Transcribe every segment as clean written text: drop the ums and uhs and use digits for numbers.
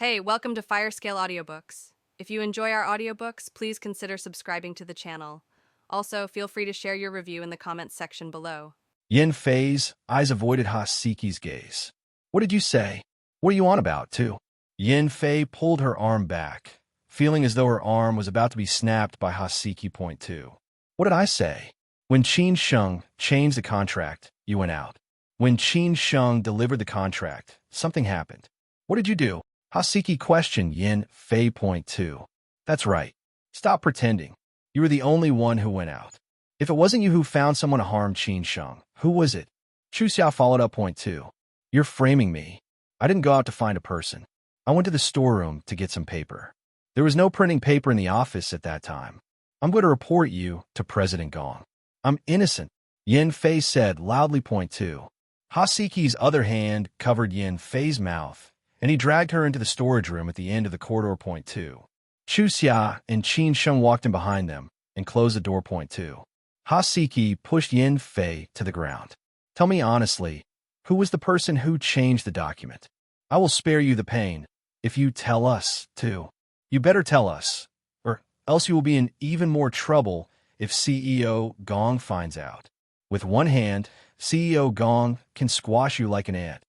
Hey, welcome to Firescale Audiobooks. If you enjoy our audiobooks, please consider subscribing to the channel. Also, feel free to share your review in the comments section below. Yin Fei's eyes avoided Hasiki's gaze. What did you say? What are you on about, too? Yin Fei pulled her arm back, feeling as though her arm was about to be snapped by Hasiki. Point two. What did I say? When Qin Sheng changed the contract, you went out. When Qin Sheng delivered the contract, something happened. What did you do? Hasiki questioned Yin Fei. Point two. That's right. Stop pretending. You were the only one who went out. If it wasn't you who found someone to harm Qin Sheng, who was it? Chu Xiao followed up. Point two. You're framing me. I didn't go out to find a person. I went to the storeroom to get some paper. There was no printing paper in the office at that time. I'm going to report you to President Gong. I'm innocent, Yin Fei said loudly. Point two. Hasiki's other hand covered Yin Fei's mouth, and he dragged her into the storage room at the end of the corridor. Point two. Chu Xia and Qin Sheng walked in behind them and closed the door. Point two. Hasiki pushed Yin Fei to the ground. Tell me honestly, who was the person who changed the document? I will spare you the pain if you tell us, too. You better tell us, or else you will be in even more trouble if CEO Gong finds out. With one hand, CEO Gong can squash you like an ant.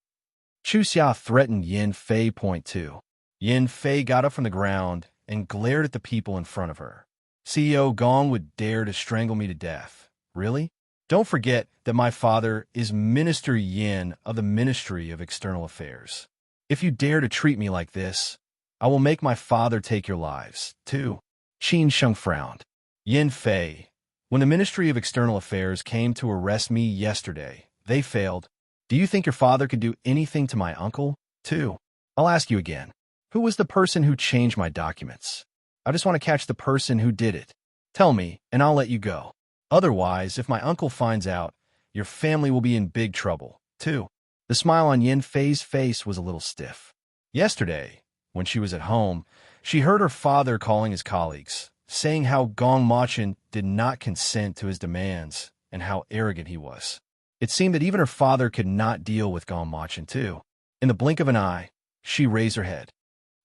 Chu Xia threatened Yin Fei. Point two. Yin Fei got up from the ground and glared at the people in front of her. CEO Gong would dare to strangle me to death. Really? Don't forget that my father is Minister Yin of the Ministry of External Affairs. If you dare to treat me like this, I will make my father take your lives, too. Qin Sheng frowned. Yin Fei, when the Ministry of External Affairs came to arrest me yesterday, they failed. Do you think your father could do anything to my uncle, too? I'll ask you again. Who was the person who changed my documents? I just want to catch the person who did it. Tell me, and I'll let you go. Otherwise, if my uncle finds out, your family will be in big trouble, too. The smile on Yin Fei's face was a little stiff. Yesterday, when she was at home, she heard her father calling his colleagues, saying how Gong Machin did not consent to his demands and how arrogant he was. It seemed that even her father could not deal with Gong Machin, too. In the blink of an eye, she raised her head.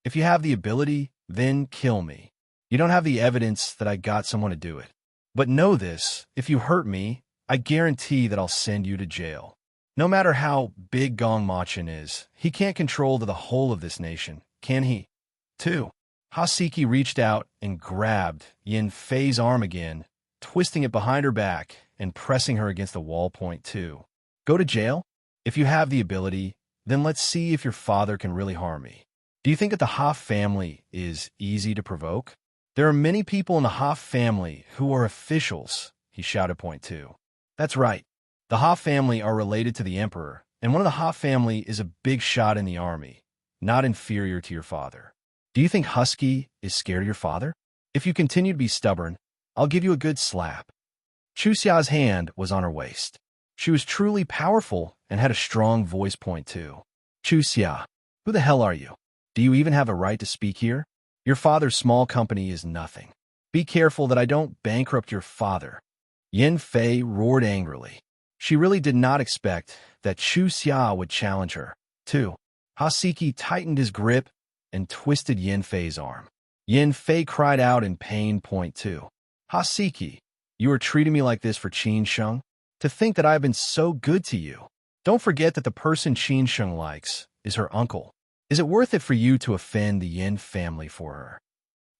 If you have the ability, then kill me. You don't have the evidence that I got someone to do it. But know this, if you hurt me, I guarantee that I'll send you to jail. No matter how big Gong Machin is, he can't control the whole of this nation, can he? 2. Hasiki reached out and grabbed Yin Fei's arm again, twisting it behind her back and pressing her against the wall. Point 2. Go to jail? If you have the ability, then let's see if your father can really harm me. Do you think that the Ha family is easy to provoke? There are many people in the Ha family who are officials, he shouted. Point 2. That's right. The Ha family are related to the emperor, and one of the Ha family is a big shot in the army, not inferior to your father. Do you think Husky is scared of your father? If you continue to be stubborn, I'll give you a good slap. Chu Xia's hand was on her waist. She was truly powerful and had a strong voice. Point 2. Chu Xia, who the hell are you? Do you even have a right to speak here? Your father's small company is nothing. Be careful that I don't bankrupt your father. Yin Fei roared angrily. She really did not expect that Chu Xia would challenge her, too. Hasiki tightened his grip and twisted Yin Fei's arm. Yin Fei cried out in pain. Point 2. Hasiki, you are treating me like this for Qin Sheng? To think that I have been so good to you. Don't forget that the person Qin Sheng likes is her uncle. Is it worth it for you to offend the Yin family for her?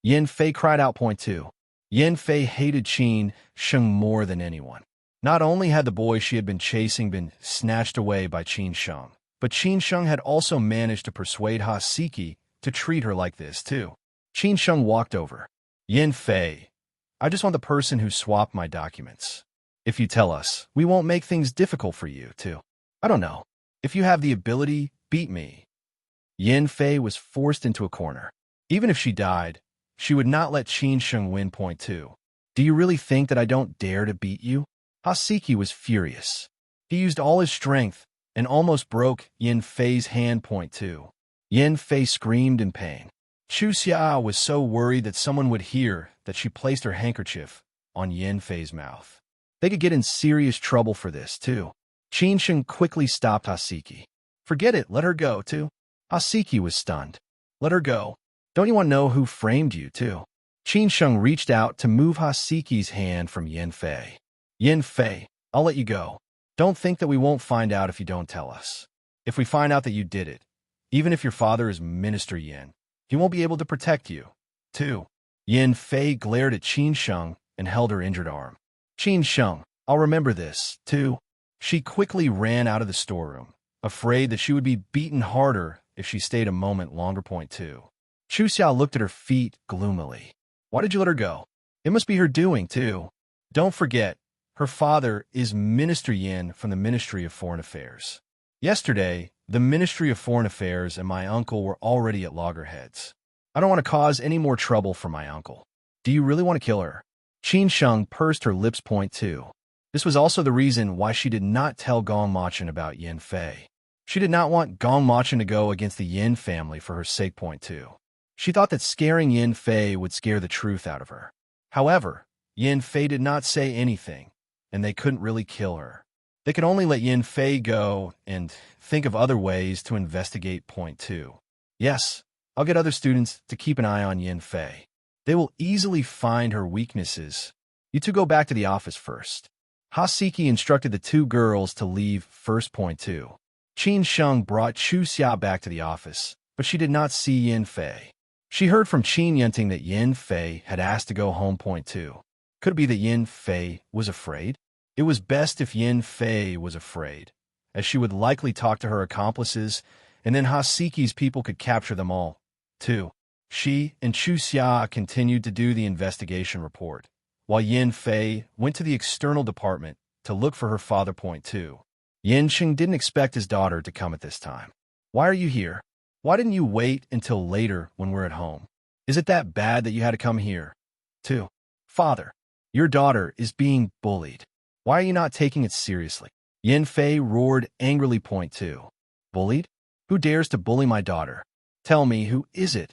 Yin Fei cried out. Point 2. Yin Fei hated Qin Sheng more than anyone. Not only had the boy she had been chasing been snatched away by Qin Sheng, but Qin Sheng had also managed to persuade Hasiki to treat her like this, too. Qin Sheng walked over. Yin Fei, I just want the person who swapped my documents. If you tell us, we won't make things difficult for you, too. I don't know. If you have the ability, beat me. Yin Fei was forced into a corner. Even if she died, she would not let Qin Sheng win. Point 2. Do you really think that I don't dare to beat you? Hasiki was furious. He used all his strength and almost broke Yin Fei's hand. Point 2. Yin Fei screamed in pain. Chu Xia was so worried that someone would hear that she placed her handkerchief on Yin Fei's mouth. They could get in serious trouble for this, too. Qin Sheng quickly stopped Hasiki. Forget it, let her go, too. Hasiki was stunned. Let her go. Don't you want to know who framed you, too? Qin Sheng reached out to move Hasiki's hand from Yin Fei. Yin Fei, I'll let you go. Don't think that we won't find out if you don't tell us. If we find out that you did it, even if your father is Minister Yin, he won't be able to protect you, too. Yin Fei glared at Qin Sheng and held her injured arm. Qin Sheng, I'll remember this, too. She quickly ran out of the storeroom, afraid that she would be beaten harder if she stayed a moment longer. Point 2. Chu Xiao looked at her feet gloomily. Why did you let her go? It must be her doing, too. Don't forget, her father is Minister Yin from the Ministry of Foreign Affairs. Yesterday, the Ministry of Foreign Affairs and my uncle were already at loggerheads. I don't want to cause any more trouble for my uncle. Do you really want to kill her? Qin Sheng pursed her lips. Point 2. This was also the reason why she did not tell Gong Machin about Yin Fei. She did not want Gong Machin to go against the Yin family for her sake. Point 2. She thought that scaring Yin Fei would scare the truth out of her. However, Yin Fei did not say anything, and they couldn't really kill her. They could only let Yin Fei go and think of other ways to investigate. Point 2. Yes, I'll get other students to keep an eye on Yin Fei. They will easily find her weaknesses. You two go back to the office first. Hasiki instructed the two girls to leave first. Point 2. Qin Sheng brought Chu Xia back to the office, but she did not see Yin Fei. She heard from Qin Yunting that Yin Fei had asked to go home. Point 2. Could it be that Yin Fei was afraid? It was best if Yin Fei was afraid, as she would likely talk to her accomplices, and then Hasiki's people could capture them all, too. She and Chu Xia continued to do the investigation report, while Yin Fei went to the external department to look for her father. Point 2. Yin Qing didn't expect his daughter to come at this time. Why are you here? Why didn't you wait until later when we're at home? Is it that bad that you had to come here? 2. Father, your daughter is being bullied. Why are you not taking it seriously? Yin Fei roared angrily. Point 2. Bullied? Who dares to bully my daughter? Tell me, who is it?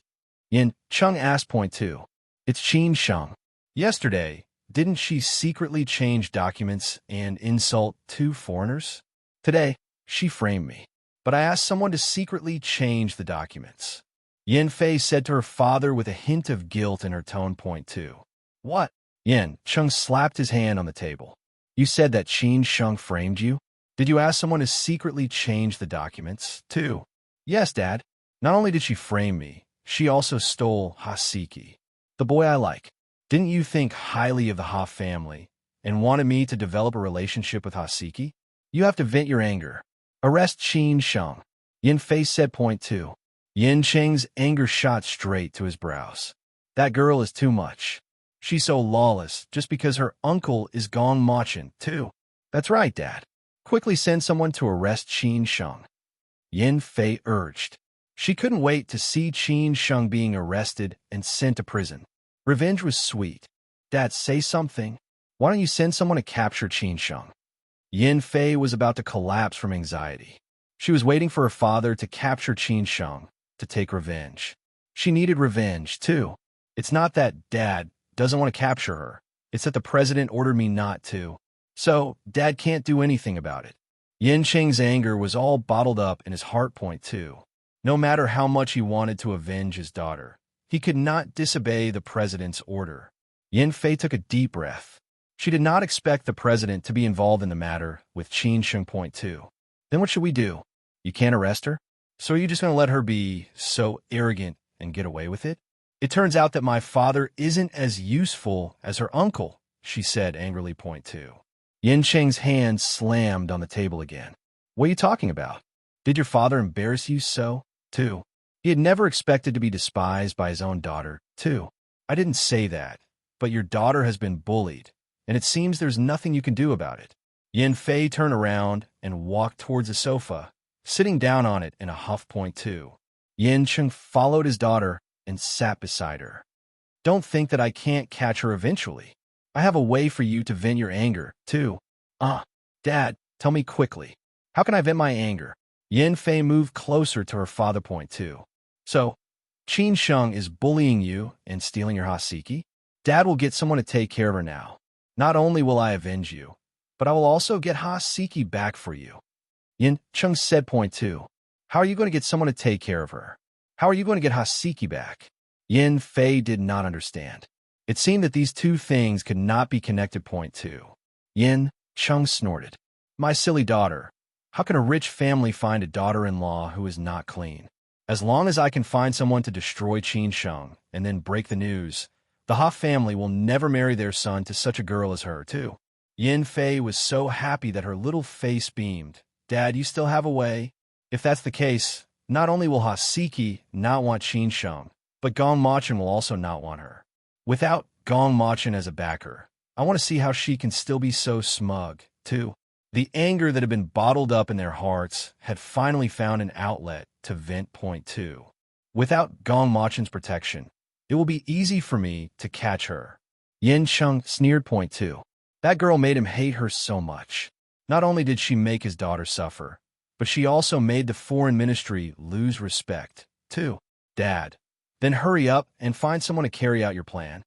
Yin Cheng asked. Point 2. It's Qin Sheng. Yesterday, didn't she secretly change documents and insult 2 foreigners? Today, she framed me, but I asked someone to secretly change the documents. Yin Fei said to her father with a hint of guilt in her tone. Point 2. What? Yin Cheng slapped his hand on the table. You said that Qin Sheng framed you? Did you ask someone to secretly change the documents, too? Yes, Dad. Not only did she frame me, she also stole Hasiki, the boy I like. Didn't you think highly of the Ha family and wanted me to develop a relationship with Hasiki? You have to vent your anger. Arrest Qin Sheng. Yin Fei said. Point 2. Yin Cheng's anger shot straight to his brows. That girl is too much. She's so lawless just because her uncle is Gong Machin, too. That's right, Dad. Quickly send someone to arrest Qin Sheng. Yin Fei urged. She couldn't wait to see Qin Sheng being arrested and sent to prison. Revenge was sweet. Dad, say something. Why don't you send someone to capture Qin Sheng? Yin Fei was about to collapse from anxiety. She was waiting for her father to capture Qin Sheng to take revenge. She needed revenge, too. It's not that Dad doesn't want to capture her. It's that the president ordered me not to. So, Dad can't do anything about it. Yin Cheng's anger was all bottled up in his heart. Point 2. No matter how much he wanted to avenge his daughter, he could not disobey the president's order. Yin Fei took a deep breath. She did not expect the president to be involved in the matter with Qin Sheng. Point 2. Then what should we do? You can't arrest her? So are you just going to let her be so arrogant and get away with it? It turns out that my father isn't as useful as her uncle, she said angrily. Point 2. Yin Cheng's hand slammed on the table again. What are you talking about? Did your father embarrass you so, too? He had never expected to be despised by his own daughter, too. I didn't say that, but your daughter has been bullied, and it seems there's nothing you can do about it. Yin Fei turned around and walked towards the sofa, sitting down on it in a huff. Point 2. Yin Cheng followed his daughter and sat beside her. Don't think that I can't catch her eventually. I have a way for you to vent your anger, too. Dad, tell me quickly. How can I vent my anger? Yin Fei moved closer to her father. Point 2. So, Qin Sheng is bullying you and stealing your Hasiki? Dad will get someone to take care of her now. Not only will I avenge you, but I will also get Hasiki back for you. Yin Cheng said. Point 2. How are you going to get someone to take care of her? How are you going to get Haseki back? Yin Fei did not understand. It seemed that these two things could not be connected. Point 2. Yin Chung snorted. My silly daughter. How can a rich family find a daughter-in-law who is not clean? As long as I can find someone to destroy Qin Sheng and then break the news, the Ha family will never marry their son to such a girl as her, too. Yin Fei was so happy that her little face beamed. Dad, you still have a way? If that's the case, not only will Haseki not want Qin Sheng, but Gong Machin will also not want her. Without Gong Machin as a backer, I want to see how she can still be so smug, too. The anger that had been bottled up in their hearts had finally found an outlet to vent. Point 2. Without Gong Machin's protection, it will be easy for me to catch her. Yin Chung sneered. Point 2. That girl made him hate her so much. Not only did she make his daughter suffer, but she also made the foreign ministry lose respect, too. Dad, then hurry up and find someone to carry out your plan.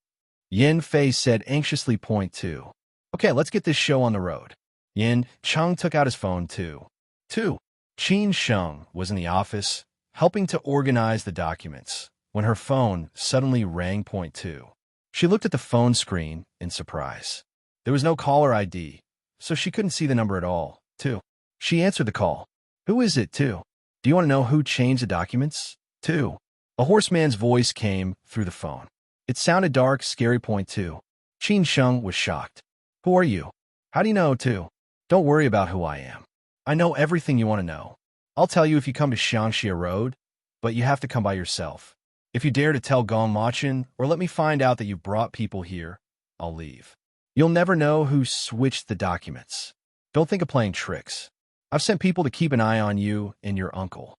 Yin Fei said anxiously. Point 2. Okay, let's get this show on the road. Yin Chung took out his phone, too. 2. Qin Sheng was in the office, helping to organize the documents, when her phone suddenly rang. Point 2. She looked at the phone screen in surprise. There was no caller ID, so she couldn't see the number at all, too. She answered the call. Who is it, too? Do you want to know who changed the documents? 2. A horseman's voice came through the phone. It sounded dark, scary. Point 2. Qin Sheng was shocked. Who are you? How do you know, too? Don't worry about who I am. I know everything you want to know. I'll tell you if you come to Xiangxia Road, but you have to come by yourself. If you dare to tell Gong Machin or let me find out that you brought people here, I'll leave. You'll never know who switched the documents. Don't think of playing tricks. I've sent people to keep an eye on you and your uncle.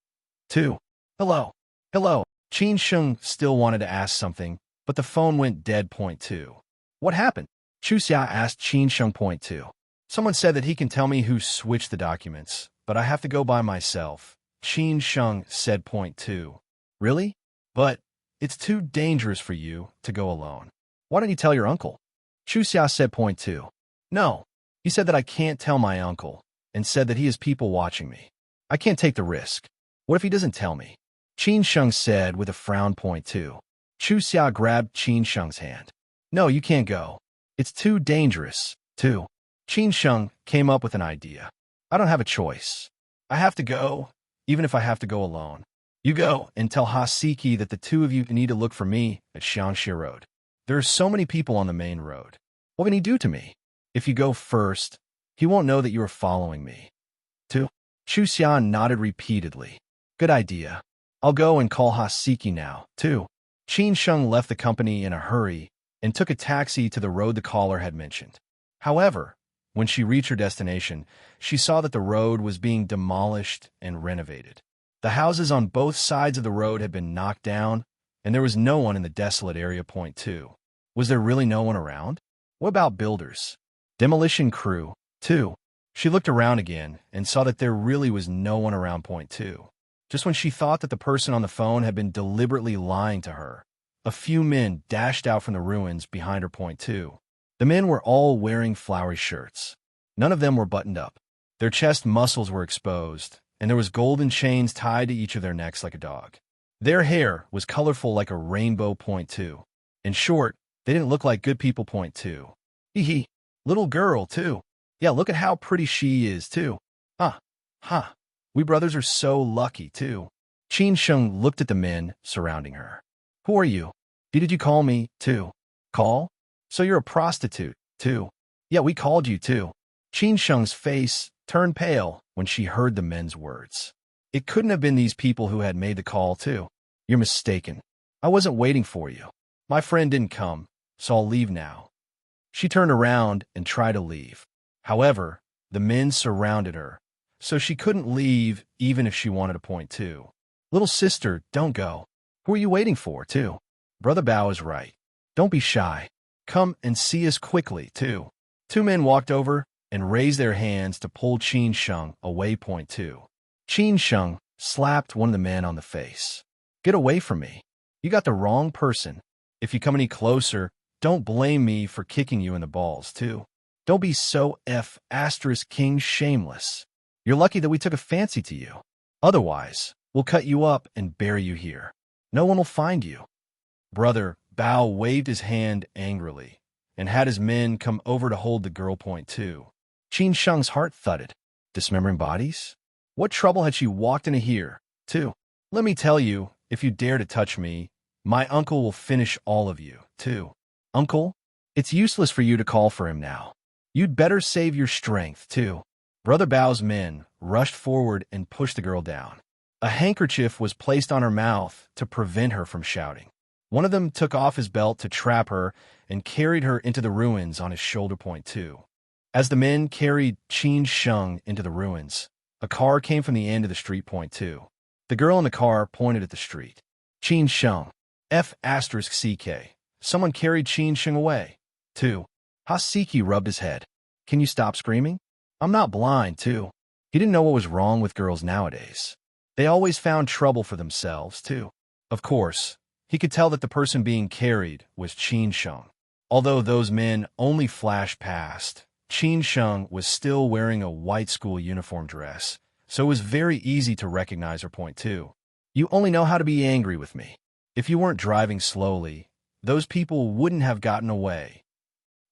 2. Hello. Hello. Qin Sheng still wanted to ask something, but the phone went dead. Point 2. What happened? Chu Xia asked Qin Sheng. Point 2. Someone said that he can tell me who switched the documents, but I have to go by myself. Qin Sheng said. Point 2. Really? But it's too dangerous for you to go alone. Why don't you tell your uncle? Chu Xia said. Point 2. No. He said that I can't tell my uncle, and said that he has people watching me. I can't take the risk. What if he doesn't tell me? Qin Sheng said with a frown. Point 2. Chu Xia grabbed Qin Sheng's hand. No, you can't go. It's too dangerous, too. Qin Sheng came up with an idea. I don't have a choice. I have to go, even if I have to go alone. You go and tell Haseki that the two of you need to look for me at Xiangxia Road. There are so many people on the main road. What can he do to me? If you go first, he won't know that you are following me. 2. Chu Xia nodded repeatedly. Good idea. I'll go and call Haseki now, too. Qin Sheng left the company in a hurry and took a taxi to the road the caller had mentioned. However, when she reached her destination, she saw that the road was being demolished and renovated. The houses on both sides of the road had been knocked down, and there was no one in the desolate area. Point 2. Was there really no one around? What about builders? Demolition crew, too. She looked around again and saw that there really was no one around. Point 2. Just when she thought that the person on the phone had been deliberately lying to her, a few men dashed out from the ruins behind her. Point 2. The men were all wearing flowery shirts. None of them were buttoned up. Their chest muscles were exposed, and there was golden chains tied to each of their necks like a dog. Their hair was colorful like a rainbow. Point 2. In short, they didn't look like good people. Point 2. Hee hee. Little girl, too. Yeah, look at how pretty she is, too. Huh. Huh. We brothers are so lucky, too. Qin Sheng looked at the men surrounding her. Who are you? Did you call me, too? Call? So you're a prostitute, too. Yeah, we called you, too. Qin Sheng's face turned pale when she heard the men's words. It couldn't have been these people who had made the call, too. You're mistaken. I wasn't waiting for you. My friend didn't come, so I'll leave now. She turned around and tried to leave. However, the men surrounded her, so she couldn't leave even if she wanted to. Point 2. Little sister, don't go. Who are you waiting for, too? Brother Bao is right. Don't be shy. Come and see us quickly, too. 2 men walked over and raised their hands to pull Qin Sheng away. Point 2. Qin Sheng slapped one of the men on the face. Get away from me. You got the wrong person. If you come any closer, don't blame me for kicking you in the balls, too. Don't be so King shameless. You're lucky that we took a fancy to you. Otherwise, we'll cut you up and bury you here. No one will find you. Brother Bao waved his hand angrily and had his men come over to hold the girl. Point two. Qin Sheng's heart thudded. Dismembering bodies? What trouble had she walked into here, too? Let me tell you, if you dare to touch me, my uncle will finish all of you, too. Uncle? It's useless for you to call for him now. You'd better save your strength, too. Brother Bao's men rushed forward and pushed the girl down. A handkerchief was placed on her mouth to prevent her from shouting. One of them took off his belt to trap her and carried her into the ruins on his shoulder. Point two. As the men carried Qin Sheng into the ruins, a car came from the end of the street. Point two. The girl in the car pointed at the street. Qin Sheng. F***CK. Someone carried Qin Sheng away. 2. Hasiki rubbed his head. Can you stop screaming? I'm not blind, too. He didn't know what was wrong with girls nowadays. They always found trouble for themselves, too. Of course, he could tell that the person being carried was Qin Sheng. Although those men only flashed past, Qin Sheng was still wearing a white school uniform dress, so it was very easy to recognize her. Point two. You only know how to be angry with me. If you weren't driving slowly, those people wouldn't have gotten away.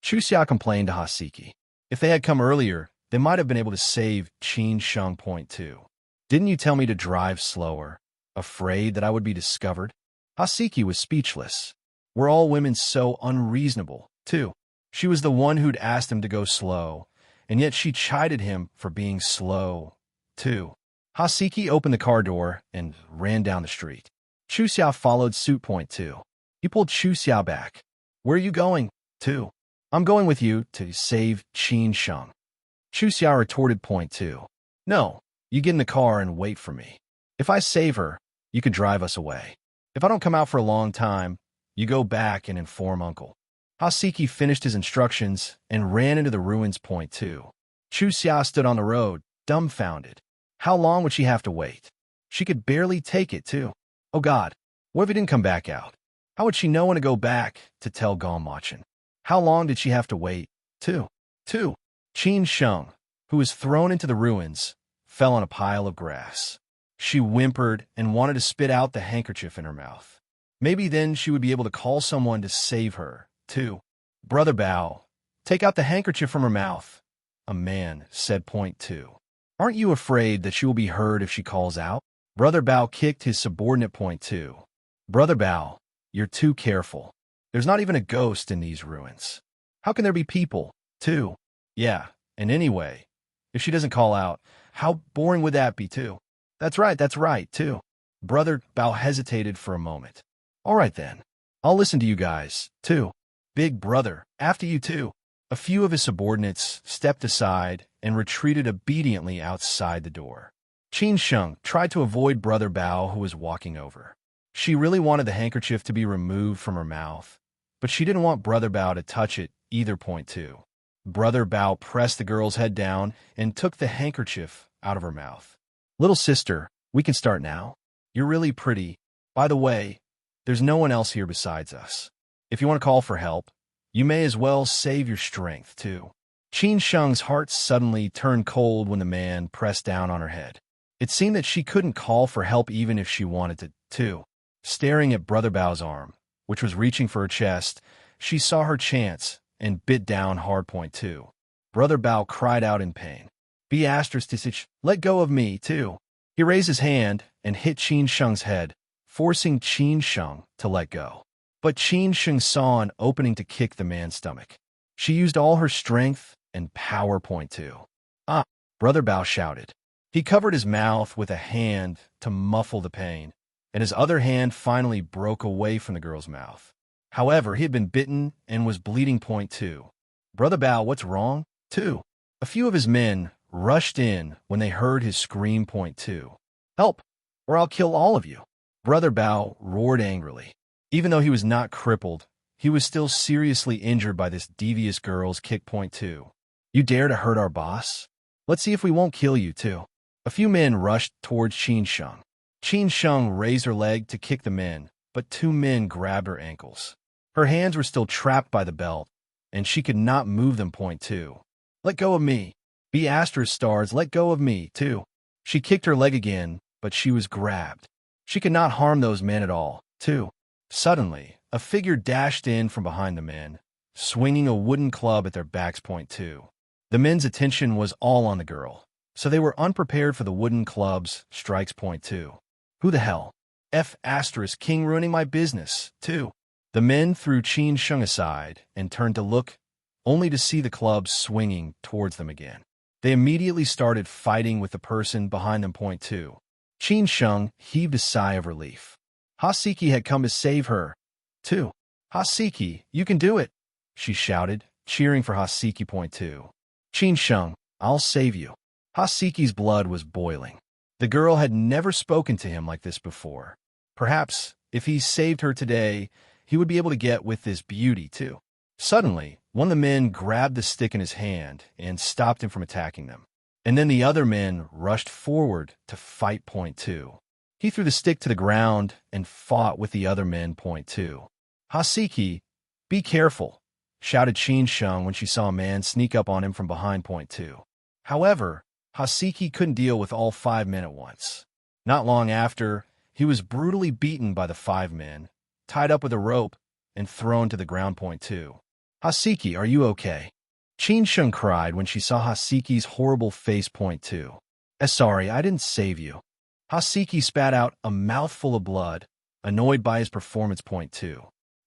Chuxia complained to Hasiki. If they had come earlier, they might have been able to save Qin Sheng. Point two. Didn't you tell me to drive slower, afraid that I would be discovered? Hasiki was speechless. Were all women so unreasonable, too? She was the one who'd asked him to go slow, and yet she chided him for being slow, too. Hasiki opened the car door and ran down the street. Chu Xiao followed suit. Point two. He pulled Chu Xiao back. Where are you going, too? I'm going with you to save Qin Sheng. Chu Xiao retorted. Point two. No, you get in the car and wait for me. If I save her, you can drive us away. If I don't come out for a long time, you go back and inform Uncle. Hasiki finished his instructions and ran into the ruins. Point two. Chu Xia stood on the road, dumbfounded. How long would she have to wait? She could barely take it, too. Oh God, what if he didn't come back out? How would she know when to go back to tell Gongmachin? How long did she have to wait, too? 2. Qin Sheng, who was thrown into the ruins, fell on a pile of grass. She whimpered and wanted to spit out the handkerchief in her mouth. Maybe then she would be able to call someone to save her, too. Brother Bao, take out the handkerchief from her mouth, a man said. Point two. Aren't you afraid that she will be heard if she calls out? Brother Bao kicked his subordinate. Point two. Brother Bao, you're too careful. There's not even a ghost in these ruins. How can there be people, too? Yeah, and anyway, if she doesn't call out, how boring would that be, too? That's right, too. Brother Bao hesitated for a moment. All right, then. I'll listen to you guys, too. Big brother, after you, too. A few of his subordinates stepped aside and retreated obediently outside the door. Qin Sheng tried to avoid Brother Bao, who was walking over. She really wanted the handkerchief to be removed from her mouth, but she didn't want Brother Bao to touch it either. Point two. Brother Bao pressed the girl's head down and took the handkerchief out of her mouth. Little sister, we can start now. You're really pretty. By the way, there's no one else here besides us. If you want to call for help, you may as well save your strength, too. Qin Sheng's heart suddenly turned cold when the man pressed down on her head. It seemed that she couldn't call for help even if she wanted to, too. Staring at Brother Bao's arm, which was reaching for her chest, she saw her chance and bit down hard. Point two. Brother Bao cried out in pain. Be asterisk to sich, let go of me, too. He raised his hand and hit Qin Sheng's head, forcing Qin Sheng to let go. But Qin Sheng saw an opening to kick the man's stomach. She used all her strength and power. Point two. Ah! Brother Bao shouted. He covered his mouth with a hand to muffle the pain, and his other hand finally broke away from the girl's mouth. However, he had been bitten and was bleeding. Point two. Brother Bao, what's wrong? 2. A few of his men rushed in when they heard his scream. Point two. Help, or I'll kill all of you. Brother Bao roared angrily. Even though he was not crippled, he was still seriously injured by this devious girl's kick. Point two. You dare to hurt our boss? Let's see if we won't kill you, too. A few men rushed towards Qin Sheng. Qin Sheng raised her leg to kick the men, but 2 men grabbed her ankles. Her hands were still trapped by the belt, and she could not move them. Point two. Let go of me. Be asterisk stars, let go of me, too. She kicked her leg again, but she was grabbed. She could not harm those men at all, 2. Suddenly, a figure dashed in from behind the men, swinging a wooden club at their backs. Point 2. The men's attention was all on the girl, so they were unprepared for the wooden club's strikes. Point 2. Who the hell? F asterisk king ruining my business. 2. The men threw Qin Sheng aside and turned to look, only to see the clubs swinging towards them again. They immediately started fighting with the person behind them. Point 2. Qin Sheng heaved a sigh of relief. Haseki had come to save her. 2. Haseki, you can do it, she shouted, cheering for Haseki. Point 2. Qin Sheng, I'll save you. Haseki's blood was boiling. The girl had never spoken to him like this before. Perhaps, if he saved her today, he would be able to get with this beauty too. Suddenly, one of the men grabbed the stick in his hand and stopped him from attacking them. And then the other men rushed forward to fight. Point 2. He threw the stick to the ground and fought with the other men. Point 2. Haseki, be careful, shouted Qin Sheng when she saw a man sneak up on him from behind. Point 2. However, Haseki couldn't deal with all 5 men at once. Not long after, he was brutally beaten by the 5 men, tied up with a rope, and thrown to the ground. Point 2. Haseki, are you okay? Qin Sheng cried when she saw Haseki's horrible face. Point 2. Sorry, I didn't save you. Haseki spat out a mouthful of blood, annoyed by his performance. Point 2.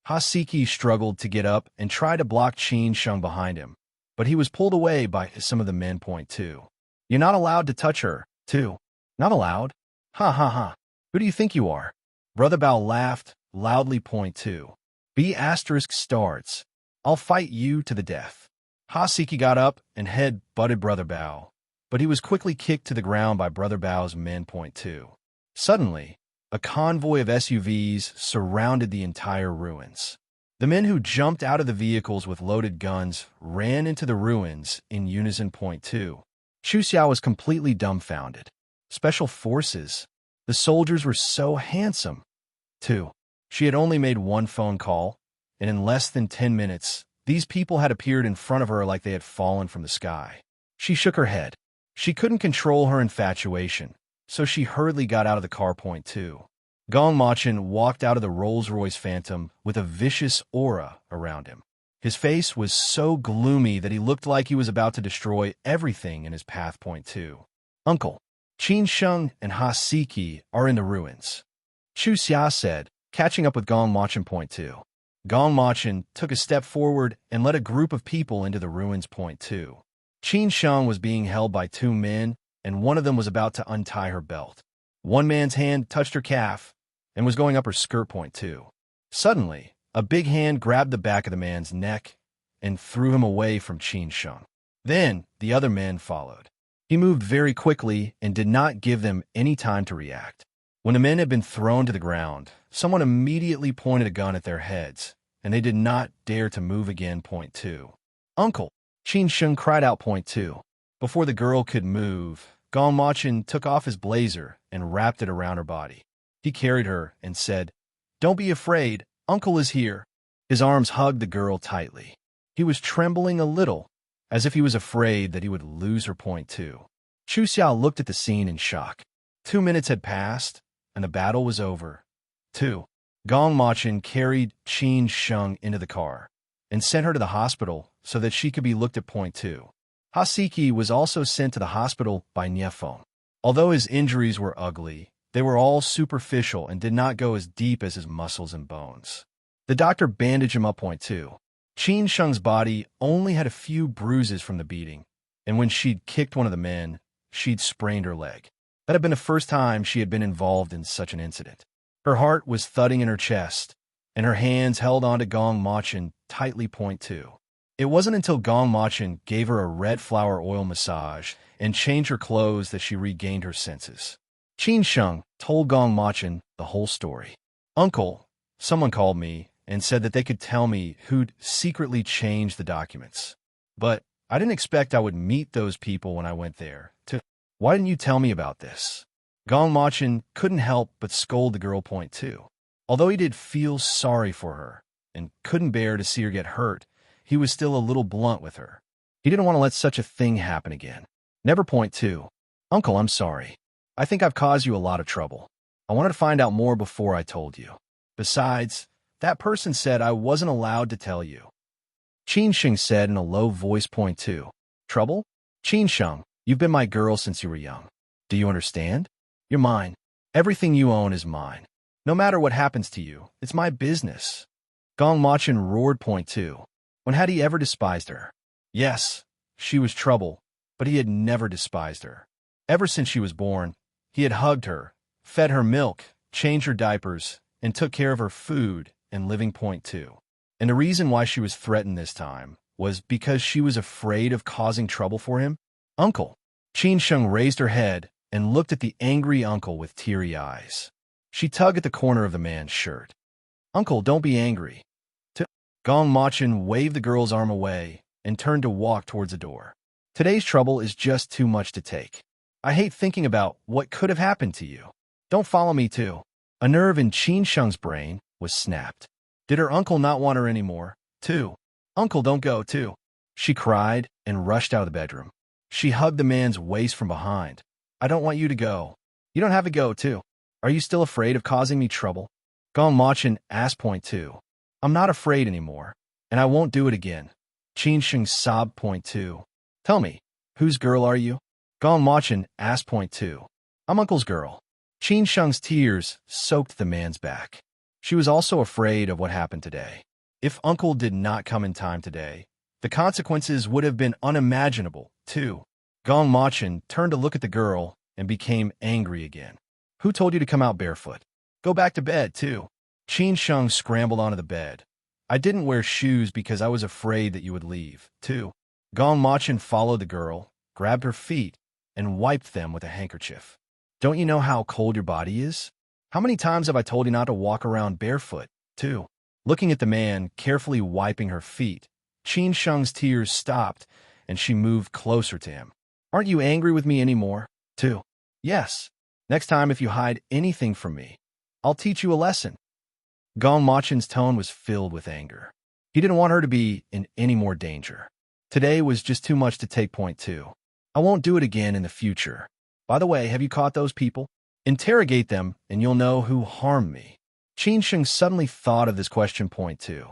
Haseki struggled to get up and tried to block Qin Sheng behind him, but he was pulled away by some of the men. Point 2. You're not allowed to touch her. 2. Not allowed? Ha ha ha. Who do you think you are? Brother Bao laughed loudly. Point 2. B asterisk starts. I'll fight you to the death. Haseki got up and head butted Brother Bao, but he was quickly kicked to the ground by Brother Bao's men. Point 2. Suddenly, a convoy of SUVs surrounded the entire ruins. The men who jumped out of the vehicles with loaded guns ran into the ruins in unison. Point 2. Chu Xiao was completely dumbfounded. Special forces. The soldiers were so handsome. 2. She had only made one phone call, and in less than 10 minutes, these people had appeared in front of her like they had fallen from the sky. She shook her head. She couldn't control her infatuation, so she hurriedly got out of the car. Point 2. Gong Machin walked out of the Rolls-Royce Phantom with a vicious aura around him. His face was so gloomy that he looked like he was about to destroy everything in his path. Point 2. Uncle, Qin Sheng and Haseki are in the ruins, Chu Xia said, catching up with Gong Machin. Point 2. Gong Machin took a step forward and led a group of people into the ruins. Point 2. Qin Sheng was being held by 2 men, and one of them was about to untie her belt. One man's hand touched her calf and was going up her skirt. Point 2. Suddenly, a big hand grabbed the back of the man's neck and threw him away from Qin Sheng. Then, the other men followed. He moved very quickly and did not give them any time to react. When the men had been thrown to the ground, someone immediately pointed a gun at their heads, and they did not dare to move again. Point 2. Uncle, Qin Sheng cried out. Point 2. Before the girl could move, Gong Machin took off his blazer and wrapped it around her body. He carried her and said, Don't be afraid, Uncle is here. His arms hugged the girl tightly. He was trembling a little, as if he was afraid that he would lose her. Point 2. Chu Xiao looked at the scene in shock. 2 minutes had passed, and the battle was over. 2. Gong Machin carried Qin Sheng into the car and sent her to the hospital so that she could be looked at. Point 2. Haseki was also sent to the hospital by Niefeng. Although his injuries were ugly, they were all superficial and did not go as deep as his muscles and bones. The doctor bandaged him up. Point 2. Qin Sheng's body only had a few bruises from the beating, and when she'd kicked one of the men, she'd sprained her leg. That had been the first time she had been involved in such an incident. Her heart was thudding in her chest, and her hands held onto Gong Machin tightly. Point 2. It wasn't until Gong Machin gave her a red flower oil massage and changed her clothes that she regained her senses. Qin Sheng told Gong Machin the whole story. Uncle, someone called me and said that they could tell me who'd secretly changed the documents. But I didn't expect I would meet those people when I went there. Why didn't you tell me about this? Gong Machin couldn't help but scold the girl. Point 2. Although he did feel sorry for her and couldn't bear to see her get hurt, he was still a little blunt with her. He didn't want to let such a thing happen again. Never. Point 2. Uncle, I'm sorry. I think I've caused you a lot of trouble. I wanted to find out more before I told you. Besides, that person said I wasn't allowed to tell you. Qin Sheng said in a low voice. Point 2. Trouble? Qin Sheng, you've been my girl since you were young. Do you understand? You're mine. Everything you own is mine. No matter what happens to you, it's my business. Gong Machin roared. Point 2. When had he ever despised her? Yes, she was trouble, but he had never despised her. Ever since she was born, he had hugged her, fed her milk, changed her diapers, and took care of her food and living. Point 2. And the reason why she was threatened this time was because she was afraid of causing trouble for him. Uncle. Qin Sheng raised her head and looked at the angry uncle with teary eyes. She tugged at the corner of the man's shirt. Uncle, don't be angry. Gong Machin waved the girl's arm away and turned to walk towards the door. Today's trouble is just too much to take. I hate thinking about what could have happened to you. Don't follow me too. A nerve in Qin Sheng's brain was snapped. Did her uncle not want her anymore, too? Uncle, don't go, too. She cried and rushed out of the bedroom. She hugged the man's waist from behind. I don't want you to go. You don't have to go, too. Are you still afraid of causing me trouble? Gong Machin asked. Point 2. I'm not afraid anymore, and I won't do it again. Qin Sheng sobbed. Point 2. Tell me, whose girl are you? Gong Machin asked. Point 2. I'm Uncle's girl. Qin Sheng's tears soaked the man's back. She was also afraid of what happened today. If Uncle did not come in time today, the consequences would have been unimaginable, too. Gong Machin turned to look at the girl and became angry again. Who told you to come out barefoot? Go back to bed, too. Qin Sheng scrambled onto the bed. I didn't wear shoes because I was afraid that you would leave, too. Gong Machin followed the girl, grabbed her feet, and wiped them with a handkerchief. Don't you know how cold your body is? How many times have I told you not to walk around barefoot, too? Looking at the man carefully wiping her feet, Qin Sheng's tears stopped, and she moved closer to him. Aren't you angry with me anymore, too? Yes. Next time if you hide anything from me, I'll teach you a lesson. Gong Machin's tone was filled with anger. He didn't want her to be in any more danger. Today was just too much to take. Point 2. I won't do it again in the future. By the way, have you caught those people? Interrogate them, and you'll know who harmed me. Qin Sheng suddenly thought of this question. Point 2.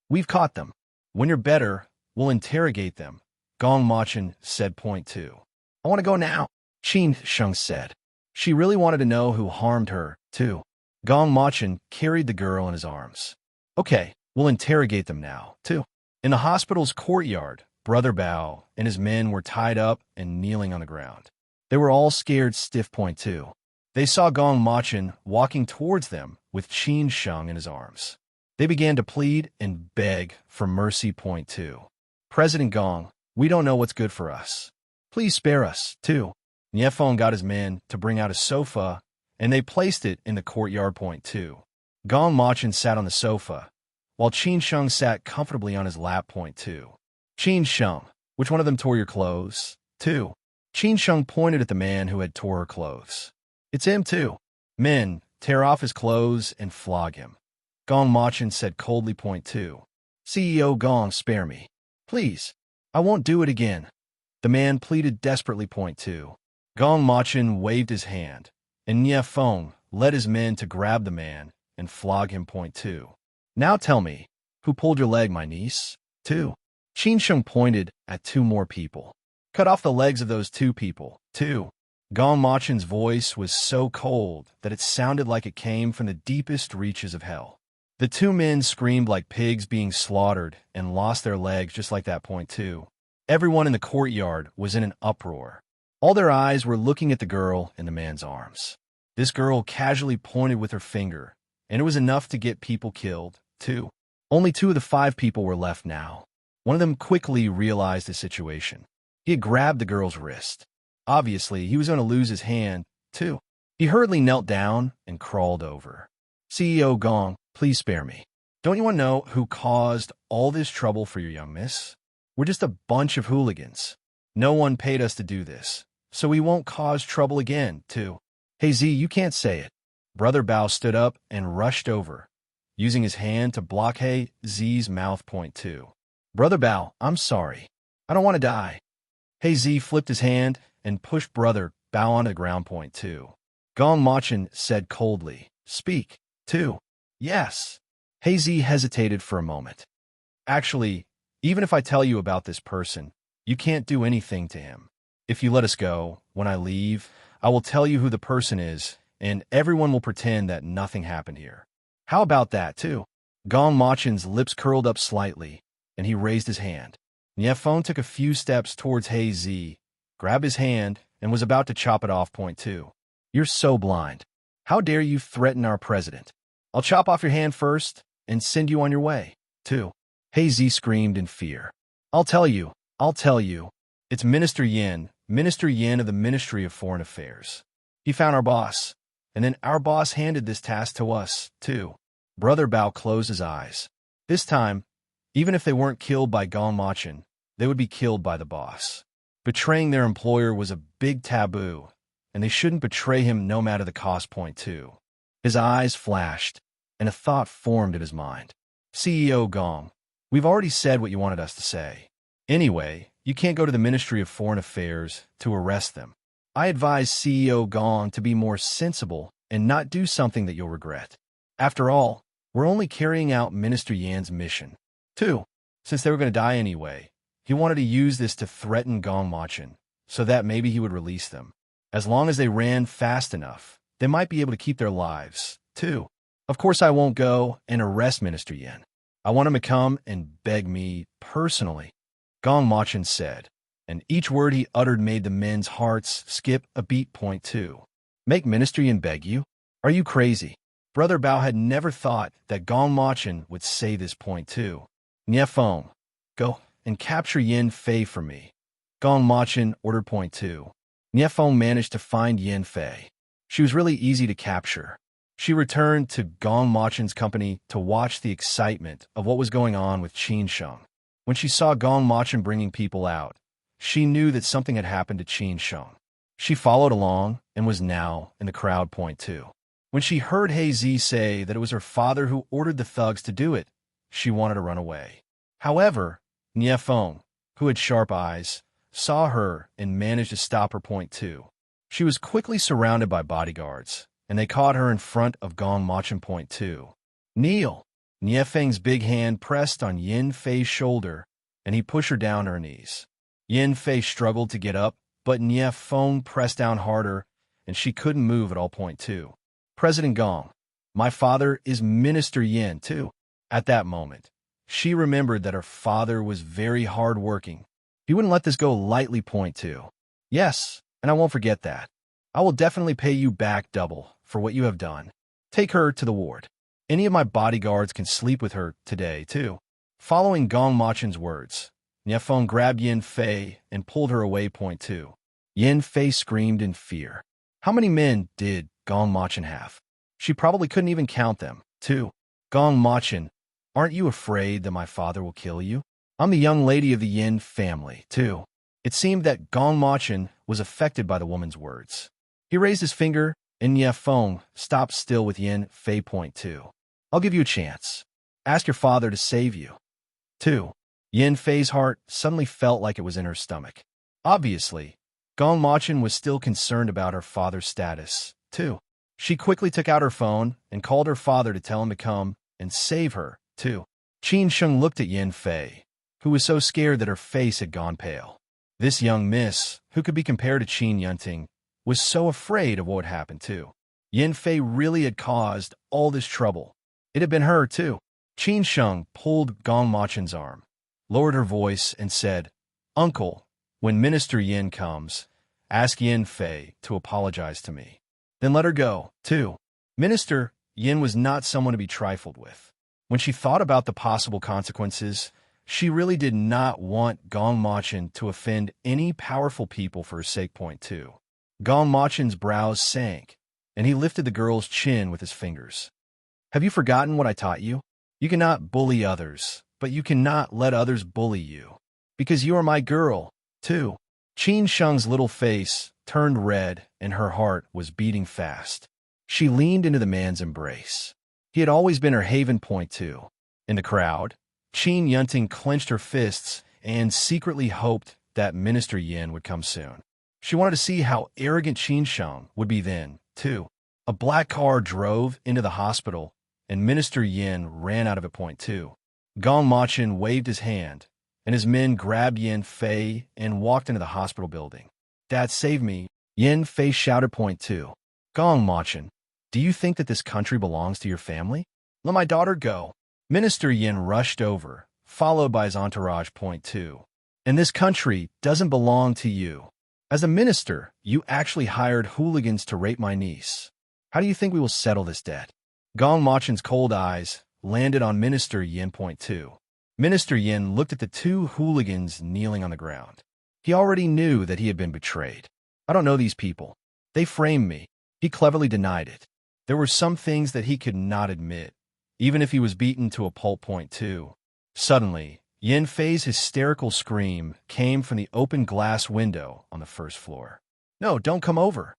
We've caught them. When you're better, we'll interrogate them. Gong Machin said. Point 2. I want to go now, Qin Sheng said. She really wanted to know who harmed her, too. Gong Machin carried the girl in his arms. Okay, we'll interrogate them now, too. In the hospital's courtyard, Brother Bao and his men were tied up and kneeling on the ground. They were all scared stiff. Point 2. They saw Gong Machin walking towards them with Qin Sheng in his arms. They began to plead and beg for mercy. Point 2. President Gong, we don't know what's good for us. Please spare us, too. Niefeng got his men to bring out a sofa, and they placed it in the courtyard. Point 2. Gong Machin sat on the sofa, while Qin Sheng sat comfortably on his lap. Point 2. Qin Sheng, which one of them tore your clothes? 2. Qin Sheng pointed at the man who had tore her clothes. It's him, too. Men, tear off his clothes and flog him. Gong Machin said coldly. Point 2. CEO Gong, spare me. Please, I won't do it again. The man pleaded desperately. Point 2. Gong Machin waved his hand, and Niefeng led his men to grab the man and flog him. Point 2. Now tell me, who pulled your leg, my niece? 2. Qin Sheng pointed at 2 more people. Cut off the legs of those 2 people, 2. Gong Machin's voice was so cold that it sounded like it came from the deepest reaches of hell. The 2 men screamed like pigs being slaughtered and lost their legs just like that. Point 2. Everyone in the courtyard was in an uproar. All their eyes were looking at the girl in the man's arms. This girl casually pointed with her finger, and it was enough to get people killed, too. Only 2 of the 5 people were left now. One of them quickly realized the situation. He had grabbed the girl's wrist. Obviously, he was going to lose his hand, too. He hurriedly knelt down and crawled over. CEO Gong, please spare me. Don't you want to know who caused all this trouble for your young miss? We're just a bunch of hooligans. No one paid us to do this, so we won't cause trouble again, too. Hey Z, you can't say it. Brother Bao stood up and rushed over, using his hand to block Hey Z's mouth. Point 2. Brother Bao, I'm sorry. I don't want to die. Hey Z flipped his hand and pushed Brother Bao onto the ground. Point 2. Gong Machin said coldly, speak, 2. Yes. Hazy hesitated for a moment. Actually, even if I tell you about this person, you can't do anything to him. If you let us go, when I leave, I will tell you who the person is, and everyone will pretend that nothing happened here. How about that, too? Gong Machin's lips curled up slightly, and he raised his hand. Niefeng took a few steps towards Hazy, grabbed his hand, and was about to chop it off. Point two. You're so blind. How dare you threaten our president? I'll chop off your hand first and send you on your way. 2. Hazy screamed in fear. I'll tell you. It's Minister Yin of the Ministry of Foreign Affairs. He found our boss, and then our boss handed this task to us, too. Brother Bao closed his eyes. This time, even if they weren't killed by Gong Machin, they would be killed by the boss. Betraying their employer was a big taboo, and they shouldn't betray him no matter the cost. Point two. His eyes flashed, and a thought formed in his mind. CEO Gong, we've already said what you wanted us to say. Anyway, you can't go to the Ministry of Foreign Affairs to arrest them. I advise CEO Gong to be more sensible and not do something that you'll regret. After all, we're only carrying out Minister Yan's mission. 2. Since they were going to die anyway, he wanted to use this to threaten Gong Machin, so that maybe he would release them. As long as they ran fast enough, they might be able to keep their lives, too. Of course I won't go and arrest Minister Yan. I want him to come and beg me personally, Gong Machin said, and each word he uttered made the men's hearts skip a beat. Point two. Make Minister Yan beg you? Are you crazy? Brother Bao had never thought that Gong Machin would say this. Point two. Niefeng, go and capture Yin Fei for me. Gong Machin ordered. Point two. Niefeng managed to find Yin Fei. She was really easy to capture. She returned to Gong Machin's company to watch the excitement of what was going on with Qin Sheng. When she saw Gong Machin bringing people out, she knew that something had happened to Qin Sheng. She followed along and was now in the crowd. Point two. When she heard Hazy say that it was her father who ordered the thugs to do it, she wanted to run away. However, Niefeng, who had sharp eyes, saw her and managed to stop her. Point two. She was quickly surrounded by bodyguards, and they caught her in front of Gong Machin. Point two. Kneel. Niefeng's big hand pressed on Yin Fei's shoulder, and he pushed her down to her knees. Yin Fei struggled to get up, but Niefeng pressed down harder, and she couldn't move at all. Point two. President Gong, my father is Minister Yin, too. At that moment, she remembered that her father was very hard-working. He wouldn't let this go lightly. Point two. Yes, and I won't forget that. I will definitely pay you back double for what you have done. Take her to the ward. Any of my bodyguards can sleep with her today, too. Following Gong Machin's words, Niefeng grabbed Yin Fei and pulled her away. Point two. Yin Fei screamed in fear. How many men did Gong Machin have? She probably couldn't even count them, too. Gong Machin, aren't you afraid that my father will kill you? I'm the young lady of the Yin family, too. It seemed that Gong Machin was affected by the woman's words. He raised his finger, and Niefeng stopped still with Yin Fei. Point two. I'll give you a chance. Ask your father to save you. 2. Yin Fei's heart suddenly felt like it was in her stomach. Obviously, Gong Machin was still concerned about her father's status, too. She quickly took out her phone and called her father to tell him to come and save her, too. Qin Sheng looked at Yin Fei, who was so scared that her face had gone pale. This young miss, who could be compared to Qin Yunting, was so afraid of what would happen, too. Yin Fei really had caused all this trouble. It had been her, too. Qin Sheng pulled Gong Machin's arm, lowered her voice, and said, Uncle, when Minister Yin comes, ask Yin Fei to apologize to me. Then let her go, too. Minister Yin was not someone to be trifled with. When she thought about the possible consequences, she really did not want Gong Machin to offend any powerful people for her sake. Point two. Gong Machin's brows sank, and he lifted the girl's chin with his fingers. Have you forgotten what I taught you? You cannot bully others, but you cannot let others bully you. Because you are my girl, too. Qin Sheng's little face turned red, and her heart was beating fast. She leaned into the man's embrace. He had always been her haven. Point two. In the crowd, Qin Yunting clenched her fists and secretly hoped that Minister Yin would come soon. She wanted to see how arrogant Qin Sheng would be then, too. A black car drove into the hospital, and Minister Yin ran out of it. Point two. Gong Machin waved his hand, and his men grabbed Yin Fei and walked into the hospital building. Dad, save me, Yin Fei shouted. Point two. Gong Machin, do you think that this country belongs to your family? Let my daughter go. Minister Yin rushed over, followed by his entourage. Point two. And this country doesn't belong to you. As a minister, you actually hired hooligans to rape my niece. How do you think we will settle this debt? Gong Machin's cold eyes landed on Minister Yin. Point two. Minister Yin looked at the two hooligans kneeling on the ground. He already knew that he had been betrayed. I don't know these people. They framed me. He cleverly denied it. There were some things that he could not admit, even if he was beaten to a pulp. Point two. Suddenly, Yin Fei's hysterical scream came from the open glass window on the first floor. No, don't come over.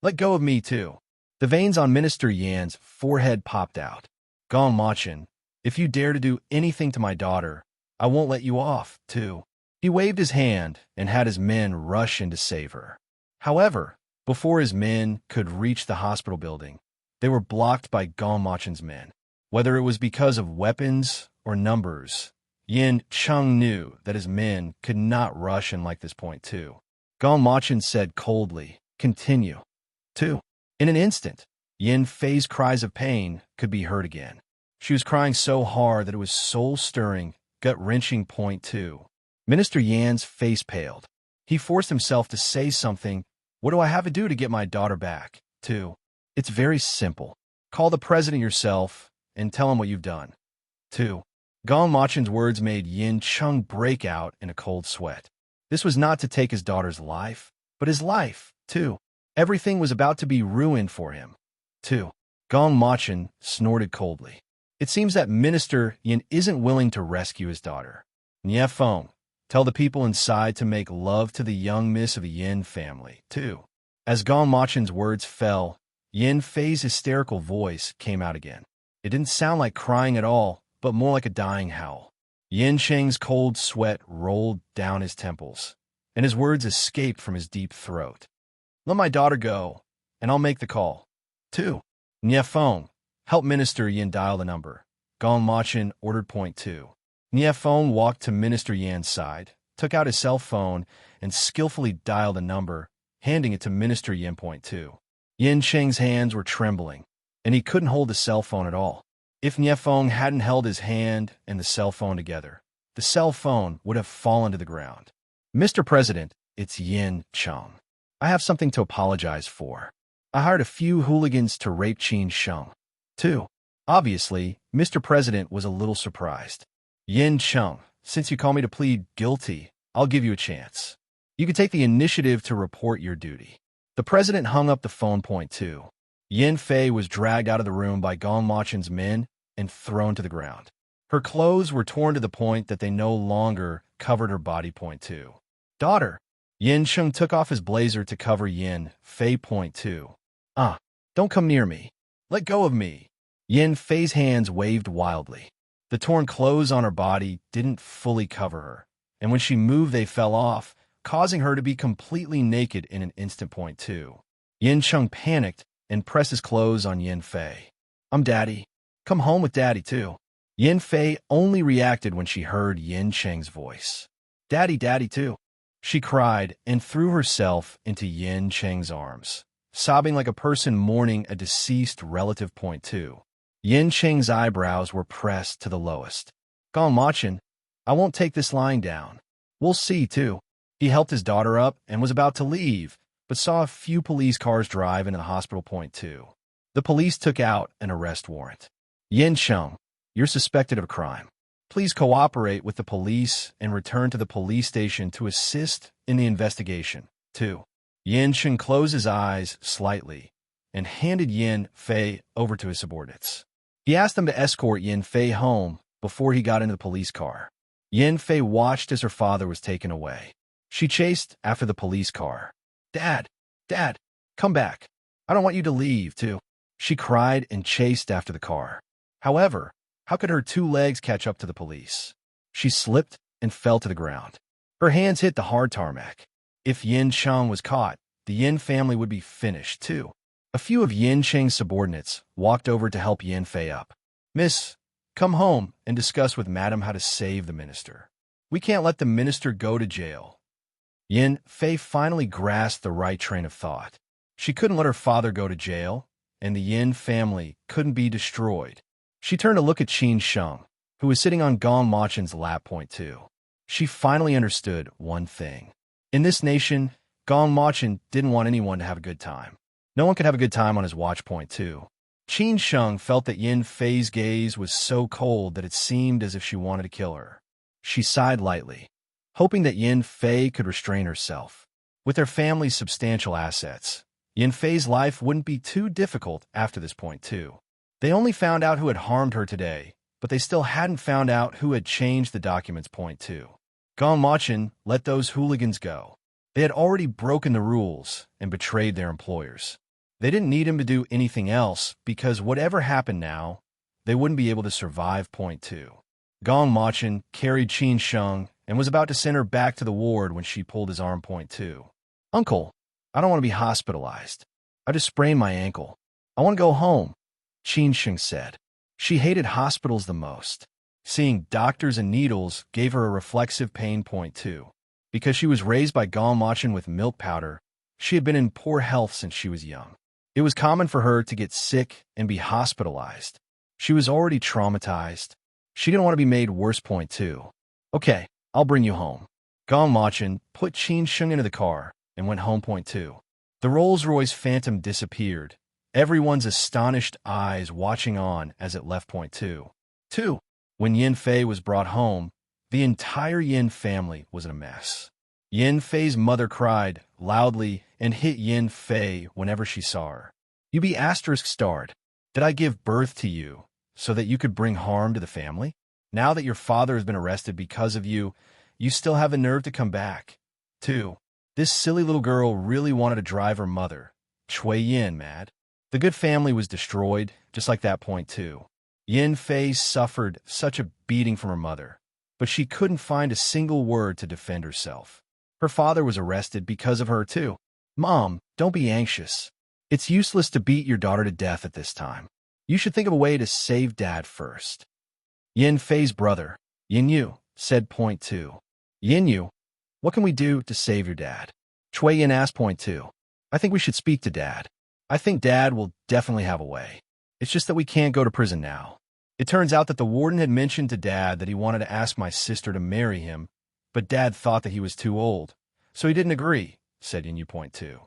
Let go of me too. The veins on Minister Yan's forehead popped out. Gong Machin, if you dare to do anything to my daughter, I won't let you off, too. He waved his hand and had his men rush in to save her. However, before his men could reach the hospital building, they were blocked by Gong Machin's men. Whether it was because of weapons or numbers, Yin Chung knew that his men could not rush in like this. Point two. Gong Machin said coldly, continue. Two. In an instant, Yin Fei's cries of pain could be heard again. She was crying so hard that it was soul-stirring, gut-wrenching. Point two. Minister Yan's face paled. He forced himself to say something. What do I have to do to get my daughter back? Two. It's very simple. Call the president yourself and tell him what you've done. Two. Gong Machin's words made Yin Chung break out in a cold sweat. This was not to take his daughter's life, but his life, too. Everything was about to be ruined for him. Two. Gong Machin snorted coldly. It seems that Minister Yin isn't willing to rescue his daughter. Nie Feng, tell the people inside to make love to the young miss of the Yin family, too. As Gong Machin's words fell, Yin Fei's hysterical voice came out again. It didn't sound like crying at all, but more like a dying howl. Yin Cheng's cold sweat rolled down his temples, and his words escaped from his deep throat. Let my daughter go, and I'll make the call. Two. Nie Feng, help Minister Yin dial the number. Gong Machin ordered. Point two. Nie Feng walked to Minister Yan's side, took out his cell phone, and skillfully dialed the number, handing it to Minister Yin. Point two. Yin Cheng's hands were trembling, and he couldn't hold the cell phone at all. If Nie Feng hadn't held his hand and the cell phone together, the cell phone would have fallen to the ground. Mr. President, it's Yin Chung. I have something to apologize for. I hired a few hooligans to rape Qin Sheng. Two. Obviously, Mr. President was a little surprised. Yin Chung, since you call me to plead guilty, I'll give you a chance. You can take the initiative to report your duty. The president hung up the phone. Point two. Yin Fei was dragged out of the room by Gong Machin's men and thrown to the ground. Her clothes were torn to the point that they no longer covered her body. Point two. Daughter. Yin Chung took off his blazer to cover Yin Fei. Point two. Don't come near me. Let go of me. Yin Fei's hands waved wildly. The torn clothes on her body didn't fully cover her, and when she moved they fell off, causing her to be completely naked in an instant. Point two. Yin Chung panicked and pressed his clothes on Yin Fei. I'm Daddy. Come home with Daddy, too. Yin Fei only reacted when she heard Yin Cheng's voice. Daddy, Daddy, too. She cried and threw herself into Yin Cheng's arms, sobbing like a person mourning a deceased relative. Point two. Yin Cheng's eyebrows were pressed to the lowest. Gong Machin, I won't take this lying down. We'll see, too. He helped his daughter up and was about to leave, but saw a few police cars drive into the hospital. Point two. The police took out an arrest warrant. Yin Chung, you're suspected of a crime. Please cooperate with the police and return to the police station to assist in the investigation. 2. Yin Chung closed his eyes slightly and handed Yin Fei over to his subordinates. He asked them to escort Yin Fei home before he got into the police car. Yin Fei watched as her father was taken away. She chased after the police car. Dad, Dad, come back. I don't want you to leave, too. She cried and chased after the car. However, how could her 2 legs catch up to the police? She slipped and fell to the ground. Her hands hit the hard tarmac. If Yin Chung was caught, the Yin family would be finished, too. A few of Yin Cheng's subordinates walked over to help Yin Fei up. Miss, come home and discuss with Madam how to save the minister. We can't let the minister go to jail. Yin Fei finally grasped the right train of thought. She couldn't let her father go to jail, and the Yin family couldn't be destroyed. She turned to look at Qin Sheng, who was sitting on Gong Machen's lap. Point two. She finally understood one thing. In this nation, Gong Machen didn't want anyone to have a good time. No one could have a good time on his watch. Point two. Qin Sheng felt that Yin Fei's gaze was so cold that it seemed as if she wanted to kill her. She sighed lightly, hoping that Yin Fei could restrain herself. With their family's substantial assets, Yin Fei's life wouldn't be too difficult after this. Point two. They only found out who had harmed her today, but they still hadn't found out who had changed the documents. Point two. Gong Machen let those hooligans go. They had already broken the rules and betrayed their employers. They didn't need him to do anything else because whatever happened now, they wouldn't be able to survive. Point two. Gong Machen carried Qin Sheng and was about to send her back to the ward when she pulled his arm. Point two. Uncle, I don't want to be hospitalized. I just sprained my ankle. I want to go home, Qin Sheng said. She hated hospitals the most. Seeing doctors and needles gave her a reflexive pain. Point two. Because she was raised by Gong Machen with milk powder, she had been in poor health since she was young. It was common for her to get sick and be hospitalized. She was already traumatized. She didn't want to be made worse. Point two. Okay, I'll bring you home. Gong Machen put Qin Sheng into the car and went home. Point two. The Rolls-Royce Phantom disappeared, everyone's astonished eyes watching on as it left. Point two. Two. When Yin Fei was brought home, the entire Yin family was in a mess. Yin Fei's mother cried loudly and hit Yin Fei whenever she saw her. You be *****. Did I give birth to you so that you could bring harm to the family? Now that your father has been arrested because of you, you still have the nerve to come back. 2. This silly little girl really wanted to drive her mother, Cui Yin, mad. The good family was destroyed, just like that. Point 2. Yin Fei suffered such a beating from her mother, but she couldn't find a single word to defend herself. Her father was arrested because of her, too. Mom, don't be anxious. It's useless to beat your daughter to death at this time. You should think of a way to save Dad first. Yin Fei's brother, Yin Yu, said. Point 2. Yin Yu, what can we do to save your dad? Cui Yin asked. Point 2. I think we should speak to Dad. I think Dad will definitely have a way. It's just that we can't go to prison now. It turns out that the warden had mentioned to Dad that he wanted to ask my sister to marry him, but Dad thought that he was too old, so he didn't agree, said Yin Yu. Point 2.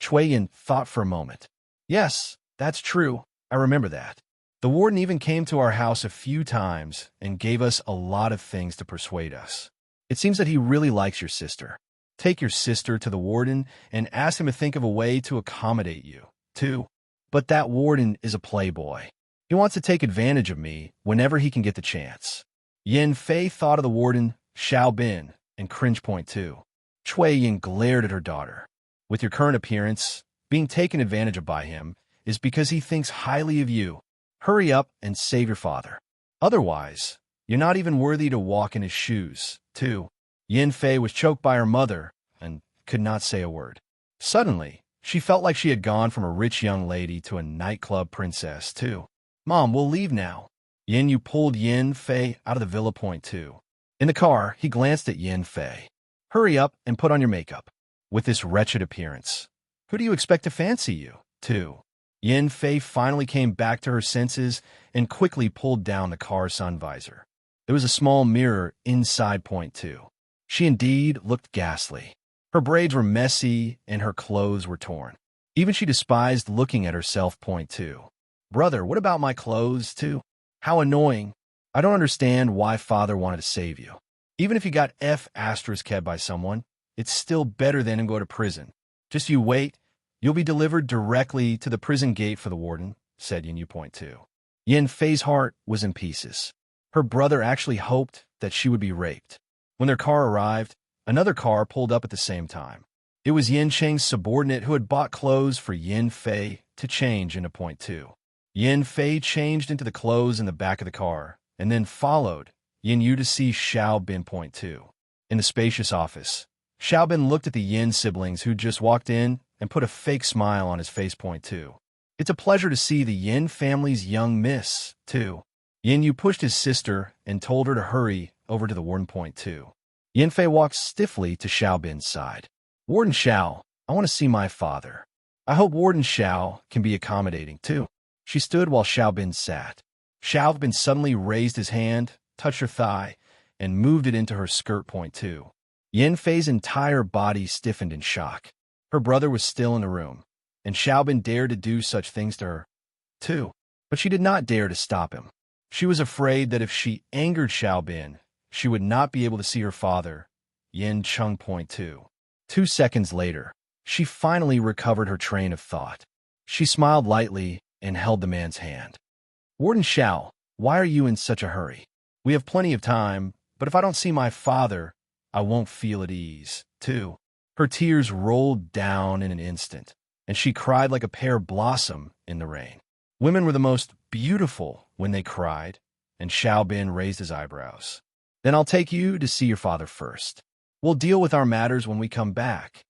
Cui Yin thought for a moment. Yes, that's true. I remember that. The warden even came to our house a few times and gave us a lot of things to persuade us. It seems that he really likes your sister. Take your sister to the warden and ask him to think of a way to accommodate you, too. But that warden is a playboy. He wants to take advantage of me whenever he can get the chance. Yin Fei thought of the warden, Xiao Bin, and cringed. Point 2. Cui Yin glared at her daughter. With your current appearance, being taken advantage of by him is because he thinks highly of you. Hurry up and save your father. Otherwise, you're not even worthy to walk in his shoes, too. Yin Fei was choked by her mother and could not say a word. Suddenly, she felt like she had gone from a rich young lady to a nightclub princess, too. Mom, we'll leave now. Yin Yu pulled Yin Fei out of the villa. Point 2. In the car, he glanced at Yin Fei. Hurry up and put on your makeup. With this wretched appearance, who do you expect to fancy you, too? Yin Fei finally came back to her senses and quickly pulled down the car's sun visor. There was a small mirror inside. Point 2. She indeed looked ghastly. Her braids were messy and her clothes were torn. Even she despised looking at herself. Point 2. Brother, what about my clothes, too? How annoying. I don't understand why Father wanted to save you. Even if you got F***ed by someone, it's still better than him go to prison. Just you wait. You'll be delivered directly to the prison gate for the warden, said Yin Yu. Point 2. Yin Fei's heart was in pieces. Her brother actually hoped that she would be raped. When their car arrived, another car pulled up at the same time. It was Yin Cheng's subordinate who had bought clothes for Yin Fei to change into. Point 2. Yin Fei changed into the clothes in the back of the car, and then followed Yin Yu to see Xiao Bin. Point 2. In the spacious office, Xiao Bin looked at the Yin siblings who just walked in and put a fake smile on his face. Point 2. It's a pleasure to see the Yin family's young miss, too. Yin Yu pushed his sister and told her to hurry over to the warden point, too. Yin Fei walked stiffly to Xiao Bin's side. Warden Xiao, I want to see my father. I hope Warden Xiao can be accommodating, too. She stood while Xiao Bin sat. Xiao Bin suddenly raised his hand, touched her thigh, and moved it into her skirt point, too. Yin Fei's entire body stiffened in shock. Her brother was still in the room, and Xiao Bin dared to do such things to her, too. But she did not dare to stop him. She was afraid that if she angered Xiao Bin, she would not be able to see her father, Yin Cheng point, too. 2 seconds later, she finally recovered her train of thought. She smiled lightly and held the man's hand. Warden Xiao, why are you in such a hurry? We have plenty of time, but if I don't see my father, I won't feel at ease, too. Her tears rolled down in an instant, and she cried like a pear blossom in the rain. Women were the most beautiful when they cried, and Xiao Bin raised his eyebrows. Then I'll take you to see your father first. We'll deal with our matters when we come back.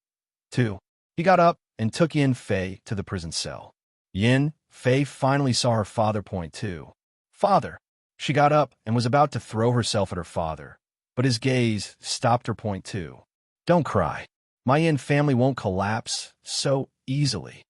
2. He got up and took Yin Fei to the prison cell. Yin Fei finally saw her father point, too. Father! She got up and was about to throw herself at her father, but his gaze stopped her point, too. Don't cry. My Yin family won't collapse so easily.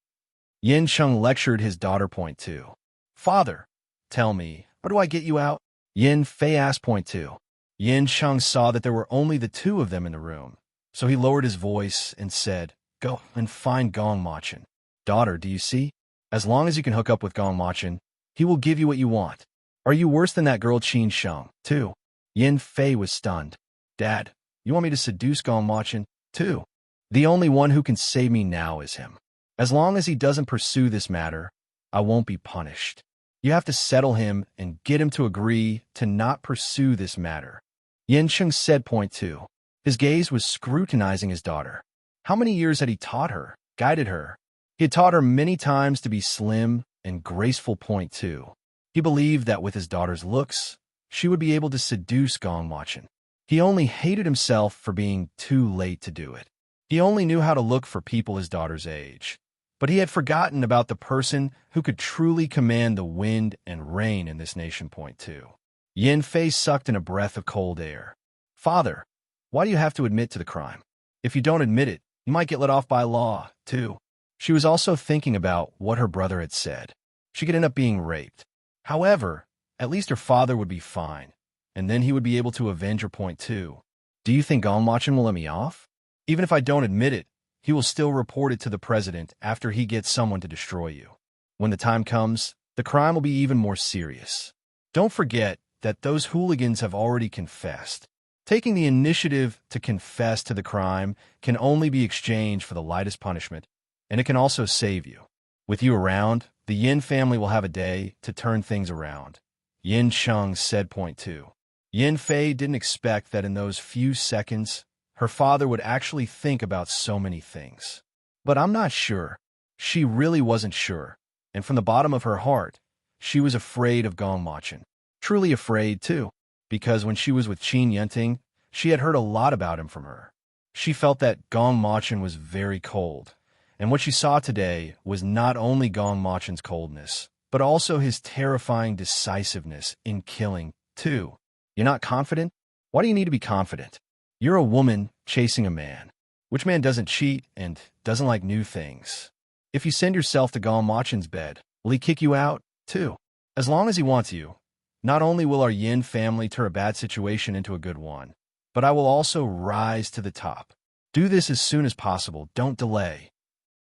Yin Cheng lectured his daughter point, too. Father, tell me, how do I get you out? Yin Fei asked point, too. Yin Cheng saw that there were only the two of them in the room, so he lowered his voice and said, Go and find Gong Machin. Daughter, do you see? As long as you can hook up with Gong Machin, he will give you what you want. Are you worse than that girl Qin Sheng, too? Yin Fei was stunned. Dad, you want me to seduce Gong Machin, too? The only one who can save me now is him. As long as he doesn't pursue this matter, I won't be punished. You have to settle him and get him to agree to not pursue this matter. Yin Cheng said point, too. His gaze was scrutinizing his daughter. How many years had he taught her, guided her? He had taught her many times to be slim and graceful point, too. He believed that with his daughter's looks, she would be able to seduce Gong Machin. He only hated himself for being too late to do it. He only knew how to look for people his daughter's age. But he had forgotten about the person who could truly command the wind and rain in this nation point, too. Yin Fei sucked in a breath of cold air. Father, why do you have to admit to the crime? If you don't admit it, you might get let off by law, too. She was also thinking about what her brother had said. She could end up being raped. However, at least her father would be fine, and then he would be able to avenge her point, too. Do you think Gong Machin will let me off? Even if I don't admit it, he will still report it to the president after he gets someone to destroy you. When the time comes, the crime will be even more serious. Don't forget that those hooligans have already confessed. Taking the initiative to confess to the crime can only be exchanged for the lightest punishment, and it can also save you. With you around, the Yin family will have a day to turn things around. Yin Cheng said point, too. Yin Fei didn't expect that in those few seconds, her father would actually think about so many things. But I'm not sure. She really wasn't sure, and from the bottom of her heart, she was afraid of Gong Machin. Truly afraid, too, because when she was with Qin Yanting, she had heard a lot about him from her. She felt that Gong Machin was very cold, and what she saw today was not only Gong Machin's coldness, but also his terrifying decisiveness in killing, too. You're not confident? Why do you need to be confident? You're a woman chasing a man. Which man doesn't cheat and doesn't like new things? If you send yourself to Gong Machin's bed, will he kick you out, too? As long as he wants you, not only will our Yin family turn a bad situation into a good one, but I will also rise to the top. Do this as soon as possible. Don't delay.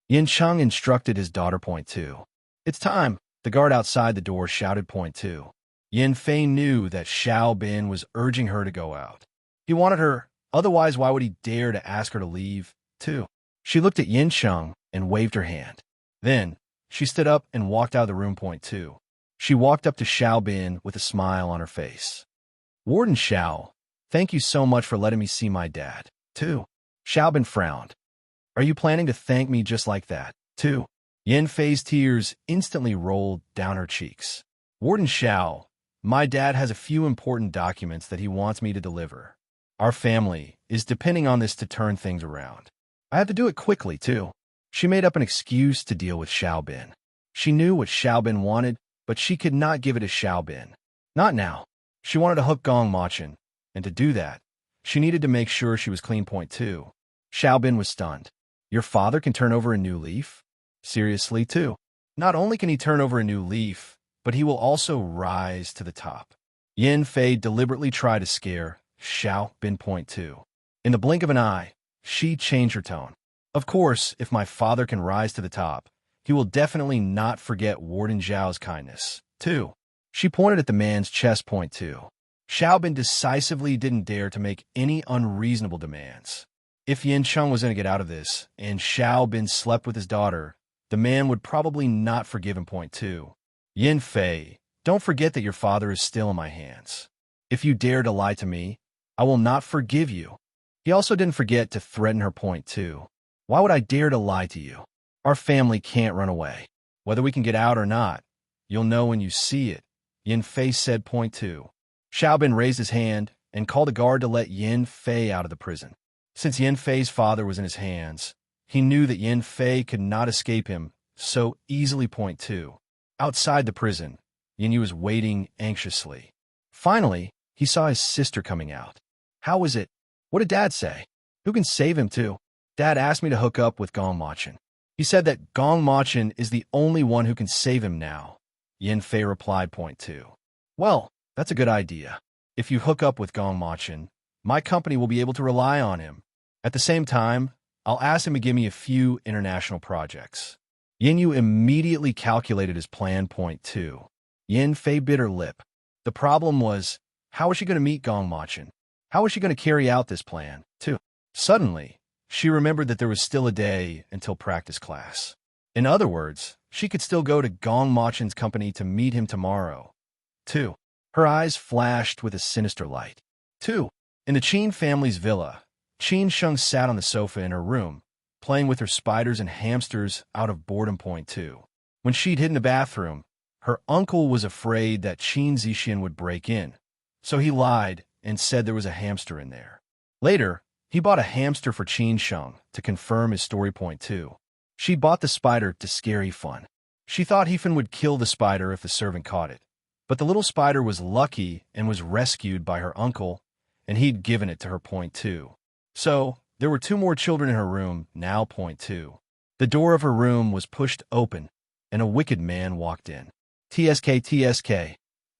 Yin Cheng instructed his daughter point, too. It's time. The guard outside the door shouted point, too. Yin Fei knew that Xiao Bin was urging her to go out. He wanted her, otherwise why would he dare to ask her to leave, too? She looked at Yin Cheng and waved her hand. Then, she stood up and walked out of the room point, too. She walked up to Xiao Bin with a smile on her face. Warden Xiao, thank you so much for letting me see my dad, too. Xiao Bin frowned. Are you planning to thank me just like that, too? Yin Fei's tears instantly rolled down her cheeks. Warden Xiao, my dad has a few important documents that he wants me to deliver. Our family is depending on this to turn things around. I have to do it quickly, too. She made up an excuse to deal with Xiao Bin. She knew what Xiaobin wanted, but she could not give it to Xiaobin. Not now. She wanted to hook Gong Machin, and to do that, she needed to make sure she was clean. Point 2. Xiaobin was stunned. Your father can turn over a new leaf? Seriously, too. Not only can he turn over a new leaf, but he will also rise to the top. Yin Fei deliberately tried to scare Xiaobin. Point 2. In the blink of an eye, she changed her tone. Of course, if my father can rise to the top, he will definitely not forget Warden Zhao's kindness, too. She pointed at the man's chest. Point 2. Xiaobin decisively didn't dare to make any unreasonable demands. If Yin Cheng was going to get out of this, and Xiaobin slept with his daughter, the man would probably not forgive him. Point 2. Yin Fei, don't forget that your father is still in my hands. If you dare to lie to me, I will not forgive you. He also didn't forget to threaten her. Point 2. Why would I dare to lie to you? Our family can't run away. Whether we can get out or not, you'll know when you see it, Yin Fei said. Point 2. Xiaobin raised his hand and called a guard to let Yin Fei out of the prison. Since Yin Fei's father was in his hands, he knew that Yin Fei could not escape him so easily. Point 2. Outside the prison, Yin Yu was waiting anxiously. Finally, he saw his sister coming out. How was it? What did Dad say? Who can save him, too? Dad asked me to hook up with Gong Machin. He said that Gong Machin is the only one who can save him now. Yin Fei replied. Point 2. Well, that's a good idea. If you hook up with Gong Machin, my company will be able to rely on him. At the same time, I'll ask him to give me a few international projects. Yin Yu immediately calculated his plan. Point 2. Yin Fei bit her lip. The problem was, how was she going to meet Gong Machin? How was she going to carry out this plan, too? Suddenly, she remembered that there was still a day until practice class. In other words, she could still go to Gong Machin's company to meet him tomorrow. 2. Her eyes flashed with a sinister light. 2. In the Qin family's villa, Qin Sheng sat on the sofa in her room, playing with her spiders and hamsters out of boredom. Point 2. When she'd hid in the bathroom, her uncle was afraid that Qin Zixin would break in, so he lied and said there was a hamster in there. Later, he bought a hamster for Qin Sheng to confirm his story. Point 2. She bought the spider to scare Yifan. She thought Yifan would kill the spider if the servant caught it, but the little spider was lucky and was rescued by her uncle, and he'd given it to her. Point 2. So, there were 2 more children in her room now. Point 2. The door of her room was pushed open, and a wicked man walked in. TSK,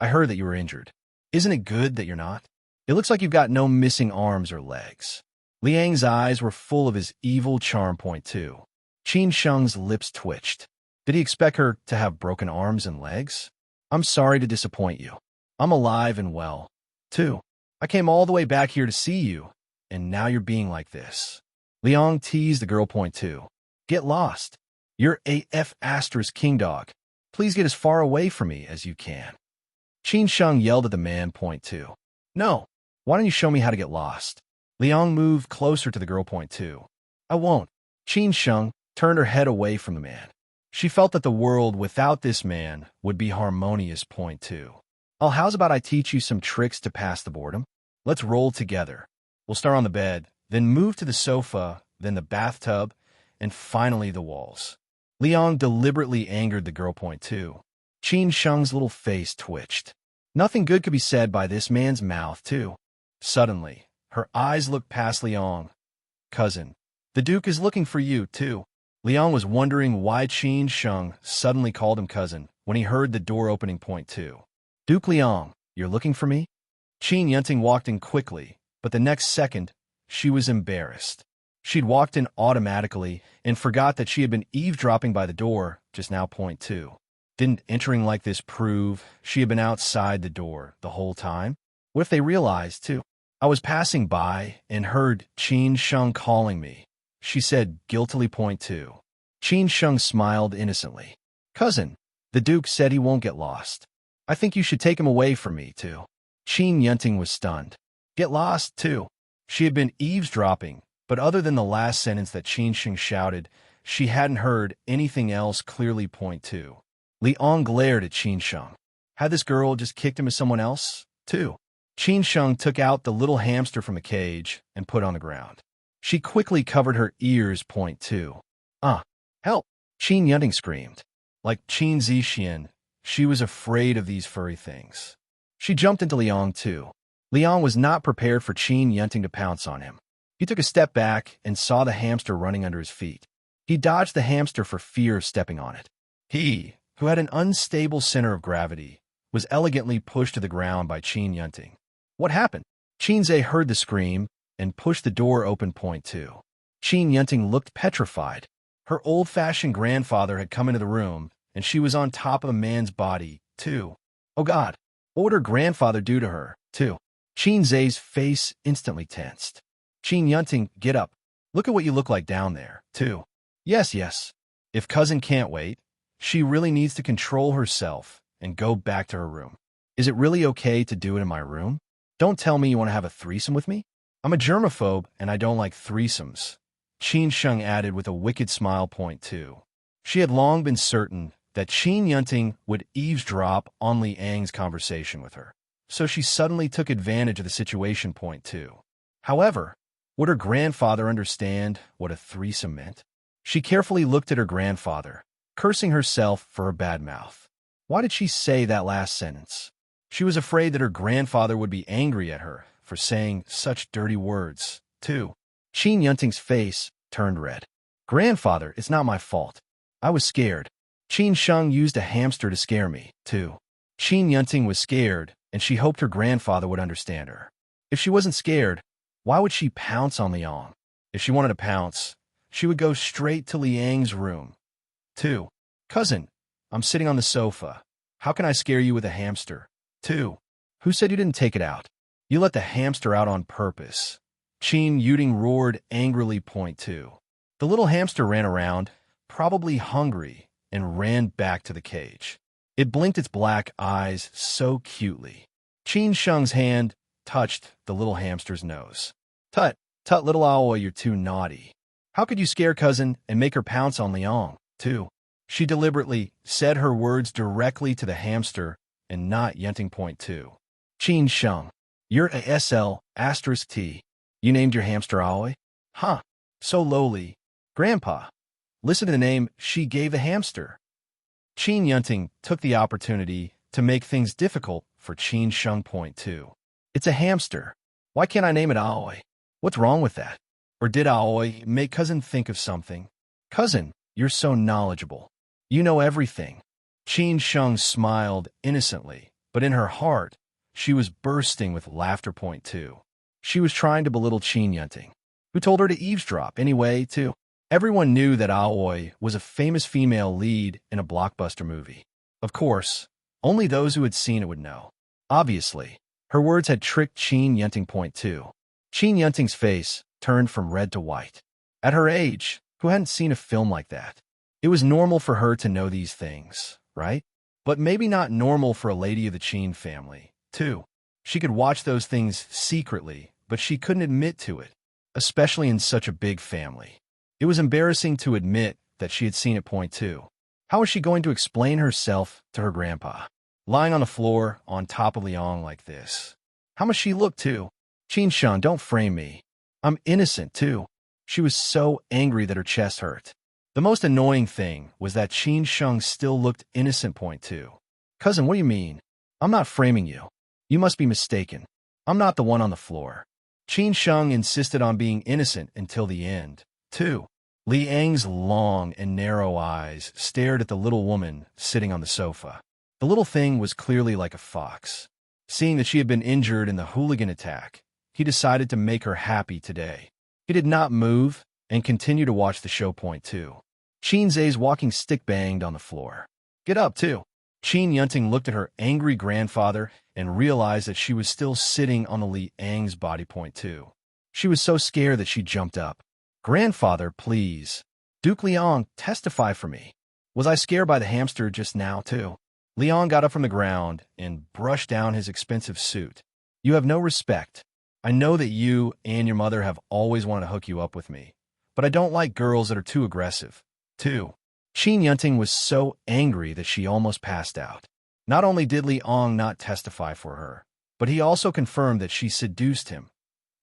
I heard that you were injured. Isn't it good that you're not? It looks like you've got no missing arms or legs. Liang's eyes were full of his evil charm. Point 2. Qin Sheng's lips twitched. Did he expect her to have broken arms and legs? I'm sorry to disappoint you. I'm alive and well. 2. I came all the way back here to see you, and now you're being like this. Liang teased the girl. Point 2. Get lost. You're AF Astra's king dog. Please get as far away from me as you can. Qin Sheng yelled at the man. Point 2. No. Why don't you show me how to get lost? Liang moved closer to the girl. Point 2. I won't. Qin Sheng turned her head away from the man. She felt that the world without this man would be harmonious. Point 2. Oh, how's about I teach you some tricks to pass the boredom? Let's roll together. We'll start on the bed, then move to the sofa, then the bathtub, and finally the walls. Liang deliberately angered the girl. Point 2. Qin Sheng's little face twitched. Nothing good could be said by this man's mouth, too. Suddenly, her eyes looked past Liang. Cousin, the Duke is looking for you, too. Liang was wondering why Qin Sheng suddenly called him cousin when he heard the door opening. Point 2. Duke Liang, you're looking for me? Qin Yunting walked in quickly, but the next second, she was embarrassed. She'd walked in automatically and forgot that she had been eavesdropping by the door just now. Point 2. Didn't entering like this prove she had been outside the door the whole time? What if they realized, too? I was passing by and heard Qin Sheng calling me, she said guiltily. Point 2. Qin Sheng smiled innocently. Cousin, the Duke said he won't get lost. I think you should take him away from me, too. Qin Yunting was stunned. Get lost, too. She had been eavesdropping, but other than the last sentence that Qin Sheng shouted, she hadn't heard anything else clearly. Point 2. Liang glared at Qin Sheng. Had this girl just kicked him as someone else, too? Qin Sheng took out the little hamster from the cage and put on the ground. She quickly covered her ears. Point 2. Help! Qin Yunting screamed. Like Qin Zixian, she was afraid of these furry things. She jumped into Liang too. Liang was not prepared for Qin Yunting to pounce on him. He took a step back and saw the hamster running under his feet. He dodged the hamster for fear of stepping on it. He, who had an unstable center of gravity, was elegantly pushed to the ground by Qin Yunting. What happened? Qin Zhe heard the scream and pushed the door open. Point two. Qin Yunting looked petrified. Her old-fashioned grandfather had come into the room, and she was on top of a man's body, too. Oh God, what would her grandfather do to her, too? Qin Zhe's face instantly tensed. Qin Yunting, get up. Look at what you look like down there, too. Yes, yes. If cousin can't wait, she really needs to control herself and go back to her room. Is it really okay to do it in my room? Don't tell me you want to have a threesome with me? I'm a germaphobe and I don't like threesomes. Qin Sheng added with a wicked smile. Point two. She had long been certain that Qin Yunting would eavesdrop on Li Ang's conversation with her, so she suddenly took advantage of the situation. Point two. However, would her grandfather understand what a threesome meant? She carefully looked at her grandfather, cursing herself for her bad mouth. Why did she say that last sentence? She was afraid that her grandfather would be angry at her for saying such dirty words, too. Qin Yunting's face turned red. Grandfather, it's not my fault. I was scared. Qin Sheng used a hamster to scare me, too. Qin Yunting was scared, and she hoped her grandfather would understand her. If she wasn't scared, why would she pounce on Liang? If she wanted to pounce, she would go straight to Liang's room. 2. Cousin, I'm sitting on the sofa. How can I scare you with a hamster? 2. Who said you didn't take it out? You let the hamster out on purpose. Qin Yunting roared angrily. Point 2. The little hamster ran around, probably hungry, and ran back to the cage. It blinked its black eyes so cutely. Qin Sheng's hand touched the little hamster's nose. Tut, tut, little owl, you're too naughty. How could you scare cousin and make her pounce on Liang, too? She deliberately said her words directly to the hamster and not Yunting. Point 2. Qin Sheng, you're a SL*T. You named your hamster Aoi? Huh, so lowly. Grandpa, listen to the name she gave the hamster. Qin Yunting took the opportunity to make things difficult for Qin Sheng. Point 2. It's a hamster. Why can't I name it Aoi? What's wrong with that? Or did Aoi make cousin think of something? Cousin, you're so knowledgeable. You know everything. Qin Sheng smiled innocently, but in her heart, she was bursting with laughter. Point 2. She was trying to belittle Qin Yunting, who told her to eavesdrop anyway, too. Everyone knew that Aoi was a famous female lead in a blockbuster movie. Of course, only those who had seen it would know. Obviously, her words had tricked Qin Yunting. Point 2. Qin Yunting's face turned from red to white. At her age, who hadn't seen a film like that? It was normal for her to know these things, right? But maybe not normal for a lady of the Qin family, too. She could watch those things secretly, but she couldn't admit to it, especially in such a big family. It was embarrassing to admit that she had seen it. Point 2. How was she going to explain herself to her grandpa? Lying on the floor on top of Liang like this. How must she look, too? Qin Sheng, don't frame me. I'm innocent, too. She was so angry that her chest hurt. The most annoying thing was that Qin Sheng still looked innocent. Point 2. Cousin, what do you mean? I'm not framing you. You must be mistaken. I'm not the one on the floor. Qin Sheng insisted on being innocent until the end. 2. Li Ang's long and narrow eyes stared at the little woman sitting on the sofa. The little thing was clearly like a fox. Seeing that she had been injured in the hooligan attack, he decided to make her happy today. He did not move and continued to watch the show. Point 2. Qin Zhe's walking stick banged on the floor. Get up, too. Qin Yunting looked at her angry grandfather and realized that she was still sitting on the Li Ang's body. Point 2. She was so scared that she jumped up. Grandfather, please. Duke Liang, testify for me. Was I scared by the hamster just now, too? Liang got up from the ground and brushed down his expensive suit. You have no respect. I know that you and your mother have always wanted to hook you up with me, but I don't like girls that are too aggressive. 2. Qin Yunting was so angry that she almost passed out. Not only did Liang not testify for her, but he also confirmed that she seduced him.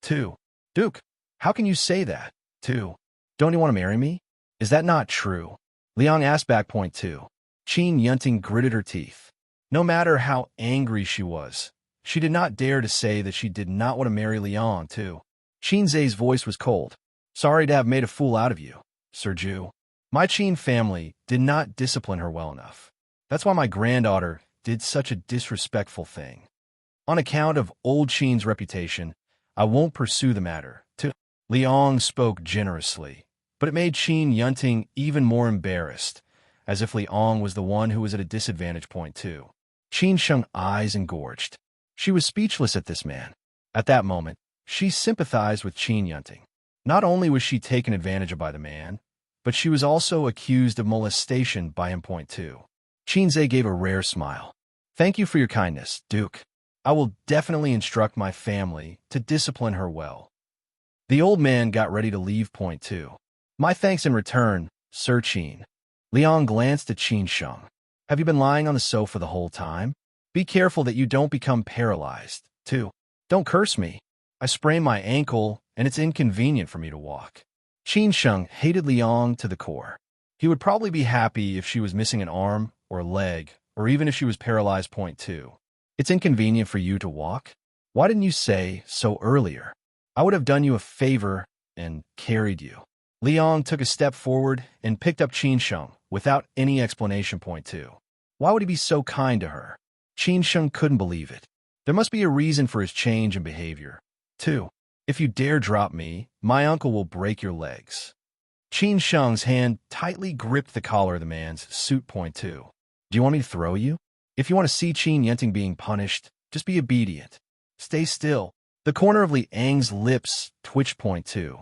2. Duke, how can you say that? 2. Don't you want to marry me? Is that not true? Liang asked back. Point 2. Qin Yunting gritted her teeth. No matter how angry she was, she did not dare to say that she did not want to marry Liang, too. Qin Zhe's voice was cold. Sorry to have made a fool out of you, Sir Ju. My Qin family did not discipline her well enough. That's why my granddaughter did such a disrespectful thing. On account of old Qin's reputation, I won't pursue the matter, too. Liang spoke generously, but it made Qin Yunting even more embarrassed, as if Liang was the one who was at a disadvantage point, too. Qin Sheng's eyes engorged. She was speechless at this man. At that moment, she sympathized with Qin Yunting. Not only was she taken advantage of by the man, but she was also accused of molestation by him, point two. Qin Zhe gave a rare smile. Thank you for your kindness, Duke. I will definitely instruct my family to discipline her well. The old man got ready to leave, point two. My thanks in return, Sir Qin. Liang glanced at Qin Sheng. Have you been lying on the sofa the whole time? Be careful that you don't become paralyzed, too. Don't curse me. I sprained my ankle, and it's inconvenient for me to walk. Qin Sheng hated Liang to the core. He would probably be happy if she was missing an arm or a leg, or even if she was paralyzed, point two. It's inconvenient for you to walk? Why didn't you say so earlier? I would have done you a favor and carried you. Liang took a step forward and picked up Qin Sheng without any explanation, point two. Why would he be so kind to her? Qin Sheng couldn't believe it. There must be a reason for his change in behavior. 2. If you dare drop me, my uncle will break your legs. Qin Sheng's hand tightly gripped the collar of the man's suit, point two. Do you want me to throw you? If you want to see Qin Yunting being punished, just be obedient. Stay still. The corner of Liang's lips twitched, point two.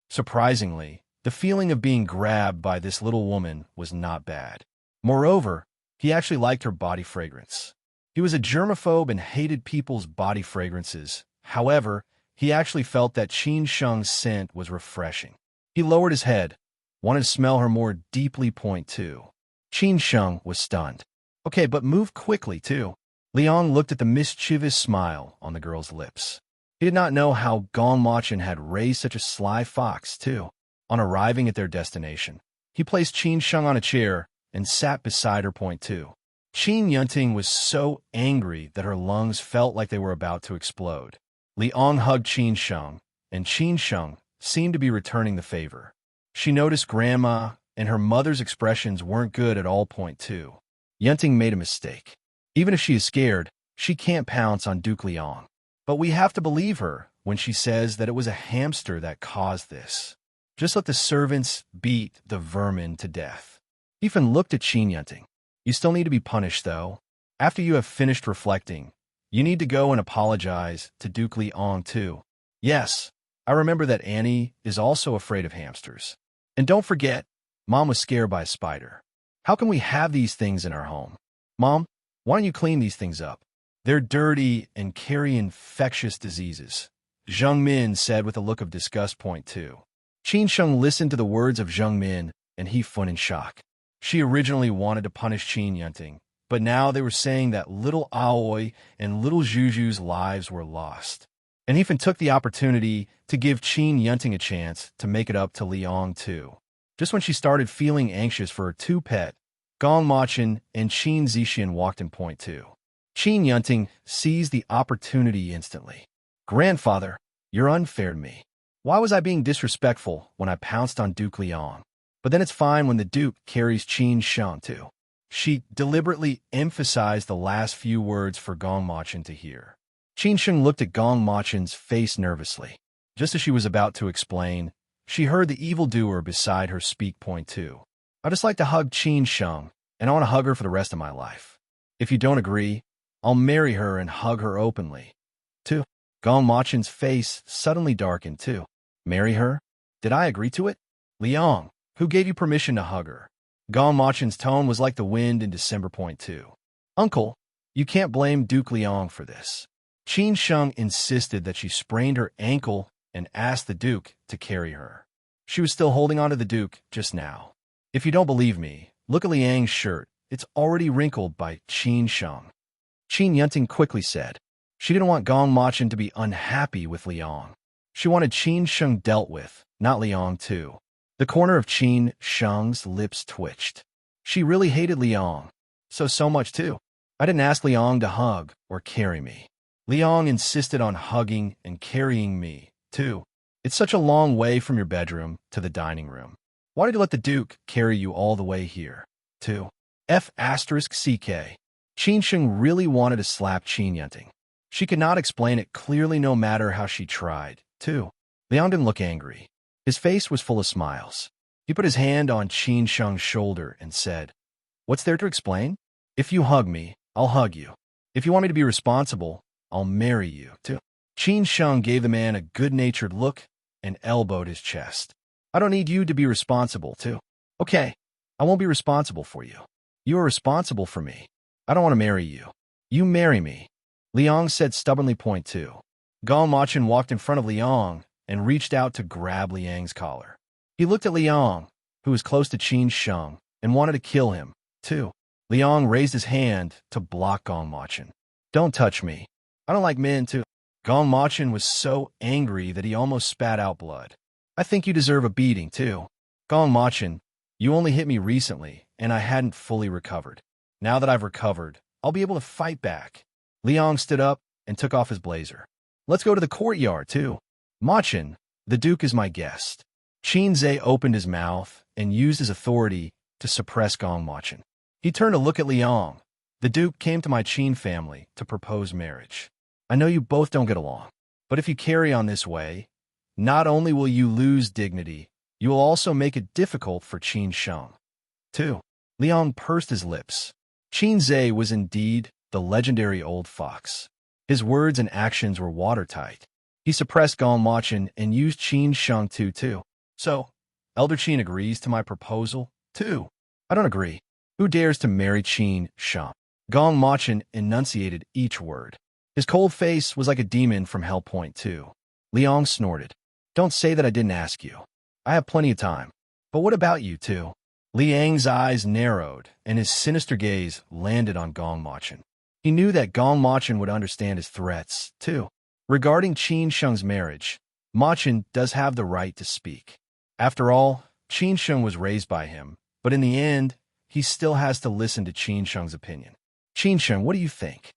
Surprisingly, the feeling of being grabbed by this little woman was not bad. Moreover, he actually liked her body fragrance. He was a germaphobe and hated people's body fragrances. However, he actually felt that Qin Sheng's scent was refreshing. He lowered his head, wanted to smell her more deeply, point two. Qin Sheng was stunned. Okay, but move quickly, too. Liang looked at the mischievous smile on the girl's lips. He did not know how Gong Machin had raised such a sly fox, too. On arriving at their destination, he placed Qin Sheng on a chair and sat beside her, point two. Qin Yunting was so angry that her lungs felt like they were about to explode. Liang hugged Qin Sheng, and Qin Sheng seemed to be returning the favor. She noticed Grandma and her mother's expressions weren't good at all, point two. Yunting made a mistake. Even if she is scared, she can't pounce on Duke Liang. But we have to believe her when she says that it was a hamster that caused this. Just let the servants beat the vermin to death. Ethan looked at Qin Yunting. You still need to be punished, though. After you have finished reflecting, you need to go and apologize to Duke Liang, too. Yes, I remember that Annie is also afraid of hamsters. And don't forget, Mom was scared by a spider. How can we have these things in our home? Mom, why don't you clean these things up? They're dirty and carry infectious diseases. Zheng Min said with a look of disgust, point two. Qin Sheng listened to the words of Zheng Min, and he went in shock. She originally wanted to punish Qin Yunting, but now they were saying that little Aoi and little Juju's lives were lost. And Ethan took the opportunity to give Qin Yunting a chance to make it up to Liang too. Just when she started feeling anxious for her two pet, Gong Machin and Qin Zixian walked in, point two. Qin Yunting seized the opportunity instantly. Grandfather, you're unfair to me. Why was I being disrespectful when I pounced on Duke Liang? But then it's fine when the Duke carries Qin Sheng too. She deliberately emphasized the last few words for Gong Machin to hear. Qin Sheng looked at Gong Machin's face nervously. Just as she was about to explain, she heard the evildoer beside her speak, point two. I just like to hug Qin Sheng, and I want to hug her for the rest of my life. If you don't agree, I'll marry her and hug her openly. 2. Gong Machin's face suddenly darkened too. Marry her? Did I agree to it? Liang, who gave you permission to hug her? Gong Machin's tone was like the wind in December, point two. Uncle, you can't blame Duke Liang for this. Qin Sheng insisted that she sprained her ankle and asked the Duke to carry her. She was still holding on to the Duke just now. If you don't believe me, look at Liang's shirt. It's already wrinkled by Qin Sheng. Qin Yunting quickly said. She didn't want Gong Machin to be unhappy with Liang. She wanted Qin Sheng dealt with, not Liang too. The corner of Qin Sheng's lips twitched. She really hated Liang. So much too. I didn't ask Liang to hug or carry me. Liang insisted on hugging and carrying me, too. It's such a long way from your bedroom to the dining room. Why did you let the Duke carry you all the way here, too? F***CK. Qin Sheng really wanted to slap Qin Yunting. She could not explain it clearly no matter how she tried, too. Liang didn't look angry. His face was full of smiles. He put his hand on Qin Sheng's shoulder and said, "What's there to explain? If you hug me, I'll hug you. If you want me to be responsible, I'll marry you, too." Qin Sheng gave the man a good-natured look and elbowed his chest. "I don't need you to be responsible, too. Okay, I won't be responsible for you. You are responsible for me. I don't want to marry you. You marry me." Liang said stubbornly. Point 2. Gong Machin walked in front of Liang and reached out to grab Liang's collar. He looked at Liang, who was close to Qin Sheng, and wanted to kill him, too. Liang raised his hand to block Gong Machin. "Don't touch me. I don't like men, too." Gong Machin was so angry that he almost spat out blood. "I think you deserve a beating, too. Gong Machin, you only hit me recently, and I hadn't fully recovered. Now that I've recovered, I'll be able to fight back." Liang stood up and took off his blazer. "Let's go to the courtyard, too. Machin, the Duke is my guest." Qin Zhe opened his mouth and used his authority to suppress Gong Machin. He turned to look at Liang. "The Duke came to my Qin family to propose marriage. I know you both don't get along, but if you carry on this way, not only will you lose dignity, you will also make it difficult for Qin Sheng, too." Liang pursed his lips. Qin Zhe was indeed the legendary old fox. His words and actions were watertight. He suppressed Gong Machin and used Qin Sheng too. "So, Elder Qin agrees to my proposal, too." "I don't agree. Who dares to marry Qin Sheng?" Gong Machin enunciated each word. His cold face was like a demon from Hell. Point 2. Liang snorted. "Don't say that I didn't ask you. I have plenty of time. But what about you, too?" Liang's eyes narrowed, and his sinister gaze landed on Gong Machin. He knew that Gong Machin would understand his threats, too. Regarding Qin Sheng's marriage, Machin does have the right to speak. After all, Qin Sheng was raised by him, but in the end, he still has to listen to Qin Sheng's opinion. "Qin Sheng, what do you think?"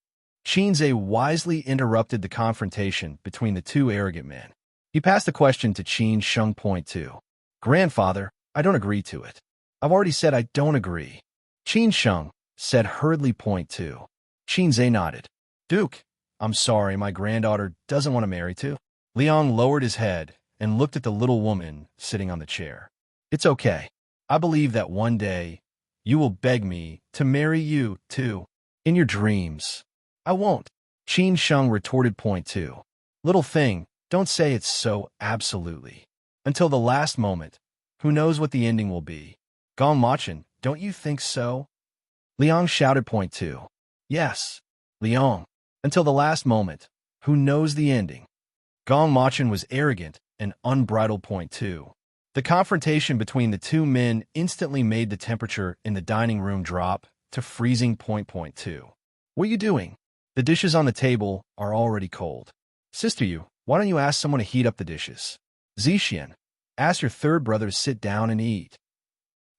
Qin Zhe wisely interrupted the confrontation between the two arrogant men. He passed the question to Qin Sheng. Point 2. "Grandfather, I don't agree to it." "I've already said I don't agree," Qin Sheng said hurriedly. Point 2. Qin Zhe nodded. "Duke, I'm sorry, my granddaughter doesn't want to marry too." Liang lowered his head and looked at the little woman sitting on the chair. "It's okay. I believe that one day you will beg me to marry you, too. In your dreams." "I won't," Qin Sheng retorted. Point 2. "Little thing, don't say it's so absolutely. Until the last moment, who knows what the ending will be. Gong Machin, don't you think so?" Liang shouted. Point 2. "Yes, Liang. Until the last moment, who knows the ending." Gong Machin was arrogant and unbridled. Point 2. The confrontation between the two men instantly made the temperature in the dining room drop to freezing. Point 2. "What are you doing? The dishes on the table are already cold. Sister Yu, why don't you ask someone to heat up the dishes? Zixian, ask your third brother to sit down and eat."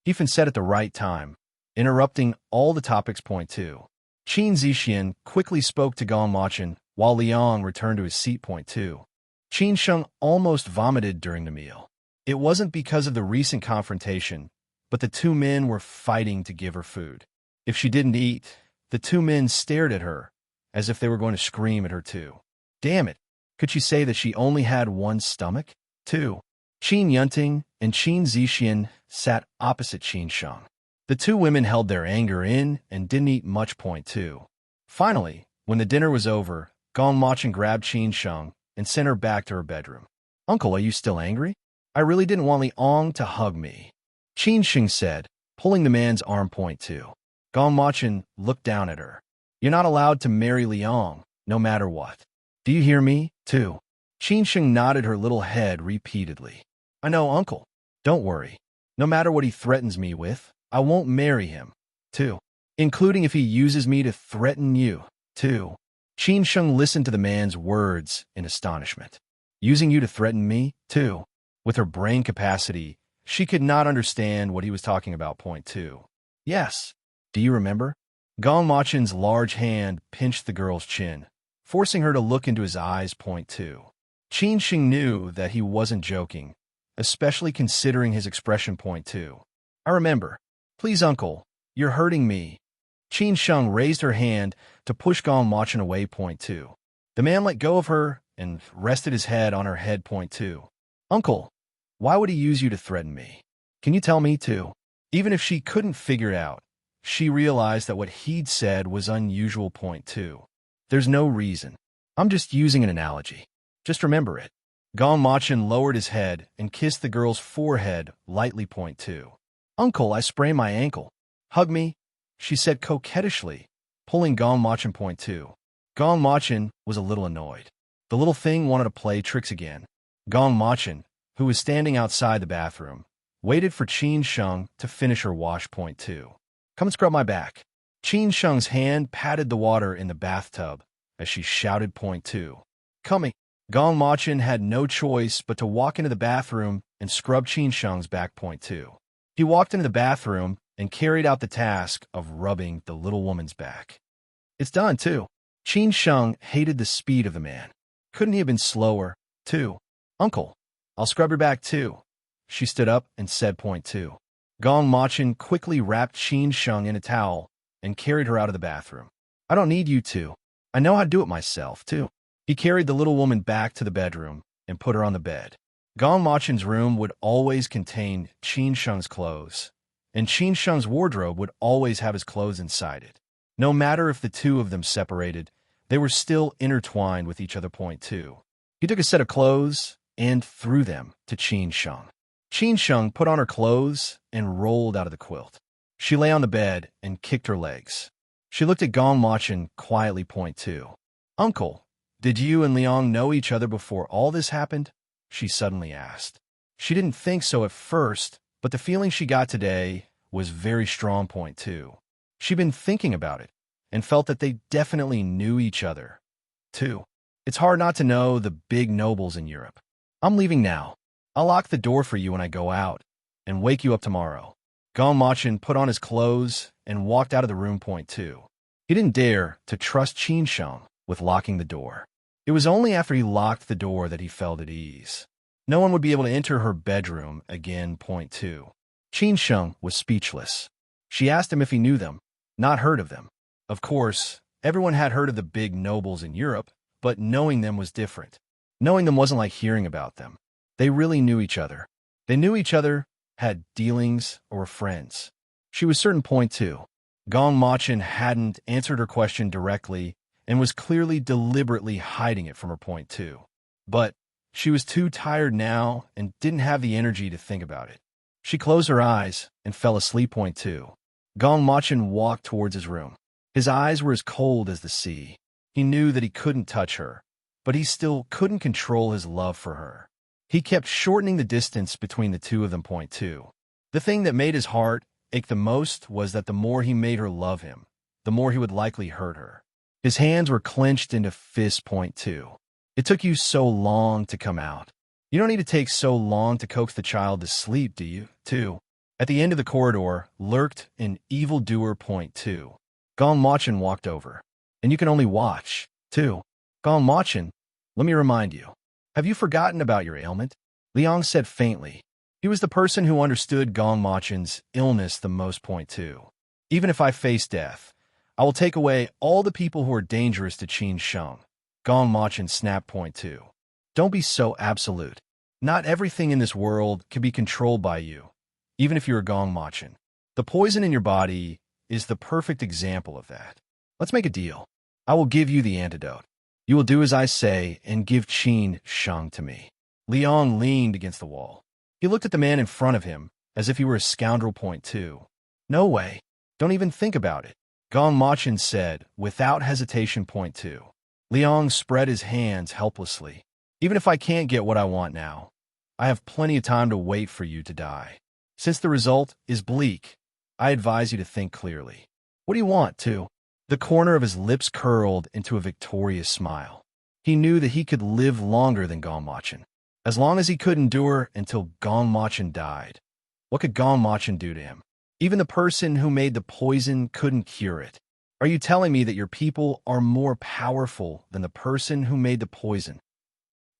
Ethan said at the right time, interrupting all the topics. Point 2. Qin Zixian quickly spoke to Gong Machin while Liang returned to his seat. Point 2. Qin Sheng almost vomited during the meal. It wasn't because of the recent confrontation, but the two men were fighting to give her food. If she didn't eat, the two men stared at her as if they were going to scream at her too. Damn it, could she say that she only had one stomach? 2. Qin Yunting and Qin Zixian sat opposite Qin Sheng. The two women held their anger in and didn't eat much. Point 2. Finally, when the dinner was over, Gong Machin grabbed Qin Sheng and sent her back to her bedroom. "Uncle, are you still angry? I really didn't want Liang to hug me," Qin Sheng said, pulling the man's arm. Point 2. Gong Machin looked down at her. "You're not allowed to marry Liang, no matter what. Do you hear me, too?" Qin Sheng nodded her little head repeatedly. "I know, Uncle. Don't worry. No matter what he threatens me with, I won't marry him, too. Including if he uses me to threaten you, too." Qin Sheng listened to the man's words in astonishment. "Using you to threaten me, too?" With her brain capacity, she could not understand what he was talking about. Point 2. Yes. Do you remember? Gong Machin's large hand pinched the girl's chin, forcing her to look into his eyes. Point two. Qin Sheng knew that he wasn't joking, especially considering his expression. Point two. I remember. Please, uncle, you're hurting me. Qin Sheng raised her hand to push Gong Machin away. Point two. The man let go of her and rested his head on her head. Point two. Uncle, why would he use you to threaten me? Can you tell me too? Even if she couldn't figure it out, she realized that what he'd said was unusual. Point two. There's no reason. I'm just using an analogy. Just remember it. Gong Machin lowered his head and kissed the girl's forehead lightly. Point two. Uncle, I sprained my ankle. Hug me, she said coquettishly, pulling Gong Machin. Point two. Gong Machin was a little annoyed. The little thing wanted to play tricks again. Gong Machin, who was standing outside the bathroom, waited for Qin Sheng to finish her wash. Point two. Come and scrub my back. Qin Sheng's hand patted the water in the bathtub as she shouted. Point two. Coming. Gong Machin had no choice but to walk into the bathroom and scrub Qin Sheng's back. Point two. He walked into the bathroom and carried out the task of rubbing the little woman's back. It's done, too. Qin Sheng hated the speed of the man. Couldn't he have been slower, too? Uncle, I'll scrub your back, too. She stood up and said. Point two. Gong Machin quickly wrapped Qin Sheng in a towel and carried her out of the bathroom. I don't need you to. I know how to do it myself, too. He carried the little woman back to the bedroom and put her on the bed. Gong Machin's room would always contain Qin Sheng's clothes, and Qin Sheng's wardrobe would always have his clothes inside it. No matter if the two of them separated, they were still intertwined with each other. Point two. He took a set of clothes and threw them to Qin Sheng. Qin Sheng put on her clothes and rolled out of the quilt. She lay on the bed and kicked her legs. She looked at Gong Machin quietly. Point two. Uncle, did you and Liang know each other before all this happened? She suddenly asked. She didn't think so at first, but the feeling she got today was very strong. Point two. She'd been thinking about it and felt that they definitely knew each other, too. It's hard not to know the big nobles in Europe. I'm leaving now. I'll lock the door for you when I go out and wake you up tomorrow. Gong Machin put on his clothes and walked out of the room. Point two. He didn't dare to trust Qin Sheng with locking the door. It was only after he locked the door that he felt at ease. No one would be able to enter her bedroom again. Point two. Qin Sheng was speechless. She asked him if he knew them, not heard of them. Of course, everyone had heard of the big nobles in Europe, but knowing them was different. Knowing them wasn't like hearing about them. They really knew each other. They knew each other, had dealings, or were friends. She was certain. Point two. Gong Machin hadn't answered her question directly and was clearly deliberately hiding it from her. Point two. But she was too tired now and didn't have the energy to think about it. She closed her eyes and fell asleep. Point two. Gong Machin walked towards his room. His eyes were as cold as the sea. He knew that he couldn't touch her, but he still couldn't control his love for her. He kept shortening the distance between the two of them. Point two. The thing that made his heart ache the most was that the more he made her love him, the more he would likely hurt her. His hands were clenched into fists. Point two. It took you so long to come out. You don't need to take so long to coax the child to sleep, do you, too? At the end of the corridor lurked an evildoer. Point two. Gong Machin walked over. And you can only watch, too. Gong Machin, let me remind you. Have you forgotten about your ailment? Liang said faintly. He was the person who understood Gong Machin's illness the most. Point two. Even if I face death, I will take away all the people who are dangerous to Qin Sheng. Gong Machin snapped. Point two. Don't be so absolute. Not everything in this world can be controlled by you, even if you're a Gong Machin. The poison in your body is the perfect example of that. Let's make a deal. I will give you the antidote. You will do as I say and give Qin Sheng to me. Liang leaned against the wall. He looked at the man in front of him as if he were a scoundrel. Point two. No way. Don't even think about it. Gong Machin said without hesitation. Point two. Liang spread his hands helplessly. Even if I can't get what I want now, I have plenty of time to wait for you to die. Since the result is bleak, I advise you to think clearly. What do you want, too? The corner of his lips curled into a victorious smile. He knew that he could live longer than Gong Machin, as long as he could endure until Gong Machin died. What could Gong Machin do to him? Even the person who made the poison couldn't cure it. Are you telling me that your people are more powerful than the person who made the poison?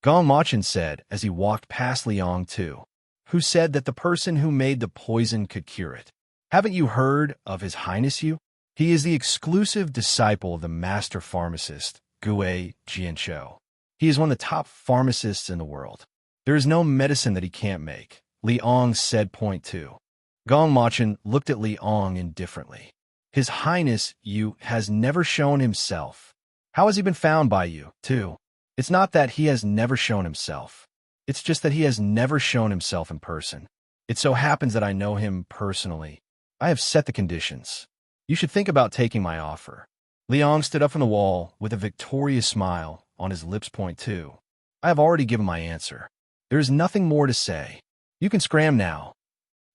Gong Machin said as he walked past Liang Tu, who said that the person who made the poison could cure it. Haven't you heard of His Highness Yu? He is the exclusive disciple of the master pharmacist, Gue Jianshou. He is one of the top pharmacists in the world. There is no medicine that he can't make, Liang said. Point 2. Gong Machin looked at Liang indifferently. His Highness Yu has never shown himself. How has he been found by you, too? It's not that he has never shown himself. It's just that he has never shown himself in person. It so happens that I know him personally. I have set the conditions. You should think about taking my offer. Liang stood up from the wall with a victorious smile on his lips. Point 2. I have already given my answer. There is nothing more to say. You can scram now.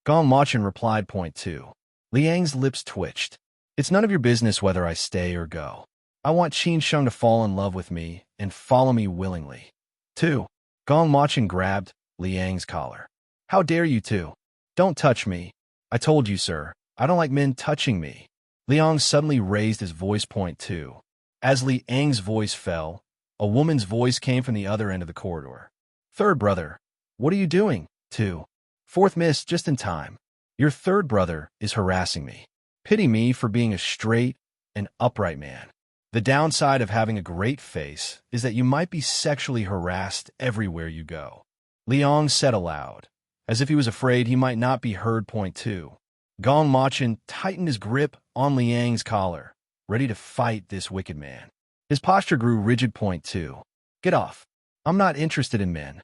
Gong Machin replied. Point 2. Liang's lips twitched. It's none of your business whether I stay or go. I want Qin Sheng to fall in love with me and follow me willingly. 2. Gong Machin grabbed Liang's collar. How dare you two? Don't touch me. I told you, sir. I don't like men touching me. Liang suddenly raised his voice. Point 2. As Liang's voice fell, a woman's voice came from the other end of the corridor. Third brother, what are you doing? 2. Fourth miss, just in time. Your third brother is harassing me. Pity me for being a straight and upright man. The downside of having a great face is that you might be sexually harassed everywhere you go. Liang said aloud, as if he was afraid he might not be heard. Point 2. Gong Machin tightened his grip on Liang's collar, ready to fight this wicked man. His posture grew rigid. Point 2. Get off. I'm not interested in men.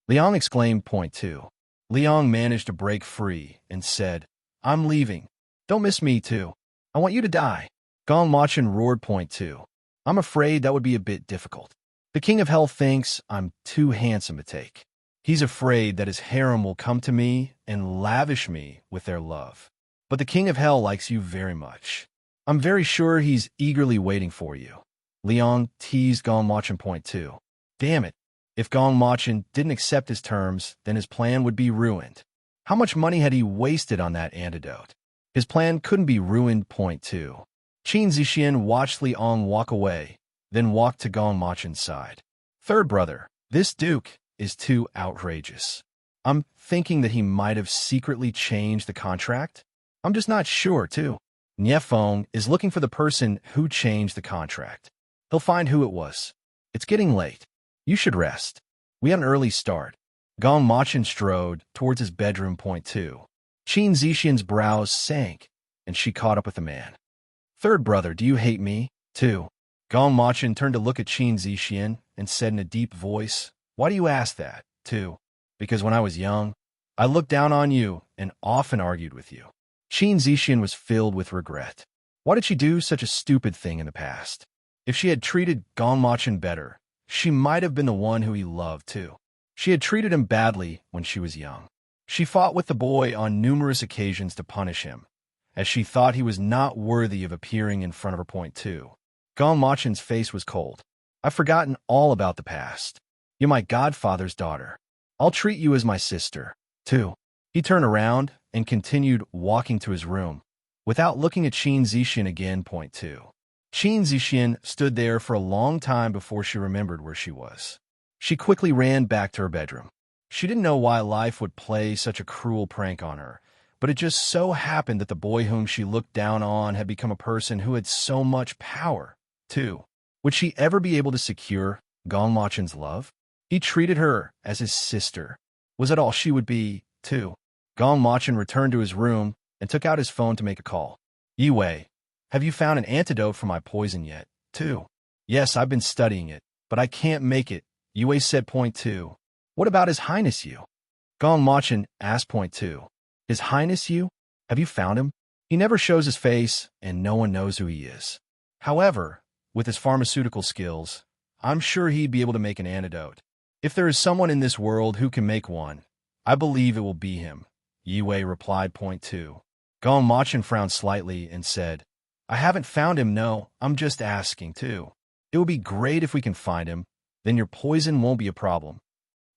Liang exclaimed. Point 2. Liang managed to break free and said, I'm leaving. Don't miss me too. I want you to die. Gong Machin roared. Point 2. I'm afraid that would be a bit difficult. The King of Hell thinks I'm too handsome to take. He's afraid that his harem will come to me and lavish me with their love. But the King of Hell likes you very much. I'm very sure he's eagerly waiting for you. Liang teased Gong Machin. Point 2. Damn it. If Gong Machin didn't accept his terms, then his plan would be ruined. How much money had he wasted on that antidote? His plan couldn't be ruined. Point 2. Qin Zixian watched Liang walk away, then walked to Gong Machin's side. Third brother, this duke is too outrageous. I'm thinking that he might have secretly changed the contract. I'm just not sure, too. Niefeng is looking for the person who changed the contract. He'll find who it was. It's getting late. You should rest. We had an early start. Gong Machin strode towards his bedroom. Point 2. Qin Zixian's brows sank, and she caught up with the man. Third brother, do you hate me, too? Gong Machin turned to look at Qin Zixian and said in a deep voice, Why do you ask that, too? Because when I was young, I looked down on you and often argued with you. Qin Zixian was filled with regret. Why did she do such a stupid thing in the past? If she had treated Gong Machin better, she might have been the one who he loved, too. She had treated him badly when she was young. She fought with the boy on numerous occasions to punish him, as she thought he was not worthy of appearing in front of her. Point 2. Gong Machin's face was cold. I've forgotten all about the past. You're my godfather's daughter. I'll treat you as my sister, too. He turned around and continued walking to his room, without looking at Qin Zixian again. Point 2. Qin Zixian stood there for a long time before she remembered where she was. She quickly ran back to her bedroom. She didn't know why life would play such a cruel prank on her, but it just so happened that the boy whom she looked down on had become a person who had so much power, too. Would she ever be able to secure Gong Machin's love? He treated her as his sister. Was that all she would be, too? Gong Machin returned to his room and took out his phone to make a call. Yue, have you found an antidote for my poison yet, too? Yes, I've been studying it, but I can't make it, Yue said. Point 2. What about His Highness Yu? Gong Machin asked. Point 2. His Highness Yu? Have you found him? He never shows his face, and no one knows who he is. However, with his pharmaceutical skills, I'm sure he'd be able to make an antidote. If there is someone in this world who can make one, I believe it will be him, Yue replied. Point 2. Gong Machin frowned slightly and said, I haven't found him, no, I'm just asking, too. It would be great if we can find him, then your poison won't be a problem.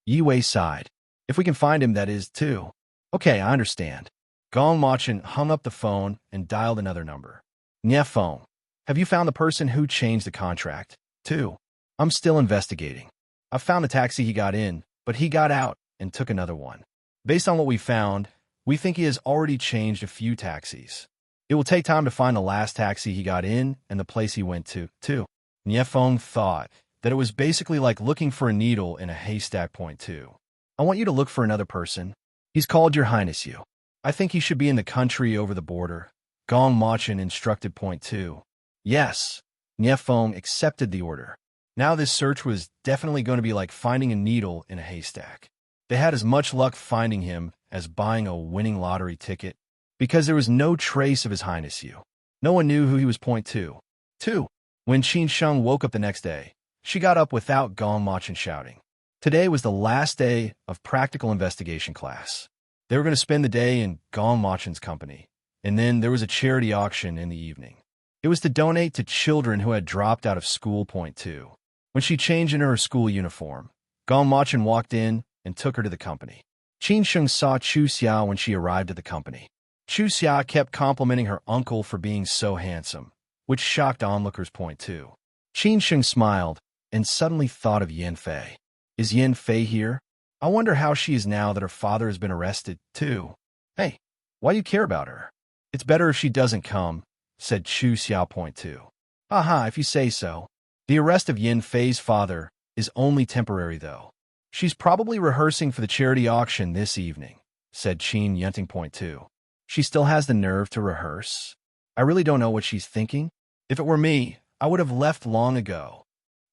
Yue sighed. If we can find him, that is, too. Okay, I understand. Gong Machin hung up the phone and dialed another number. Nye phone. Have you found the person who changed the contract? 2. I'm still investigating. I found the taxi he got in, but he got out and took another one. Based on what we found, we think he has already changed a few taxis. It will take time to find the last taxi he got in and the place he went to, too. Nye phone thought that it was basically like looking for a needle in a haystack. Point 2. I want you to look for another person. He's called Your Highness you. I think he should be in the country over the border. Gong Machin instructed. Point 2. Yes. Nye phone accepted the order. Now this search was definitely going to be like finding a needle in a haystack. They had as much luck finding him as buying a winning lottery ticket, because there was no trace of His Highness you. No one knew who he was. Point 2. 2. When Qin Sheng woke up the next day, she got up without Gong Machin shouting. Today was the last day of practical investigation class. They were going to spend the day in Gong Machin's company, and then there was a charity auction in the evening. It was to donate to children who had dropped out of school. Point 2. When she changed into her school uniform, Gong Machin walked in and took her to the company. Qin Sheng saw Chu Xia when she arrived at the company. Chu Xia kept complimenting her uncle for being so handsome, which shocked onlookers. Point 2. Qin Sheng smiled and suddenly thought of Yin Fei. Is Yin Fei here? I wonder how she is now that her father has been arrested, too. Hey, why do you care about her? It's better if she doesn't come, said Chu Xia. Point 2. Aha, if you say so. The arrest of Yin Fei's father is only temporary, though. She's probably rehearsing for the charity auction this evening, said Qin Yunting. Point 2. She still has the nerve to rehearse? I really don't know what she's thinking. If it were me, I would have left long ago.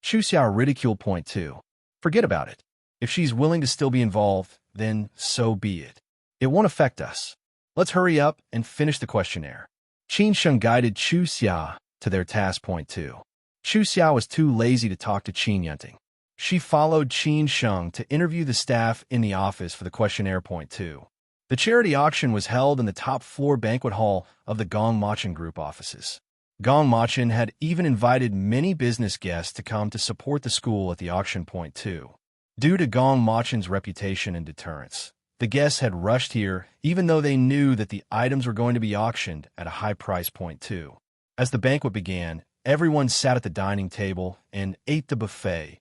Chu Xia ridiculed. Point 2. Forget about it. If she's willing to still be involved, then so be it. It won't affect us. Let's hurry up and finish the questionnaire. Qin Sheng guided Chu Xia to their task. Point 2. Chu Xia was too lazy to talk to Qin Yunting. She followed Qin Sheng to interview the staff in the office for the questionnaire. Point 2. The charity auction was held in the top-floor banquet hall of the Gong Machin Group offices. Gong Machin had even invited many business guests to come to support the school at the auction. Point 2. Due to Gong Machin's reputation and deterrence, the guests had rushed here even though they knew that the items were going to be auctioned at a high price. Point 2. As the banquet began, everyone sat at the dining table and ate the buffet,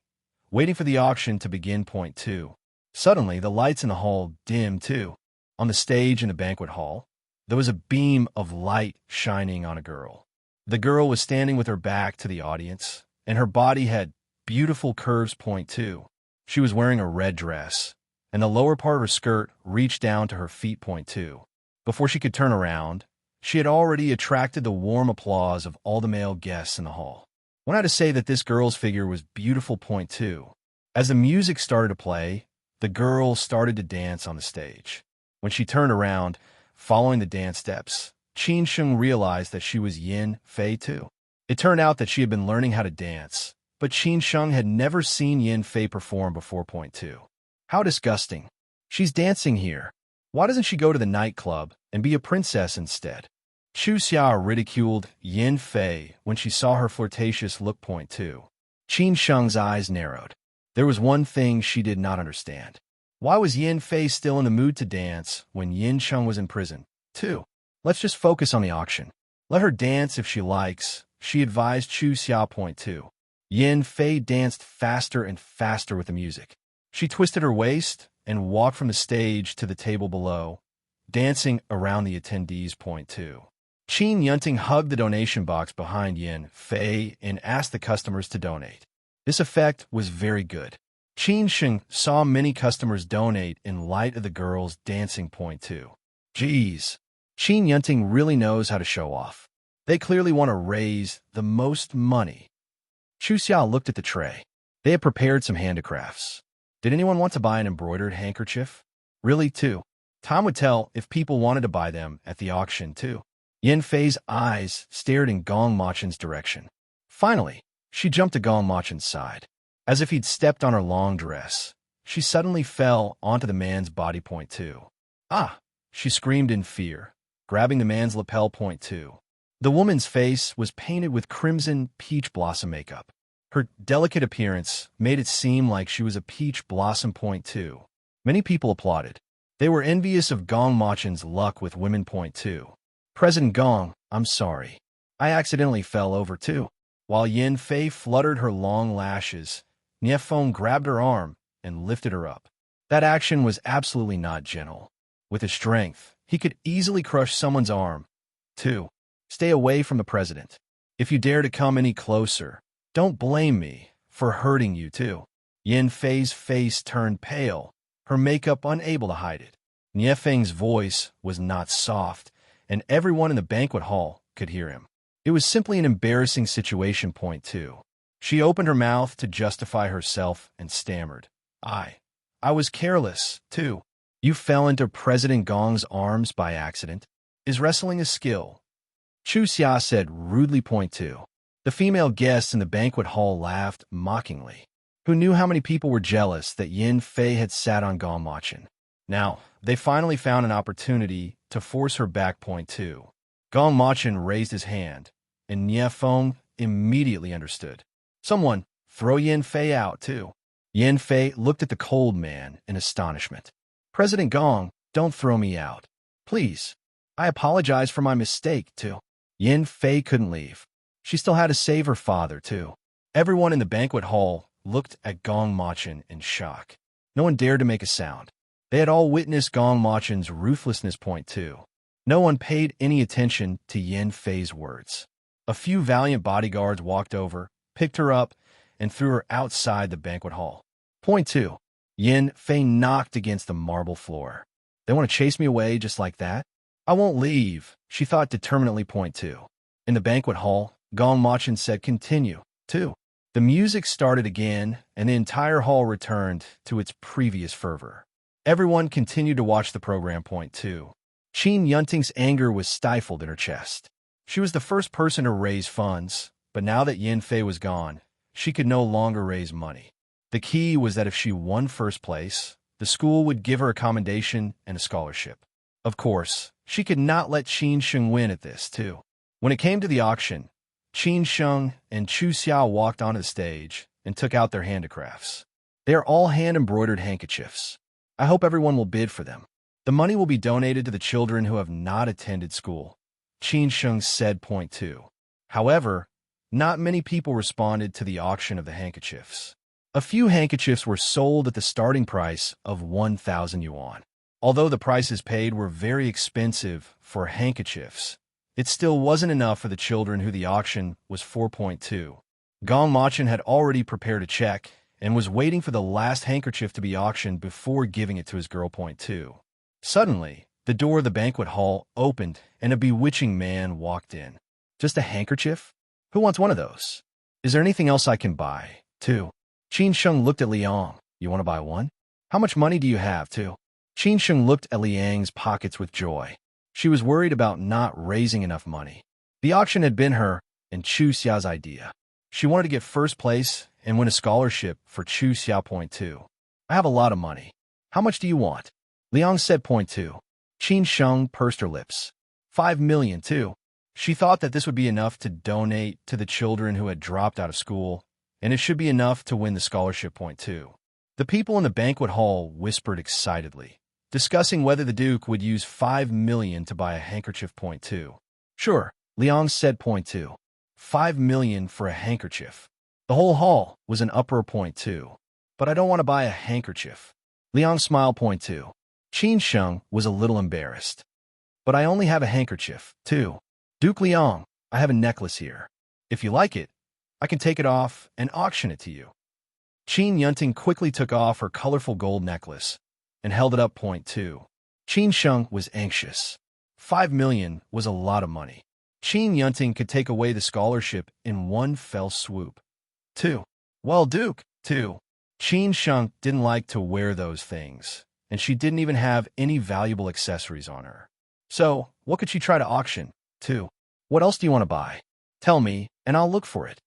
waiting for the auction to begin. Point 2. Suddenly, the lights in the hall dimmed too. On the stage in the banquet hall, there was a beam of light shining on a girl. The girl was standing with her back to the audience, and her body had beautiful curves. Point 2. She was wearing a red dress, and the lower part of her skirt reached down to her feet. Point 2. Before she could turn around, she had already attracted the warm applause of all the male guests in the hall. One had to say that this girl's figure was beautiful. Point 2. As the music started to play, the girl started to dance on the stage. When she turned around, following the dance steps, Qin Sheng realized that she was Yin Fei too. It turned out that she had been learning how to dance, but Qin Sheng had never seen Yin Fei perform before. Point 2. How disgusting. She's dancing here. Why doesn't she go to the nightclub and be a princess instead? Chu Xia ridiculed Yin Fei when she saw her flirtatious look. Point 2. Qin Sheng's eyes narrowed. There was one thing she did not understand. Why was Yin Fei still in the mood to dance when Yin Sheng was in prison? 2. Let's just focus on the auction. Let her dance if she likes, she advised Chu Xia. Point 2. Yin Fei danced faster and faster with the music. She twisted her waist and walked from the stage to the table below, dancing around the attendees. Point 2. Qin Yunting hugged the donation box behind Yin Fei and asked the customers to donate. This effect was very good. Qin Sheng saw many customers donate in light of the girls dancing. Point 2. Geez, Qin Yunting really knows how to show off. They clearly want to raise the most money. Chu Xia looked at the tray. They had prepared some handicrafts. Did anyone want to buy an embroidered handkerchief? Really, too. Time would tell if people wanted to buy them at the auction, too. Yin Fei's eyes stared in Gong Machin's direction. Finally, she jumped to Gong Machin's side. As if he'd stepped on her long dress, she suddenly fell onto the man's body. Point 2. Ah! She screamed in fear, grabbing the man's lapel. Point 2. The woman's face was painted with crimson peach blossom makeup. Her delicate appearance made it seem like she was a peach blossom. Point 2. Many people applauded. They were envious of Gong Machen's luck with women. Point 2. President Gong, I'm sorry. I accidentally fell over too. While Yin Fei fluttered her long lashes, Niefeng grabbed her arm and lifted her up. That action was absolutely not gentle. With his strength, he could easily crush someone's arm. 2. Stay away from the president. If you dare to come any closer, don't blame me for hurting you too. Yin Fei's face turned pale, her makeup unable to hide it. Niefeng's voice was not soft, and everyone in the banquet hall could hear him. It was simply an embarrassing situation. Point 2. She opened her mouth to justify herself and stammered. I was careless, too. You fell into President Gong's arms by accident. Is wrestling a skill? Chu Xia said rudely. Point 2. The female guests in the banquet hall laughed mockingly. Who knew how many people were jealous that Yin Fei had sat on Gong Machin? Now, they finally found an opportunity to force her back. Point 2. Gong Machin raised his hand, and Niefeng immediately understood. Someone, throw Yin Fei out, too. Yin Fei looked at the cold man in astonishment. President Gong, don't throw me out. Please. I apologize for my mistake, too. Yin Fei couldn't leave. She still had to save her father, too. Everyone in the banquet hall looked at Gong Machin in shock. No one dared to make a sound. They had all witnessed Gong Machin's ruthlessness. Point 2. No one paid any attention to Yin Fei's words. A few valiant bodyguards walked over, picked her up, and threw her outside the banquet hall. Point 2. Yin Fei knocked against the marble floor. They want to chase me away just like that? I won't leave, she thought determinedly. Point 2. In the banquet hall, Gong Machin said continue, too. The music started again, and the entire hall returned to its previous fervor. Everyone continued to watch the program. Point 2. Qin Yunting's anger was stifled in her chest. She was the first person to raise funds, but now that Yin Fei was gone, she could no longer raise money. The key was that if she won first place, the school would give her a commendation and a scholarship. Of course, she could not let Qin Sheng win at this, too. When it came to the auction, Qin Sheng and Chu Xiao walked onto the stage and took out their handicrafts. They are all hand-embroidered handkerchiefs. I hope everyone will bid for them. The money will be donated to the children who have not attended school, Qin Sheng said. Point 2. However, not many people responded to the auction of the handkerchiefs. A few handkerchiefs were sold at the starting price of 1,000 yuan. Although the prices paid were very expensive for handkerchiefs, it still wasn't enough for the children who the auction was for. Point 2. Gong Machin had already prepared a check and was waiting for the last handkerchief to be auctioned before giving it to his girl. Point 2. Suddenly, the door of the banquet hall opened and a bewitching man walked in. Just a handkerchief? Who wants one of those? Is there anything else I can buy, too? Qin Sheng looked at Liang. You want to buy one? How much money do you have, too? Qin Sheng looked at Liang's pockets with joy. She was worried about not raising enough money. The auction had been her and Chu Xiao's idea. She wanted to get first place and win a scholarship for Chu Xiao. Point 2. I have a lot of money. How much do you want? Liang said. Point 2. Qin Sheng pursed her lips. 5 million, too. She thought that this would be enough to donate to the children who had dropped out of school, and it should be enough to win the scholarship. Point 2. The people in the banquet hall whispered excitedly, discussing whether the Duke would use 5 million to buy a handkerchief. Point 2. Sure, Liang said. Point 2. 5 million for a handkerchief. The whole hall was in uproar. Point 2. But I don't want to buy a handkerchief. Liang smiled. Point 2. Qin Sheng was a little embarrassed. But I only have a handkerchief, too. Duke Liang, I have a necklace here. If you like it, I can take it off and auction it to you. Qin Yunting quickly took off her colorful gold necklace and held it up. Point 2. Qin Sheng was anxious. 5 million was a lot of money. Qin Yunting could take away the scholarship in one fell swoop. 2. Well, Duke, 2. Qin Sheng didn't like to wear those things, and she didn't even have any valuable accessories on her. So, what could she try to auction? 2. What else do you want to buy? Tell me, and I'll look for it.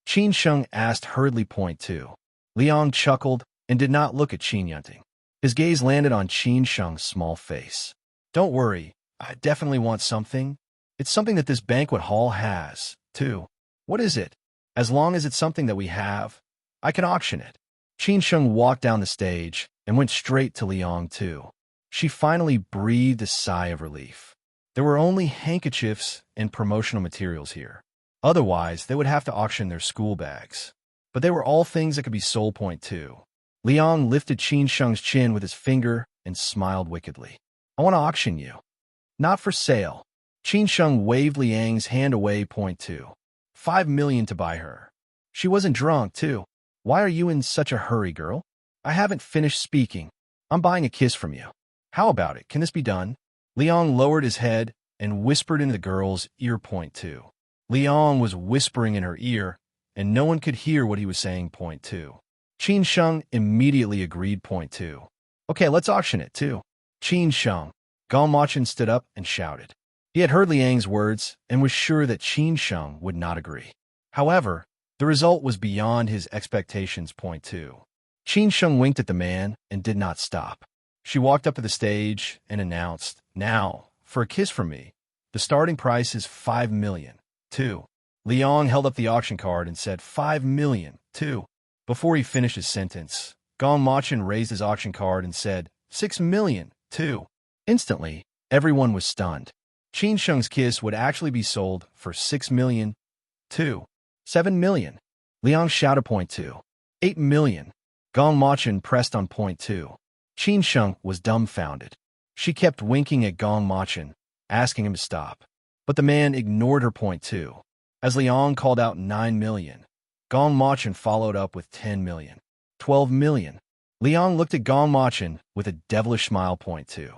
Qin Sheng asked hurriedly. Point 2. Liang chuckled and did not look at Qin Yunting. His gaze landed on Qin Sheng's small face. Don't worry, I definitely want something. It's something that this banquet hall has, too. What is it? As long as it's something that we have, I can auction it. Qin Sheng walked down the stage and went straight to Liang, too. She finally breathed a sigh of relief. There were only handkerchiefs and promotional materials here. Otherwise, they would have to auction their school bags. But they were all things that could be sold. Point 2. Liang lifted Qin Sheng's chin with his finger and smiled wickedly. I want to auction you. Not for sale. Qin Sheng waved Liang's hand away. Point 2. 5 million to buy her. She wasn't drunk, too. Why are you in such a hurry, girl? I haven't finished speaking. I'm buying a kiss from you. How about it? Can this be done? Liang lowered his head and whispered into the girl's ear. Point 2. Liang was whispering in her ear, and no one could hear what he was saying. Point 2. Qin Sheng immediately agreed. Point 2. Okay, let's auction it, too. Qin Sheng. Gong Machin stood up and shouted. He had heard Liang's words and was sure that Qin Sheng would not agree. However, the result was beyond his expectations. Point 2. Qin Sheng winked at the man and did not stop. She walked up to the stage and announced, Now, for a kiss from me, the starting price is 5 million. 2. Liang held up the auction card and said 5 million. 2. Before he finished his sentence, Gong Machin raised his auction card and said 6 million. 2. Instantly, everyone was stunned. Qin Sheng's kiss would actually be sold for 6 million. 2. 7 million. Liang shouted. Point 2. 8 million. Gong Machin pressed on. Point 2. Qin Sheng was dumbfounded. She kept winking at Gong Machin, asking him to stop. But the man ignored her. Point 2. As Liang called out 9 million, Gong Machin followed up with 10 million. 12 million. Liang looked at Gong Machin with a devilish smile. Point 2.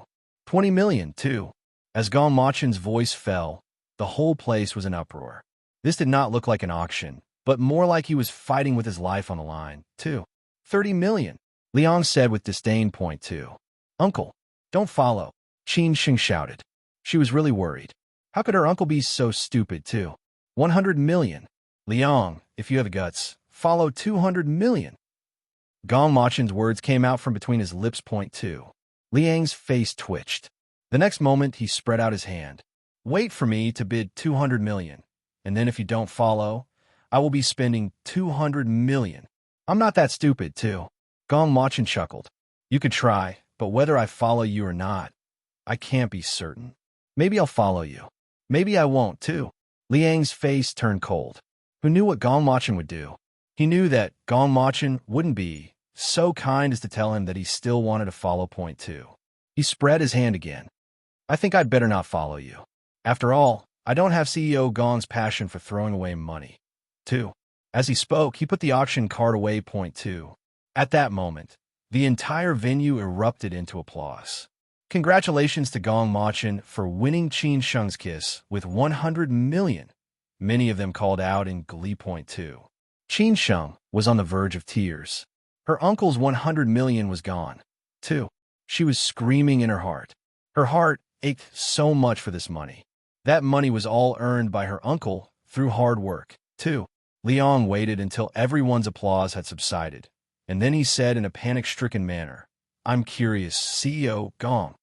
20 million, too. As Gong Machin's voice fell, the whole place was in uproar. This did not look like an auction, but more like he was fighting with his life on the line, too. 30 million. Liang said with disdain. Point 2. Uncle, don't follow. Qin Sheng shouted. She was really worried. How could her uncle be so stupid, too? 100 million. Liang, if you have the guts, follow 200 million. Gong Machin's words came out from between his lips. Point 2. Liang's face twitched. The next moment, he spread out his hand. Wait for me to bid 200 million, and then if you don't follow, I will be spending 200 million. I'm not that stupid, too. Gong Machin chuckled. You could try, but whether I follow you or not, I can't be certain. Maybe I'll follow you. Maybe I won't, too. Liang's face turned cold. Who knew what Gong Machin would do? He knew that Gong Machin wouldn't be so kind as to tell him that he still wanted to follow. Point 2. He spread his hand again. I think I'd better not follow you. After all, I don't have CEO Gong's passion for throwing away money. 2. As he spoke, he put the auction card away. Point 2. At that moment, the entire venue erupted into applause. Congratulations to Gong Machin for winning Qin Sheng's kiss with 100 million. Many of them called out in glee. Point 2. Qin Sheng was on the verge of tears. Her uncle's 100 million was gone. 2. She was screaming in her heart. Her heart ached so much for this money. That money was all earned by her uncle through hard work. 2. Liang waited until everyone's applause had subsided, and then he said in a panic-stricken manner, I'm curious, CEO Gong,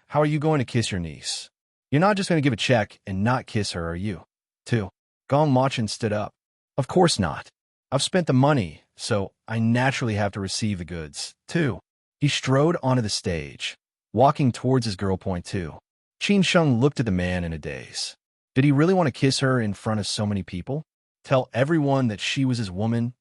how are you going to kiss your niece? You're not just going to give a check and not kiss her, are you? 2. Gong Machin stood up. Of course not. I've spent the money, so I naturally have to receive the goods. 2. He strode onto the stage, walking towards his girl. Point 2. Qin Sheng looked at the man in a daze. Did he really want to kiss her in front of so many people? Tell everyone that she was his woman?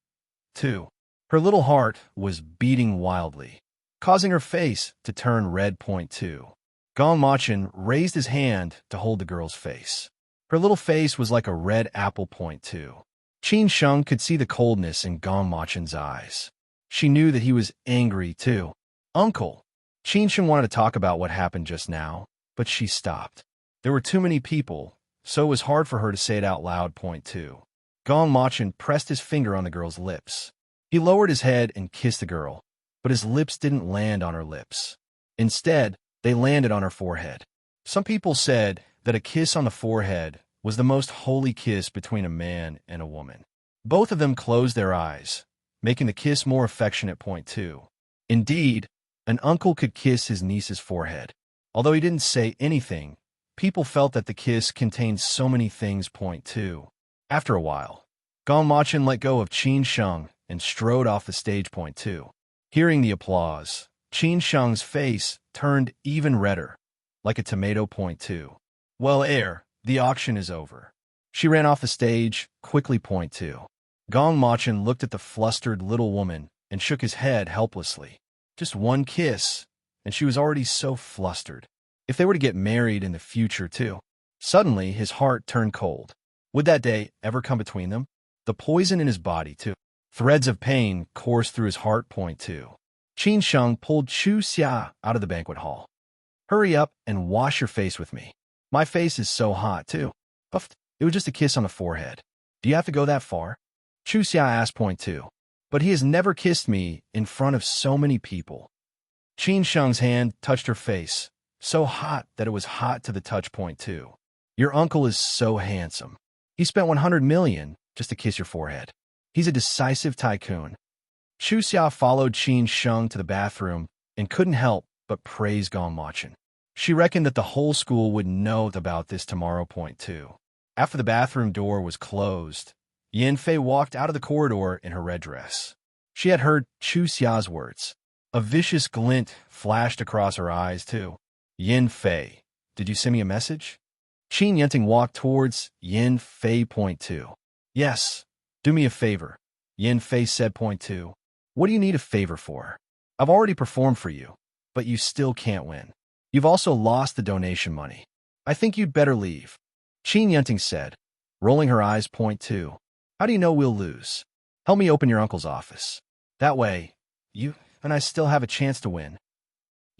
2. Her little heart was beating wildly, causing her face to turn red. Point 2. Gong Machin raised his hand to hold the girl's face. Her little face was like a red apple. Point 2. Qin Sheng could see the coldness in Gong Machin's eyes. She knew that he was angry, too. Uncle. Qin Sheng wanted to talk about what happened just now, but she stopped. There were too many people, so it was hard for her to say it out loud. Point 2. Gong Machin pressed his finger on the girl's lips. He lowered his head and kissed the girl, but his lips didn't land on her lips. Instead, they landed on her forehead. Some people said that a kiss on the forehead was the most holy kiss between a man and a woman. Both of them closed their eyes, making the kiss more affectionate. Point 2. Indeed, an uncle could kiss his niece's forehead. Although he didn't say anything, people felt that the kiss contained so many things. Point 2. After a while, Gong Machin let go of Qin Sheng and strode off the stage. Point 2. Hearing the applause, Qin Sheng's face turned even redder, like a tomato. Point two. Well, the auction is over. She ran off the stage, quickly. Point two. Gong Machin looked at the flustered little woman and shook his head helplessly. Just one kiss, and she was already so flustered. If they were to get married in the future, too. Suddenly, his heart turned cold. Would that day ever come between them? The poison in his body, too. Threads of pain coursed through his heart. Point two. Qin Sheng pulled Chu Xia out of the banquet hall. Hurry up and wash your face with me. My face is so hot, too. Puffed. It was just a kiss on the forehead. Do you have to go that far? Chu Xia asked. Point two. But he has never kissed me in front of so many people. Qin Sheng's hand touched her face, so hot that it was hot to the touch. Point two. Your uncle is so handsome. He spent 100 million just to kiss your forehead. He's a decisive tycoon. Chu Xia followed Qin Sheng to the bathroom and couldn't help but praise Gong Machin. She reckoned that the whole school would know about this tomorrow. Point two. After the bathroom door was closed, Yin Fei walked out of the corridor in her red dress. She had heard Chu Xia's words. A vicious glint flashed across her eyes, too. Yin Fei, did you send me a message? Qin Yunting walked towards Yin Fei. Point two. Yes, do me a favor. Yin Fei said. Point two. What do you need a favor for? I've already performed for you, but you still can't win. You've also lost the donation money. I think you'd better leave. Qin Yunting said, rolling her eyes. Point two. How do you know we'll lose? Help me open your uncle's office. That way, you and I still have a chance to win.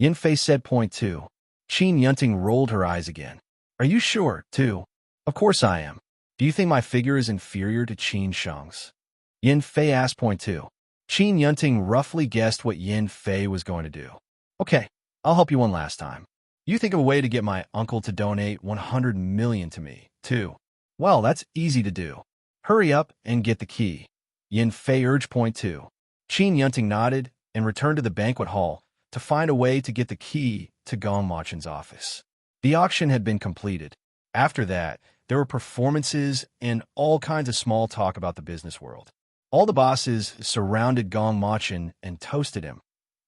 Yin Fei said. Point two. Qin Yunting rolled her eyes again. Are you sure, too? Of course I am. Do you think my figure is inferior to Qin Sheng's? Yin Fei asked. Point two. Qin Yunting roughly guessed what Yin Fei was going to do. Okay, I'll help you one last time. You think of a way to get my uncle to donate 100 million to me, too. Well, that's easy to do. Hurry up and get the key. Yin Fei urged. Point two. Qin Yunting nodded and returned to the banquet hall to find a way to get the key to Gong Machin's office. The auction had been completed. After that, there were performances and all kinds of small talk about the business world. All the bosses surrounded Gong Machin and toasted him,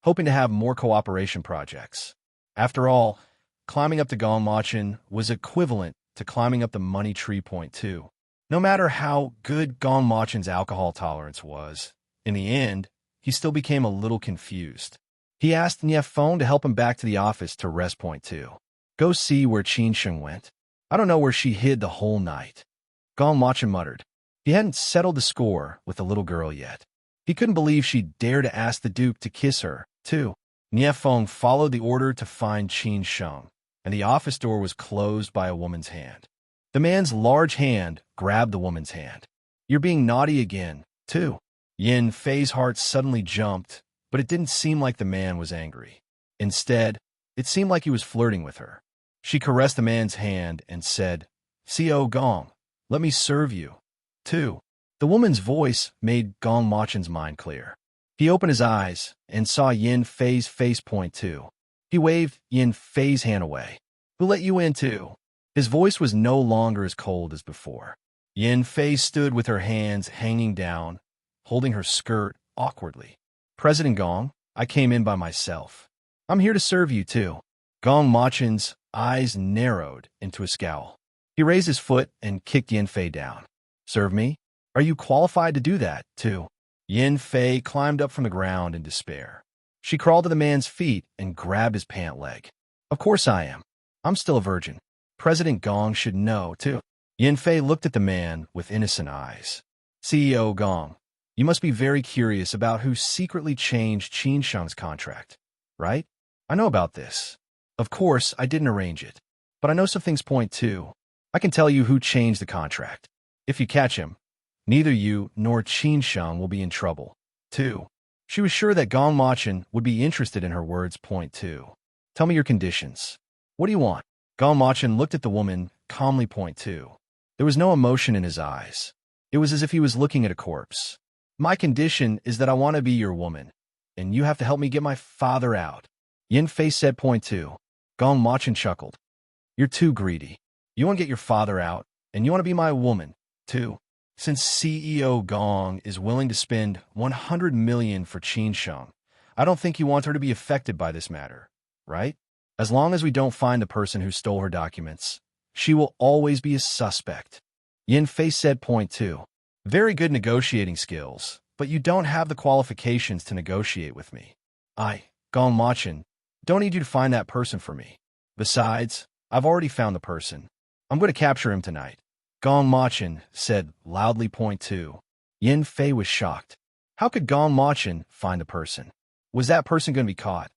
hoping to have more cooperation projects. After all, climbing up to Gong Machin was equivalent to climbing up the money tree. Point two. No matter how good Gong Machin's alcohol tolerance was, in the end, he still became a little confused. He asked Nief Feng to help him back to the office to rest. Point two. Go see where Qin Sheng went. I don't know where she hid the whole night. Gong Machin muttered. He hadn't settled the score with the little girl yet. He couldn't believe she'd dare to ask the Duke to kiss her, too. Nief Feng followed the order to find Qin Sheng, and the office door was closed by a woman's hand. The man's large hand grabbed the woman's hand. You're being naughty again, too. Yin Fei's heart suddenly jumped, but it didn't seem like the man was angry. Instead, it seemed like he was flirting with her. She caressed the man's hand and said, "Co Gong, let me serve you, too." The woman's voice made Gong Machin's mind clear. He opened his eyes and saw Yin Fei's face. Point two. He waved Yin Fei's hand away. Who let you in, too? His voice was no longer as cold as before. Yin Fei stood with her hands hanging down, holding her skirt awkwardly. President Gong, I came in by myself. I'm here to serve you, too. Gong Machin's eyes narrowed into a scowl. He raised his foot and kicked Yin Fei down. Serve me? Are you qualified to do that, too? Yin Fei climbed up from the ground in despair. She crawled to the man's feet and grabbed his pant leg. Of course I am. I'm still a virgin. President Gong should know, too. Yin Fei looked at the man with innocent eyes. CEO Gong, you must be very curious about who secretly changed Qin Sheng's contract, right? I know about this. Of course, I didn't arrange it. But I know some things. Point two. I can tell you who changed the contract. If you catch him, neither you nor Qin Sheng will be in trouble. 2. She was sure that Gong Machin would be interested in her words. Point 2. Tell me your conditions. What do you want? Gong Machin looked at the woman calmly. Point 2. There was no emotion in his eyes. It was as if he was looking at a corpse. My condition is that I want to be your woman, and you have to help me get my father out. Yin Fei said. Point 2. Gong Machin chuckled. You're too greedy. You want to get your father out, and you want to be my woman, too. Since CEO Gong is willing to spend 100 million for Qin Sheng, I don't think you want her to be affected by this matter. right? As long as we don't find the person who stole her documents, she will always be a suspect. Yin Fei said. Point 2. Very good negotiating skills, but you don't have the qualifications to negotiate with me. Gong Machin, don't need you to find that person for me. Besides, I've already found the person. I'm going to capture him tonight. Gong Machin said loudly. Point 2. Yin Fei was shocked. How could Gong Machin find the person? Was that person going to be caught?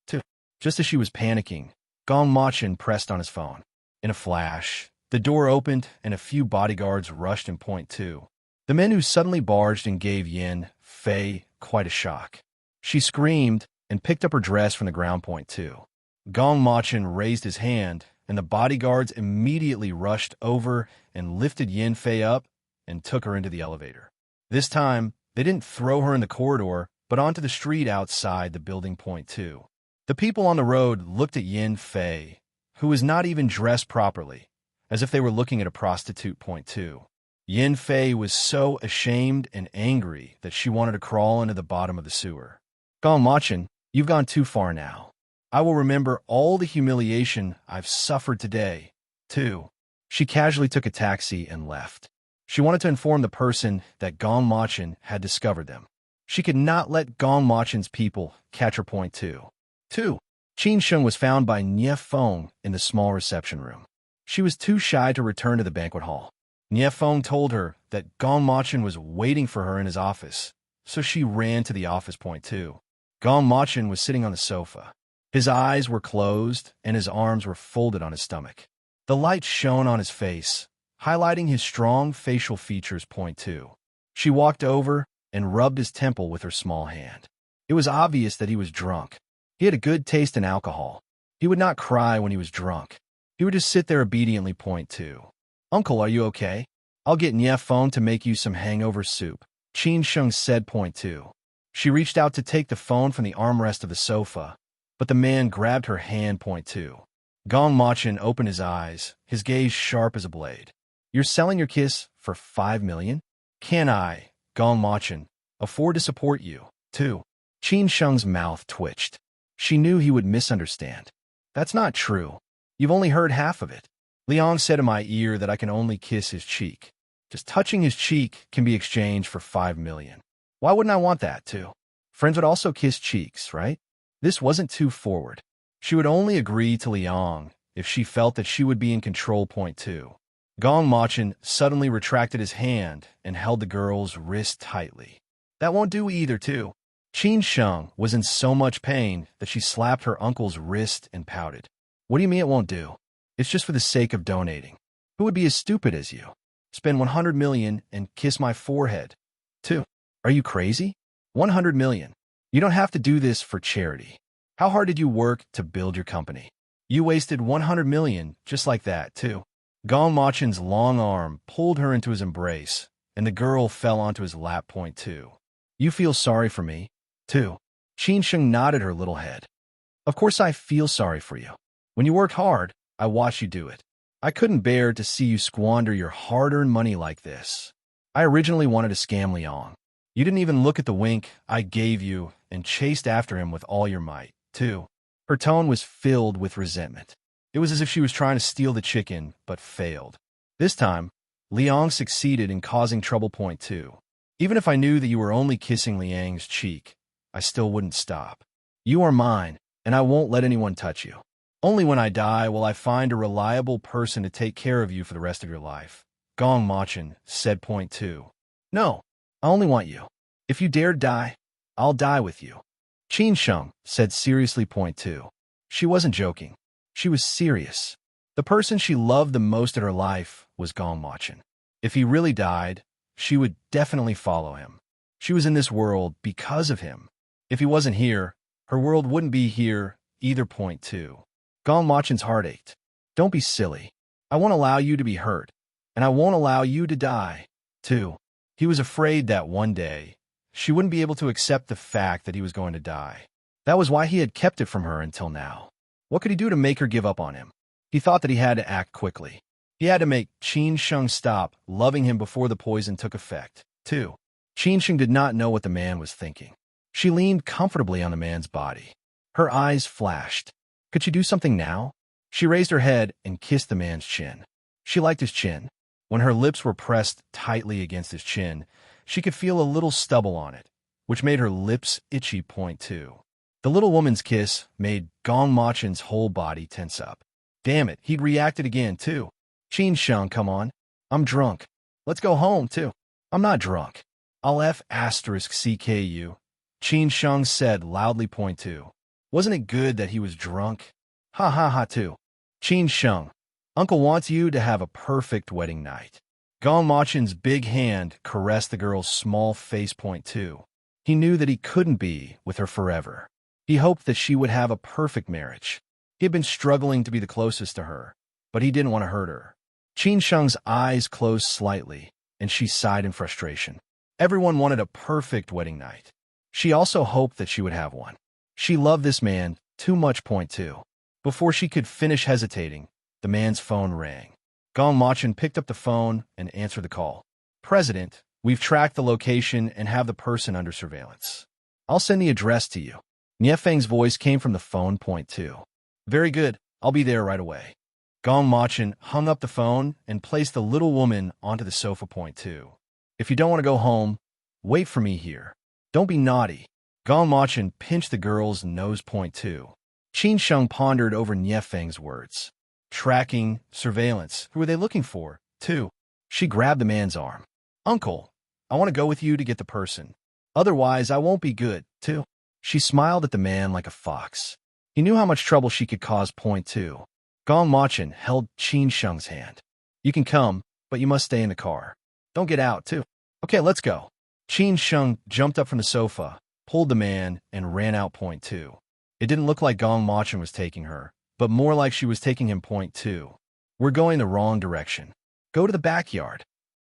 2. Just as she was panicking, Gong Machin pressed on his phone. In a flash, the door opened and a few bodyguards rushed in. Point 2. The men who suddenly barged in gave Yin Fei quite a shock. She screamed and picked up her dress from the ground. Point 2. Gong Machin raised his hand, and the bodyguards immediately rushed over and lifted Yin Fei up and took her into the elevator. This time, they didn't throw her in the corridor, but onto the street outside the building. Point 2. The people on the road looked at Yin Fei, who was not even dressed properly, as if they were looking at a prostitute. Point 2. Yin Fei was so ashamed and angry that she wanted to crawl into the bottom of the sewer. Gong Machin, you've gone too far now. I will remember all the humiliation I've suffered today. 2. She casually took a taxi and left. She wanted to inform the person that Gong Machin had discovered them. She could not let Gong Machin's people catch her. Point 2. 2. Qin Sheng was found by Nie Feng in the small reception room. She was too shy to return to the banquet hall. Nie Feng told her that Gong Machin was waiting for her in his office, so she ran to the office. Point 2. Gong Machin was sitting on the sofa. His eyes were closed and his arms were folded on his stomach. The light shone on his face, highlighting his strong facial features. Point 2. She walked over and rubbed his temple with her small hand. It was obvious that he was drunk. He had a good taste in alcohol. He would not cry when he was drunk. He would just sit there obediently. Point 2. Uncle, are you okay? I'll get Nie Feng to make you some hangover soup, Qin Sheng said. Point 2. She reached out to take the phone from the armrest of the sofa, but the man grabbed her hand. Point 2. Gong Machin opened his eyes, his gaze sharp as a blade. You're selling your kiss for 5 million? Can I, Gong Machin, afford to support you? 2. Qin Sheng's mouth twitched. She knew he would misunderstand. That's not true. You've only heard half of it. Liang said in my ear that I can only kiss his cheek. Just touching his cheek can be exchanged for 5 million. Why wouldn't I want that, too? Friends would also kiss cheeks, right? This wasn't too forward. She would only agree to Liang if she felt that she would be in control. Point 2. Gong Machin suddenly retracted his hand and held the girl's wrist tightly. That won't do either, too. Qin Sheng was in so much pain that she slapped her uncle's wrist and pouted. What do you mean it won't do? It's just for the sake of donating. Who would be as stupid as you? Spend 100 million and kiss my forehead. 2. Are you crazy? 100 million. You don't have to do this for charity. How hard did you work to build your company? You wasted 100 million just like that, too. Gong Machin's long arm pulled her into his embrace, and the girl fell onto his lap. Point 2. You feel sorry for me? 2. Qin Sheng nodded her little head. Of course I feel sorry for you. When you worked hard, I watched you do it. I couldn't bear to see you squander your hard-earned money like this. I originally wanted to scam Liang. You didn't even look at the wink I gave you and chased after him with all your might, too. Her tone was filled with resentment. It was as if she was trying to steal the chicken, but failed. This time, Liang succeeded in causing trouble. Point 2. Even if I knew that you were only kissing Liang's cheek, I still wouldn't stop. You are mine, and I won't let anyone touch you. Only when I die will I find a reliable person to take care of you for the rest of your life, Gong Machin said. Point 2. No, I only want you. If you dare die, I'll die with you, Qin Sheng said seriously. Point 2. She wasn't joking. She was serious. The person she loved the most in her life was Gong Machin. If he really died, she would definitely follow him. She was in this world because of him. If he wasn't here, her world wouldn't be here either. Point 2. Gong Machin's heart ached. Don't be silly. I won't allow you to be hurt, and I won't allow you to die. 2. He was afraid that one day, she wouldn't be able to accept the fact that he was going to die. That was why he had kept it from her until now. What could he do to make her give up on him? He thought that he had to act quickly. He had to make Qin Sheng stop loving him before the poison took effect. 2. Qin Sheng did not know what the man was thinking. She leaned comfortably on the man's body. Her eyes flashed. Could she do something now? She raised her head and kissed the man's chin. She liked his chin. When her lips were pressed tightly against his chin, she could feel a little stubble on it, which made her lips itchy. Point two. The little woman's kiss made Gong Machin's whole body tense up. Damn it, he'd reacted again, too. Qin Sheng, come on. I'm drunk. Let's go home, too. I'm not drunk. I'll F***CKU. Qin Sheng said loudly. Point two. Wasn't it good that he was drunk? Ha ha ha too. Qin Sheng, Uncle wants you to have a perfect wedding night. Gong Machin's big hand caressed the girl's small face. Point two. He knew that he couldn't be with her forever. He hoped that she would have a perfect marriage. He had been struggling to be the closest to her, but he didn't want to hurt her. Qin Sheng's eyes closed slightly, and she sighed in frustration. Everyone wanted a perfect wedding night. She also hoped that she would have one. She loved this man too much. Point two. Before she could finish hesitating, the man's phone rang. Gong Machin picked up the phone and answered the call. President, we've tracked the location and have the person under surveillance. I'll send the address to you. Nie Feng's voice came from the phone. Point two. Very good. I'll be there right away. Gong Machin hung up the phone and placed the little woman onto the sofa. Point two. If you don't want to go home, wait for me here. Don't be naughty. Gong Machin pinched the girl's nose. Point two. Qin Sheng pondered over Nie Feng's words. Tracking, surveillance. Who were they looking for, too? She grabbed the man's arm. Uncle, I want to go with you to get the person. Otherwise, I won't be good, too. She smiled at the man like a fox. He knew how much trouble she could cause. Point two. Gong Machin held Qin Sheng's hand. You can come, but you must stay in the car. Don't get out, too. Okay, let's go. Qin Sheng jumped up from the sofa, pulled the man, and ran out. Point two. It didn't look like Gong Machin was taking her, but more like she was taking him. Point two. We're going the wrong direction. Go to the backyard.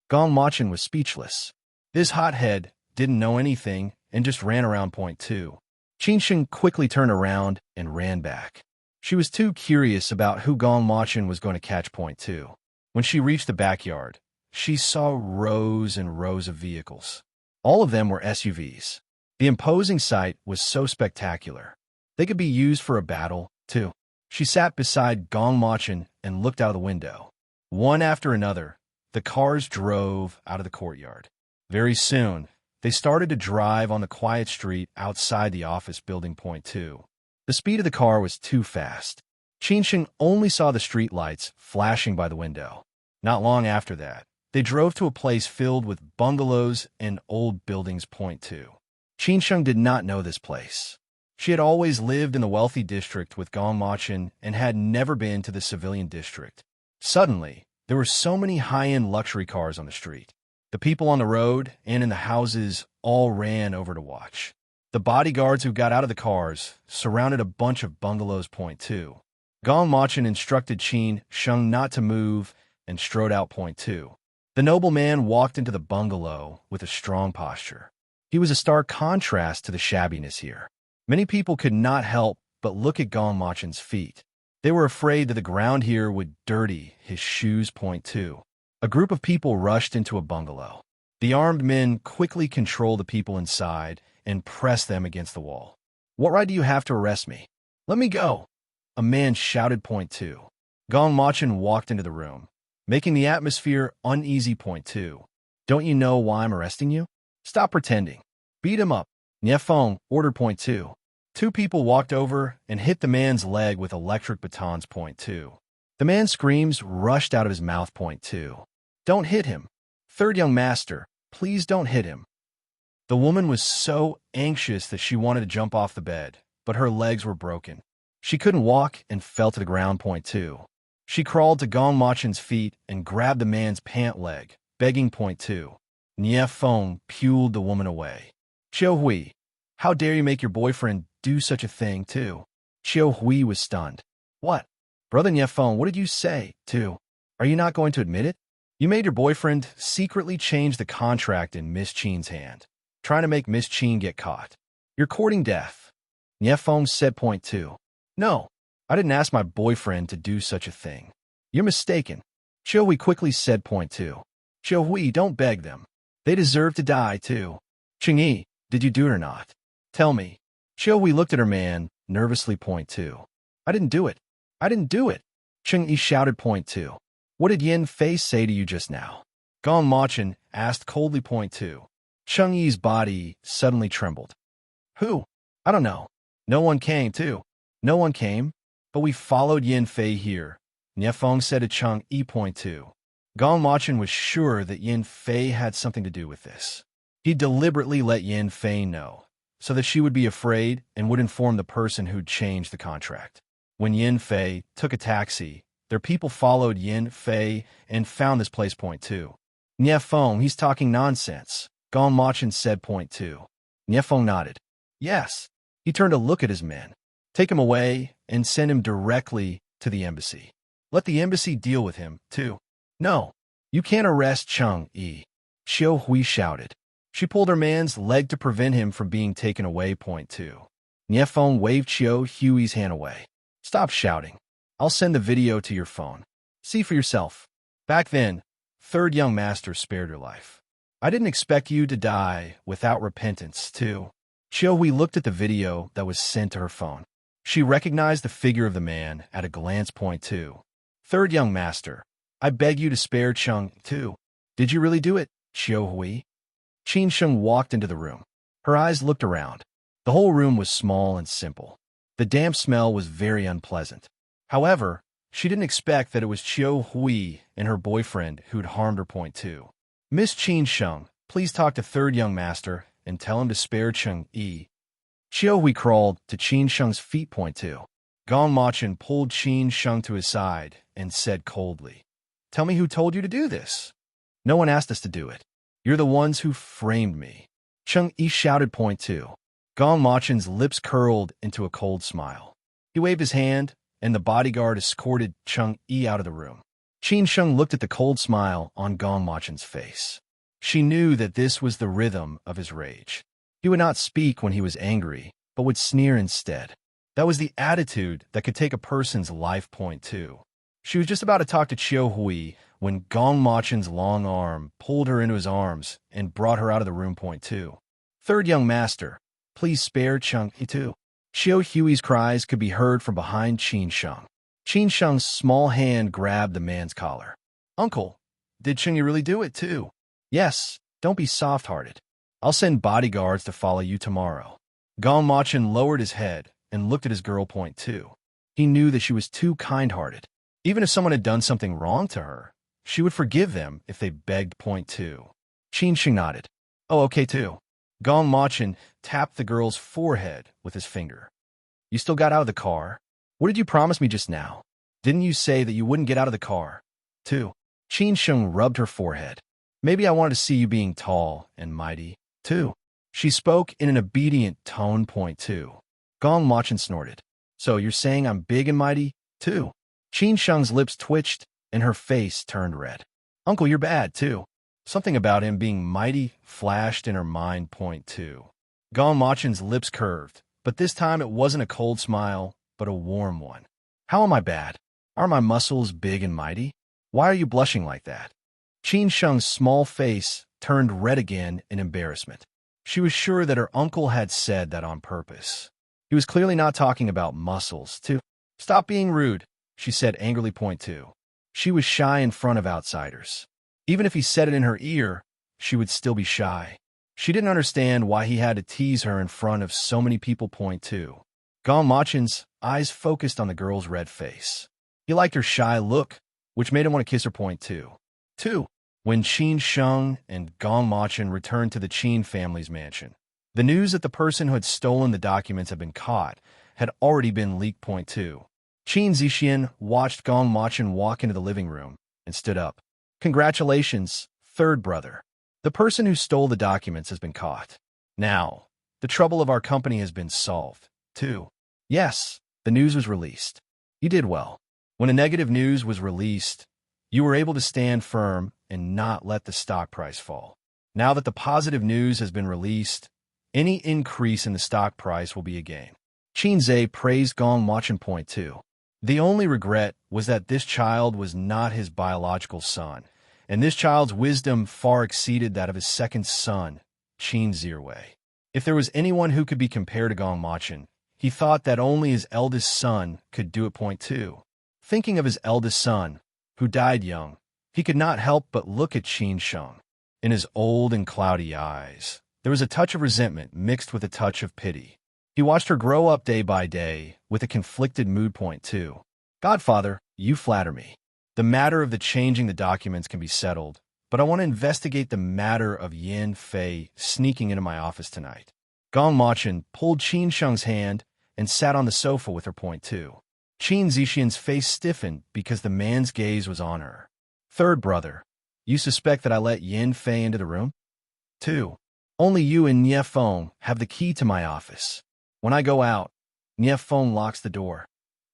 Gong Machin was speechless. This hothead didn't know anything and just ran around. Point two. Qin Sheng quickly turned around and ran back. She was too curious about who Gong Machin was going to catch. Point two. When she reached the backyard, she saw rows and rows of vehicles. All of them were SUVs. The imposing sight was so spectacular. They could be used for a battle, too. She sat beside Gong Machin and looked out of the window. One after another, the cars drove out of the courtyard. Very soon, they started to drive on the quiet street outside the office building. Point two. The speed of the car was too fast. Qin Sheng only saw the street lights flashing by the window. Not long after that, they drove to a place filled with bungalows and old buildings. Point two. Qin Sheng did not know this place. She had always lived in the wealthy district with Gong Machin and had never been to the civilian district. Suddenly, there were so many high-end luxury cars on the street. The people on the road and in the houses all ran over to watch. The bodyguards who got out of the cars surrounded a bunch of bungalows. Point two. Gong Machin instructed Qin Sheng not to move and strode out. Point two. The nobleman walked into the bungalow with a strong posture. He was a stark contrast to the shabbiness here. Many people could not help but look at Gong Machin's feet. They were afraid that the ground here would dirty his shoes. Point two. A group of people rushed into a bungalow. The armed men quickly controlled the people inside and pressed them against the wall. What right do you have to arrest me? Let me go. A man shouted. Point two. Gong Machin walked into the room, making the atmosphere uneasy. Point two. Don't you know why I'm arresting you? Stop pretending. Beat him up. Nie Feng ordered. Point two. Two people walked over and hit the man's leg with electric batons. Point two. The man's screams rushed out of his mouth. Point two. Don't hit him. Third young master, please don't hit him. The woman was so anxious that she wanted to jump off the bed, but her legs were broken. She couldn't walk and fell to the ground. Point two. She crawled to Gong Machin's feet and grabbed the man's pant leg, begging. Point two. Nie Feng pulled the woman away. Qiu Hui, how dare you make your boyfriend do such a thing, too? Qiu Hui was stunned. What? Brother Nie Feng, what did you say, too? Are you not going to admit it? You made your boyfriend secretly change the contract in Miss Qin's hand, trying to make Miss Qin get caught. You're courting death. Nie Feng said. Point two. No, I didn't ask my boyfriend to do such a thing. You're mistaken. Qiu Hui quickly said. Point two. Qiu Hui, don't beg them. They deserve to die, too. Qingyi, did you do it or not? Tell me. Qiu Hui looked at her man, nervously. Point two. I didn't do it. I didn't do it. Cheng Yi shouted point two. What did Yin Fei say to you just now? Gong Machin asked coldly point two. Cheng Yi's body suddenly trembled. Who? I don't know. No one came, too. No one came, but we followed Yin Fei here, Niefeng said to Cheng Yi point two. Gong Machin was sure that Yin Fei had something to do with this. He deliberately let Yin Fei know, so that she would be afraid and would inform the person who'd changed the contract. When Yin Fei took a taxi, their people followed Yin Fei and found this place point two. Niefeng, he's talking nonsense, Gong Machin said point two. Niefeng nodded. Yes. He turned to look at his men. Take him away and send him directly to the embassy. Let the embassy deal with him, too. No, you can't arrest Cheng Yi, Xiao Hui shouted. She pulled her man's leg to prevent him from being taken away point two. Niefeng waved Xiao Hui's hand away. Stop shouting. I'll send the video to your phone. See for yourself. Back then, third young master spared your life. I didn't expect you to die without repentance, too. Xiao Hui looked at the video that was sent to her phone. She recognized the figure of the man at a glance point two. Third young master, I beg you to spare Cheng, too. Did you really do it, Xiao Hui? Qin Sheng walked into the room. Her eyes looked around. The whole room was small and simple. The damp smell was very unpleasant. However, she didn't expect that it was Xiao Hui and her boyfriend who'd harmed her point two. Miss Qin Sheng, please talk to third young master and tell him to spare Cheng Yi. Xiao Hui crawled to Qin Sheng's feet point two. Gong Machin pulled Qin Sheng to his side and said coldly, Tell me who told you to do this. No one asked us to do it. You're the ones who framed me. Cheng Yi shouted point two. Gong Machin's lips curled into a cold smile. He waved his hand, and the bodyguard escorted Cheng Yi out of the room. Qin Sheng looked at the cold smile on Gong Machin's face. She knew that this was the rhythm of his rage. He would not speak when he was angry, but would sneer instead. That was the attitude that could take a person's life point two. She was just about to talk to Xiao Hui when Gong Machin's long arm pulled her into his arms and brought her out of the room point two. Third young master, please spare Cheng Yi too. Xiao Hui's cries could be heard from behind Qin Sheng. Qin Sheng's small hand grabbed the man's collar. Uncle, did Cheng Yi really do it too? Yes, don't be soft-hearted. I'll send bodyguards to follow you tomorrow. Gong Machin lowered his head and looked at his girl point two. He knew that she was too kind-hearted. Even if someone had done something wrong to her, she would forgive them if they begged point two. Qin Sheng nodded. Oh, okay too. Gong Machin tapped the girl's forehead with his finger. You still got out of the car? What did you promise me just now? Didn't you say that you wouldn't get out of the car? Too. Qin Sheng rubbed her forehead. Maybe I wanted to see you being tall and mighty, too. She spoke in an obedient tone point two. Gong Machin snorted. So you're saying I'm big and mighty, too? Qin Sheng's lips twitched and her face turned red. Uncle, you're bad, too. Something about him being mighty flashed in her mind point two. Gong Machin's lips curved, but this time it wasn't a cold smile, but a warm one. How am I bad? Are my muscles big and mighty? Why are you blushing like that? Qin Sheng's small face turned red again in embarrassment. She was sure that her uncle had said that on purpose. He was clearly not talking about muscles, too. Stop being rude, she said angrily point two. She was shy in front of outsiders. Even if he said it in her ear, she would still be shy. She didn't understand why he had to tease her in front of so many people point two. Gong Machin's eyes focused on the girl's red face. He liked her shy look, which made him want to kiss her point two. Two. When Qin Sheng and Gong Machin returned to the Qin family's mansion, the news that the person who had stolen the documents had been caught had already been leaked point two. Qin Zixian watched Gong Machin walk into the living room and stood up. Congratulations, third brother. The person who stole the documents has been caught. Now, the trouble of our company has been solved, too. Yes, the news was released. You did well. When a negative news was released, you were able to stand firm and not let the stock price fall. Now that the positive news has been released, any increase in the stock price will be a gain. Qin Zhe praised Gong Machin point two. The only regret was that this child was not his biological son, and this child's wisdom far exceeded that of his second son, Qin Zirwei. If there was anyone who could be compared to Gong Machin, He thought that only his eldest son could do it. Point 2. Thinking of his eldest son, who died young, he could not help but look at Qin Sheng. In his old and cloudy eyes, there was a touch of resentment mixed with a touch of pity. He watched her grow up day by day with a conflicted mood. Point 2. Godfather, you flatter me. The matter of the changing the documents can be settled, but I want to investigate the matter of Yin Fei sneaking into my office tonight. Gong Machin pulled Qin Sheng's hand and sat on the sofa with her. Point 2. Qin Zixian's face stiffened because the man's gaze was on her. Third brother, you suspect that I let Yin Fei into the room? 2. Only you and Nie Feng have the key to my office. When I go out, Nie Feng locks the door.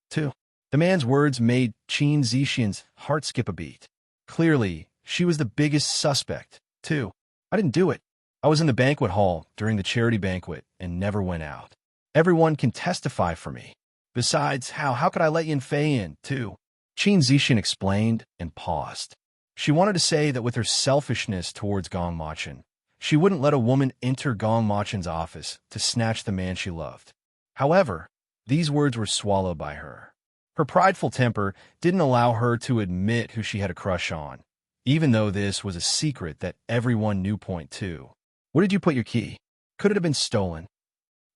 2. The man's words made Qin Zixian's heart skip a beat. Clearly, she was the biggest suspect. 2. I didn't do it. I was in the banquet hall during the charity banquet and never went out. Everyone can testify for me. Besides, how could I let Yin Fei in, too? Qin Zixian explained and paused. She wanted to say that with her selfishness towards Gong Machin, she wouldn't let a woman enter Gong Machin's office to snatch the man she loved. However, these words were swallowed by her. Her prideful temper didn't allow her to admit who she had a crush on, even though this was a secret that everyone knew. Point 2. Where did you put your key? Could it have been stolen?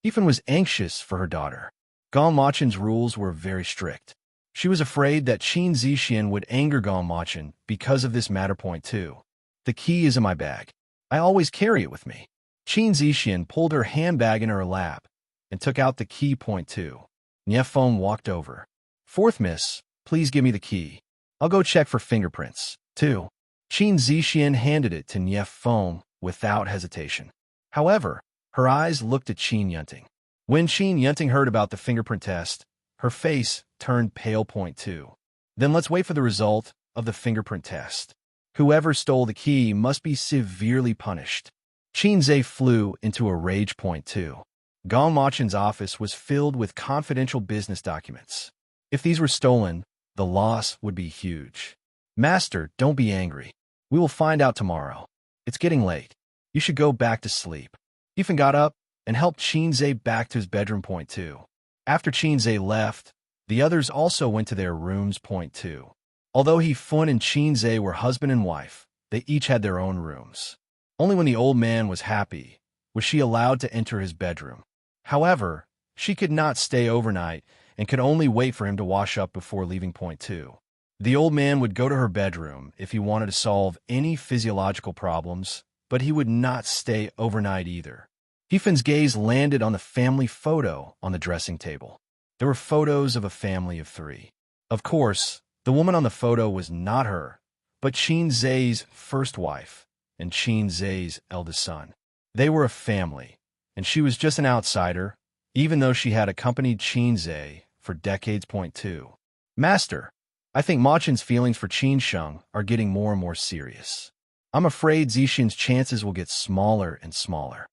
Yifan was anxious for her daughter. Gong Machin's rules were very strict. She was afraid that Qin Zixian would anger Gong Machin because of this matter. Point 2. The key is in my bag. I always carry it with me. Qin Zixian pulled her handbag in her lap and took out the key. Point 2. Nie Feng walked over. Fourth miss, please give me the key. I'll go check for fingerprints. 2. Qin Zixian handed it to Nie Feng without hesitation. However, her eyes looked at Qin Yunting. When Qin Yunting heard about the fingerprint test, her face turned pale. Point 2. Then let's wait for the result of the fingerprint test. Whoever stole the key must be severely punished. Qin Zhe flew into a rage. Point 2. Gong Machin's office was filled with confidential business documents. If these were stolen, the loss would be huge. Master, don't be angry. We will find out tomorrow. It's getting late. You should go back to sleep. Yifan got up and helped Qin Zhe back to his bedroom. Point 2. After Qin Zhe left, the others also went to their rooms. Point 2. Although Yifan and Qin Zhe were husband and wife, they each had their own rooms. Only when the old man was happy was she allowed to enter his bedroom. However, she could not stay overnight and could only wait for him to wash up before leaving. Point 2. The old man would go to her bedroom if he wanted to solve any physiological problems, but he would not stay overnight either. Yifan's gaze landed on the family photo on the dressing table. There were photos of a family of 3. Of course, the woman on the photo was not her, but Qin Zhe's first wife and Qin Zhe's eldest son. They were a family, and she was just an outsider, even though she had accompanied Qin Zhe for decades. Point 2. Master, I think Machin's feelings for Qin Sheng are getting more and more serious. I'm afraid Zixian's chances will get smaller and smaller.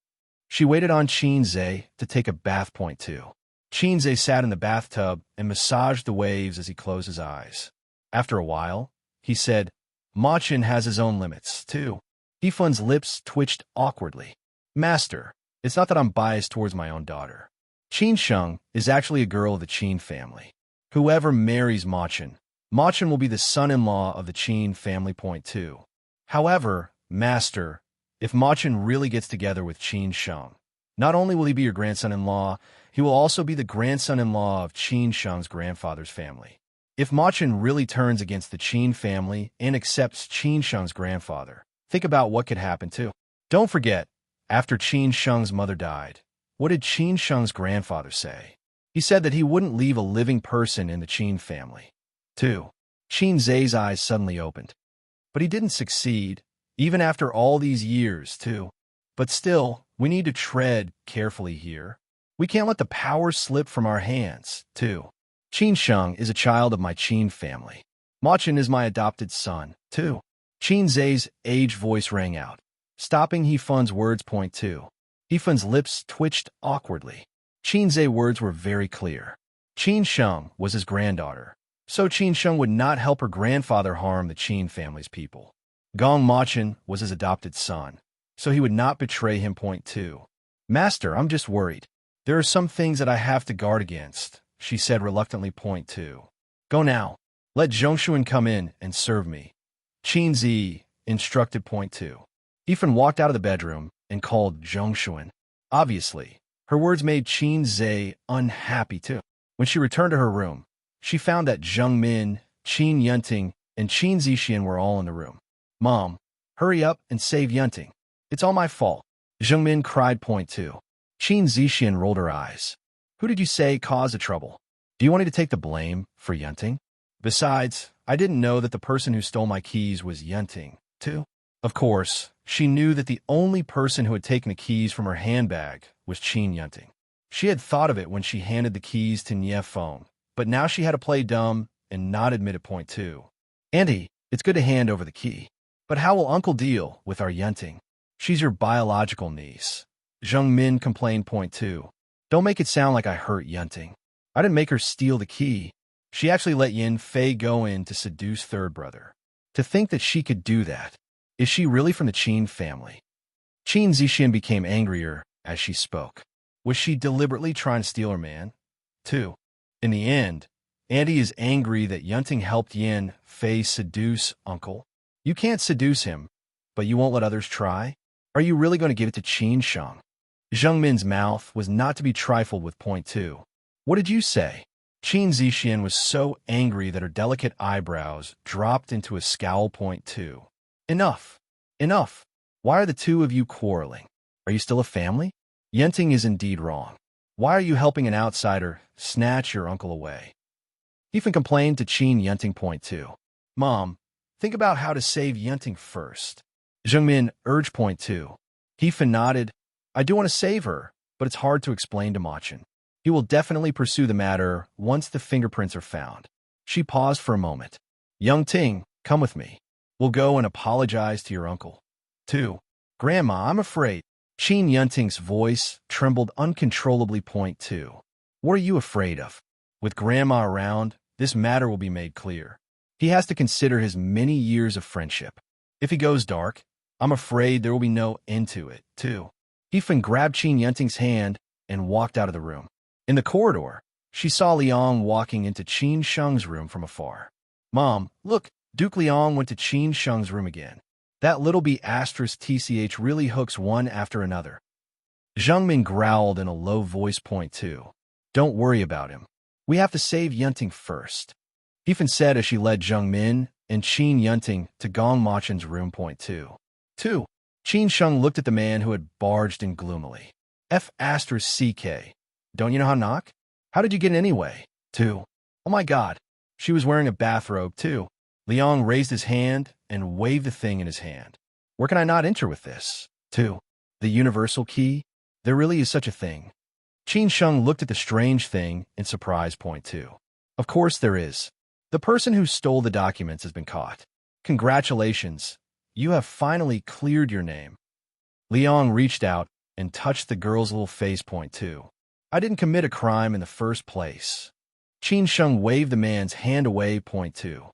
She waited on Qin Zhe to take a bath. Point 2. Qin Zhe sat in the bathtub and massaged the waves as he closed his eyes. After a while, he said, Machin has his own limits, too. Yifan's lips twitched awkwardly. Master, it's not that I'm biased towards my own daughter. Qin Sheng is actually a girl of the Qin family. Whoever marries Machin, Machin will be the son-in-law of the Qin family. Point 2. However, Master, if Machin really gets together with Qin Sheng, not only will he be your grandson-in-law, he will also be the grandson-in-law of Qin Sheng's grandfather's family. If Machin really turns against the Qin family and accepts Qin Sheng's grandfather, think about what could happen too. Don't forget, after Qin Sheng's mother died, what did Qin Sheng's grandfather say? He said that he wouldn't leave a living person in the Qin family. 2. Qin Zhe's eyes suddenly opened. But he didn't succeed, even after all these years, too. But still, we need to tread carefully here. We can't let the power slip from our hands, too. Qin Sheng is a child of my Qin family. Machin is my adopted son, too. Qin Zhe's aged voice rang out, stopping Yifan's words. Point 2. Yifan's lips twitched awkwardly. Qin Zhe's words were very clear. Qin Sheng was his granddaughter, so Qin Sheng would not help her grandfather harm the Qin family's people. Gong Machin was his adopted son, so he would not betray him. Point 2. Master, I'm just worried. There are some things that I have to guard against, she said reluctantly. Point 2. Go now. Let Zhongshuan come in and serve me. Qin Zi instructed. Point 2. Ethan walked out of the bedroom and called Zhongshuan. Obviously, her words made Qin Zi unhappy too. When she returned to her room, she found that Zheng Min, Qin Yunting, and Qin Zixian were all in the room. Mom, hurry up and save Yunting. It's all my fault. Zheng Min cried. Point 2. Qin Zixian rolled her eyes. Who did you say caused the trouble? Do you want me to take the blame for Yunting? Besides, I didn't know that the person who stole my keys was Yunting, too. Of course, she knew that the only person who had taken the keys from her handbag was Qin Yunting. She had thought of it when she handed the keys to Nie Feng, but now she had to play dumb and not admit it. Point 2. Auntie, it's good to hand over the key. But how will Uncle deal with our Yunting? She's your biological niece. Zheng Min complained. Point 2. Don't make it sound like I hurt Yunting. I didn't make her steal the key. She actually let Yin Fei go in to seduce third brother. To think that she could do that. Is she really from the Qin family? Qin Zixian became angrier as she spoke. Was she deliberately trying to steal her man? 2. In the end, Auntie is angry that Yunting helped Yin Fei seduce Uncle. You can't seduce him, but you won't let others try? Are you really going to give it to Qin Sheng? Zheng Min's mouth was not to be trifled with. Point 2. What did you say? Qin Zixian was so angry that her delicate eyebrows dropped into a scowl. Point 2. Enough. Enough. Why are the two of you quarreling? Are you still a family? Yunting is indeed wrong. Why are you helping an outsider snatch your uncle away? Ethan complained to Qin Yunting. Point 2. Mom, think about how to save Yunting first. Zheng Min urged. Point 2. Ethan nodded. I do want to save her, but it's hard to explain to Machin. He will definitely pursue the matter once the fingerprints are found. She paused for a moment. Young Ting, come with me. We'll go and apologize to your uncle. 2. Grandma, I'm afraid. Qin Yunting's voice trembled uncontrollably. Point 2. What are you afraid of? With Grandma around, this matter will be made clear. He has to consider his many years of friendship. If he goes dark, I'm afraid there will be no end to it, too. Ethan grabbed Qin Yunting's hand and walked out of the room. In the corridor, she saw Liang walking into Qin Sheng's room from afar. Mom, look, Duke Liang went to Qin Sheng's room again. That little B***TCH really hooks one after another. Zheng Min growled in a low voice. Point 2. Don't worry about him. We have to save Yunting first. Ethan said as she led Zheng Min and Qin Yunting to Gong Machin's room. Point 2. 2. Qin Sheng looked at the man who had barged in gloomily. F***CK. Don't you know how to knock? How did you get in anyway? 2. Oh my god. She was wearing a bathrobe too. Liang raised his hand and waved the thing in his hand. Where can I not enter with this? 2. The universal key? There really is such a thing. Qin Sheng looked at the strange thing in surprise. Point 2. Of course there is. The person who stole the documents has been caught. Congratulations. You have finally cleared your name. Liang reached out and touched the girl's little face. Point 2. I didn't commit a crime in the first place. Qin Sheng waved the man's hand away. Point 2.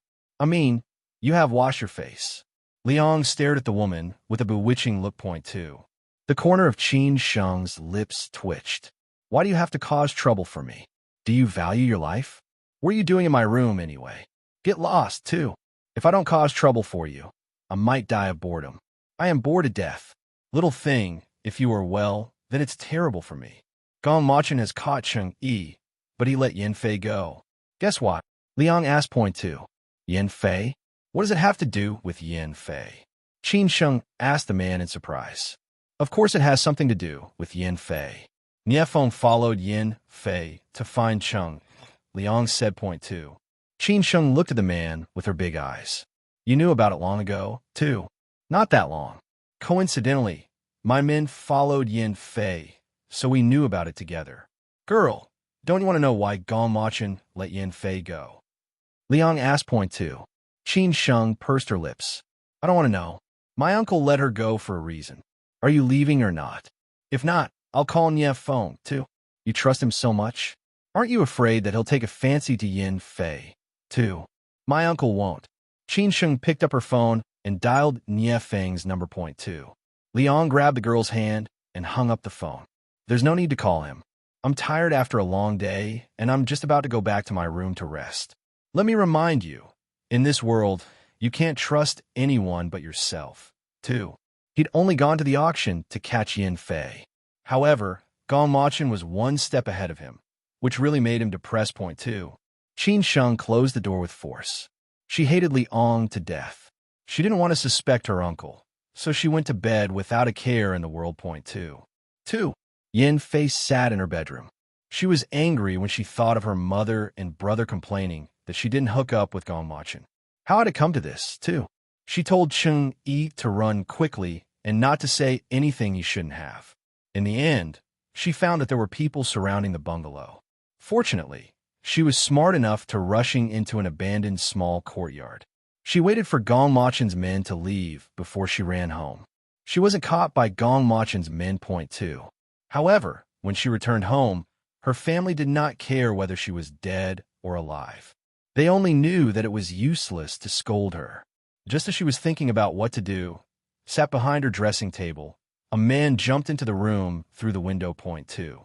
I mean, you have washed your face. Liang stared at the woman with a bewitching look. Point 2. The corner of Qin Sheng's lips twitched. Why do you have to cause trouble for me? Do you value your life? What are you doing in my room anyway? Get lost, too. If I don't cause trouble for you, I might die of boredom. I am bored to death. Little thing, if you are well, then it's terrible for me. Gong Machin has caught Cheng Yi, but he let Yin Fei go. Guess what? Liang asked. Point 2. Yin Fei? What does it have to do with Yin Fei? Qin Sheng asked the man in surprise. Of course it has something to do with Yin Fei. Nie Feng followed Yin Fei to find Cheng. Liang said. Point 2. Qin Sheng looked at the man with her big eyes. You knew about it long ago, too. Not that long. Coincidentally, my men followed Yin Fei, so we knew about it together. Girl, don't you want to know why Gong Machin let Yin Fei go? Liang asked. Point 2. Qin Sheng pursed her lips. I don't want to know. My uncle let her go for a reason. Are you leaving or not? If not, I'll call Nie Feng, too. You trust him so much? Aren't you afraid that he'll take a fancy to Yin Fei, too? My uncle won't. Qin Sheng picked up her phone and dialed Nie Feng's number. Point 2. Liang grabbed the girl's hand and hung up the phone. There's no need to call him. I'm tired after a long day, and I'm just about to go back to my room to rest. Let me remind you, in this world, you can't trust anyone but yourself. 2. He'd only gone to the auction to catch Yin Fei. However, Gong Machin was one step ahead of him, which really made him depressed. Point 2. Qin Sheng closed the door with force. She hated Liang to death. She didn't want to suspect her uncle, so she went to bed without a care in the world. Point 2. 2. Yin Fei sat in her bedroom. She was angry when she thought of her mother and brother complaining that she didn't hook up with Gong Machin. How had it come to this, too? She told Cheng Yi to run quickly and not to say anything he shouldn't have. In the end, she found that there were people surrounding the bungalow. Fortunately, she was smart enough to rushing into an abandoned small courtyard. She waited for Gong Machin's men to leave before she ran home. She wasn't caught by Gong Machin's men. Point 2. However, when she returned home, her family did not care whether she was dead or alive. They only knew that it was useless to scold her. Just as she was thinking about what to do, sat behind her dressing table, a man jumped into the room through the window. Point 2.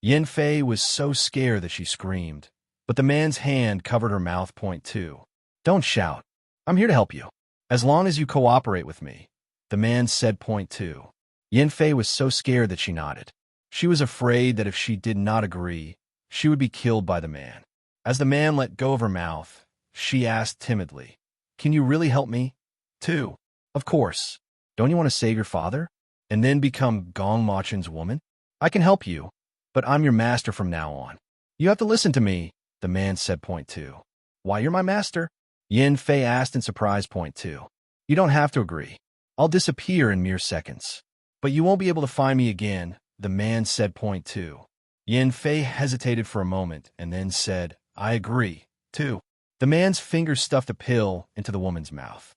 Yin Fei was so scared that she screamed, but the man's hand covered her mouth. Point 2. Don't shout. I'm here to help you. As long as you cooperate with me, the man said. Point 2. Yin Fei was so scared that she nodded. She was afraid that if she did not agree, she would be killed by the man. As the man let go of her mouth, she asked timidly, "Can you really help me?" 2. Of course. Don't you want to save your father? And then become Gong Machin's woman? I can help you, but I'm your master from now on. You have to listen to me, the man said. Point 2. Why, you're my master? Yin Fei asked in surprise. Point 2. You don't have to agree. I'll disappear in mere seconds. But you won't be able to find me again, the man said. Point 2. Yin Fei hesitated for a moment and then said, I agree. 2. The man's fingers stuffed a pill into the woman's mouth.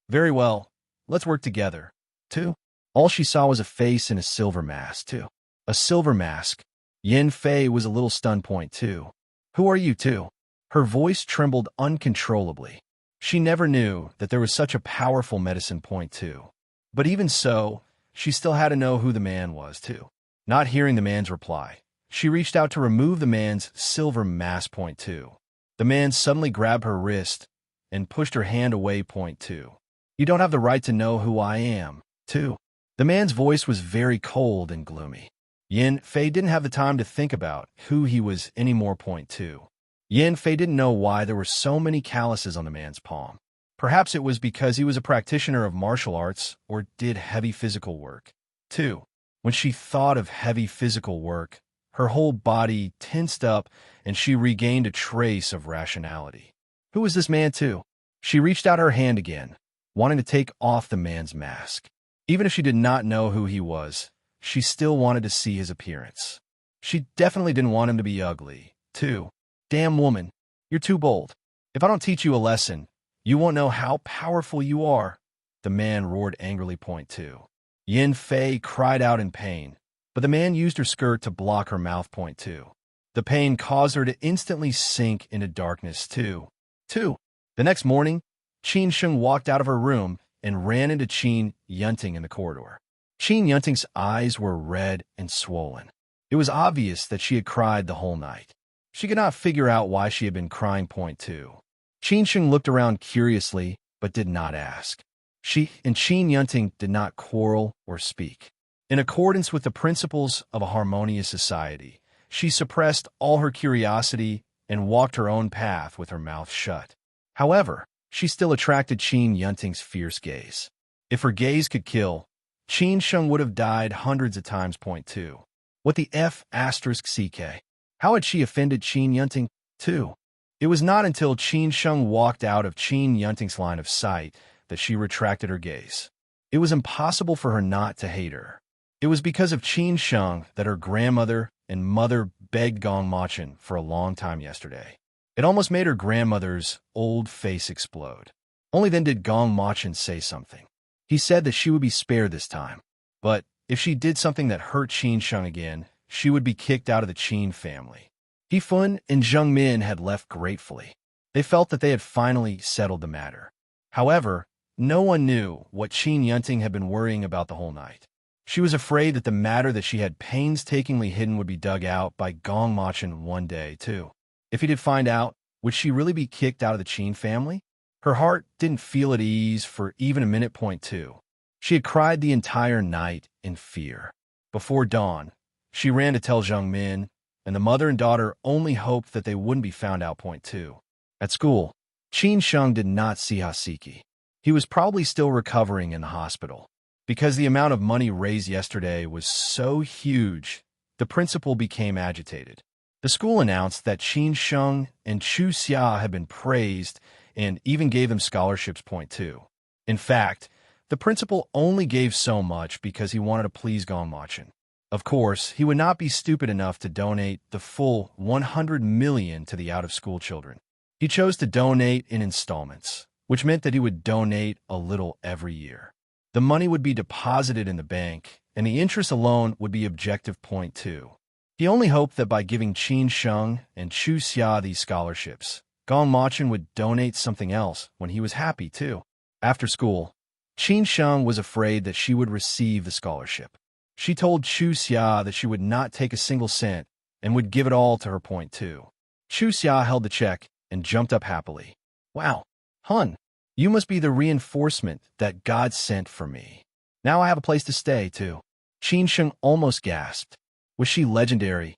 Very well, let's work together. 2. All she saw was a face in a silver mask. 2. A silver mask. Yin Fei was a little stunned. Point 2. Who are you? 2. Her voice trembled uncontrollably. She never knew that there was such a powerful medicine. Point 2. But even so, she still had to know who the man was. 2. Not hearing the man's reply, she reached out to remove the man's silver mask. Point 2. The man suddenly grabbed her wrist and pushed her hand away. Point 2. You don't have the right to know who I am. 2. The man's voice was very cold and gloomy. Yin Fei didn't have the time to think about who he was anymore. Point 2. Yin Fei didn't know why there were so many calluses on the man's palm. Perhaps it was because he was a practitioner of martial arts or did heavy physical work. 2. When she thought of heavy physical work, her whole body tensed up and she regained a trace of rationality. Who was this man? 2. She reached out her hand again, wanting to take off the man's mask. Even if she did not know who he was, she still wanted to see his appearance. She definitely didn't want him to be ugly. 2. Damn woman, you're too bold. If I don't teach you a lesson, you won't know how powerful you are, the man roared angrily. Point 2. Yin Fei cried out in pain, but the man used her skirt to block her mouth. Point 2. The pain caused her to instantly sink into darkness. 2. The next morning, Qin Sheng walked out of her room and ran into Qin Yunting in the corridor. Qin Yunting's eyes were red and swollen. It was obvious that she had cried the whole night. She could not figure out why she had been crying. Point 2. Qin Sheng looked around curiously, but did not ask. She and Qin Yunting did not quarrel or speak. In accordance with the principles of a harmonious society, she suppressed all her curiosity and walked her own path with her mouth shut. However, she still attracted Qin Yunting's fierce gaze. If her gaze could kill, Qin Sheng would have died hundreds of times. Point 2. What the F***ck? How had she offended Qin Yunting? 2. It was not until Qin Sheng walked out of Qin Yunting's line of sight that she retracted her gaze. It was impossible for her not to hate her. It was because of Qin Sheng that her grandmother and mother begged Gong Machin for a long time yesterday. It almost made her grandmother's old face explode. Only then did Gong Machin say something. He said that she would be spared this time. But if she did something that hurt Qin Sheng again, she would be kicked out of the Qin family. He Fun and Zheng Min had left gratefully. They felt that they had finally settled the matter. However, no one knew what Qin Yunting had been worrying about the whole night. She was afraid that the matter that she had painstakingly hidden would be dug out by Gong Machin one day, too. If he did find out, would she really be kicked out of the Qin family? Her heart didn't feel at ease for even a minute. Point two. She had cried the entire night in fear. Before dawn, she ran to tell Zheng Min, and the mother and daughter only hoped that they wouldn't be found out. Point two. At school, Qin Sheng did not see Hasiki. He was probably still recovering in the hospital. Because the amount of money raised yesterday was so huge, the principal became agitated. The school announced that Qin Sheng and Chu Xia had been praised and even gave them scholarships. Point two. In fact, the principal only gave so much because he wanted to please Gong Machin. Of course, he would not be stupid enough to donate the full 100 million to the out-of-school children. He chose to donate in installments, which meant that he would donate a little every year. The money would be deposited in the bank, and the interest alone would be objective. Point two. He only hoped that by giving Qin Sheng and Chu Xia these scholarships, Gong Machin would donate something else when he was happy, too. After school, Qin Sheng was afraid that she would receive the scholarship. She told Chu Xia that she would not take a single cent and would give it all to her. Point two. Chu Xia held the check and jumped up happily. Wow, Hun, you must be the reinforcement that God sent for me. Now I have a place to stay, too. Qin Sheng almost gasped. Was she legendary,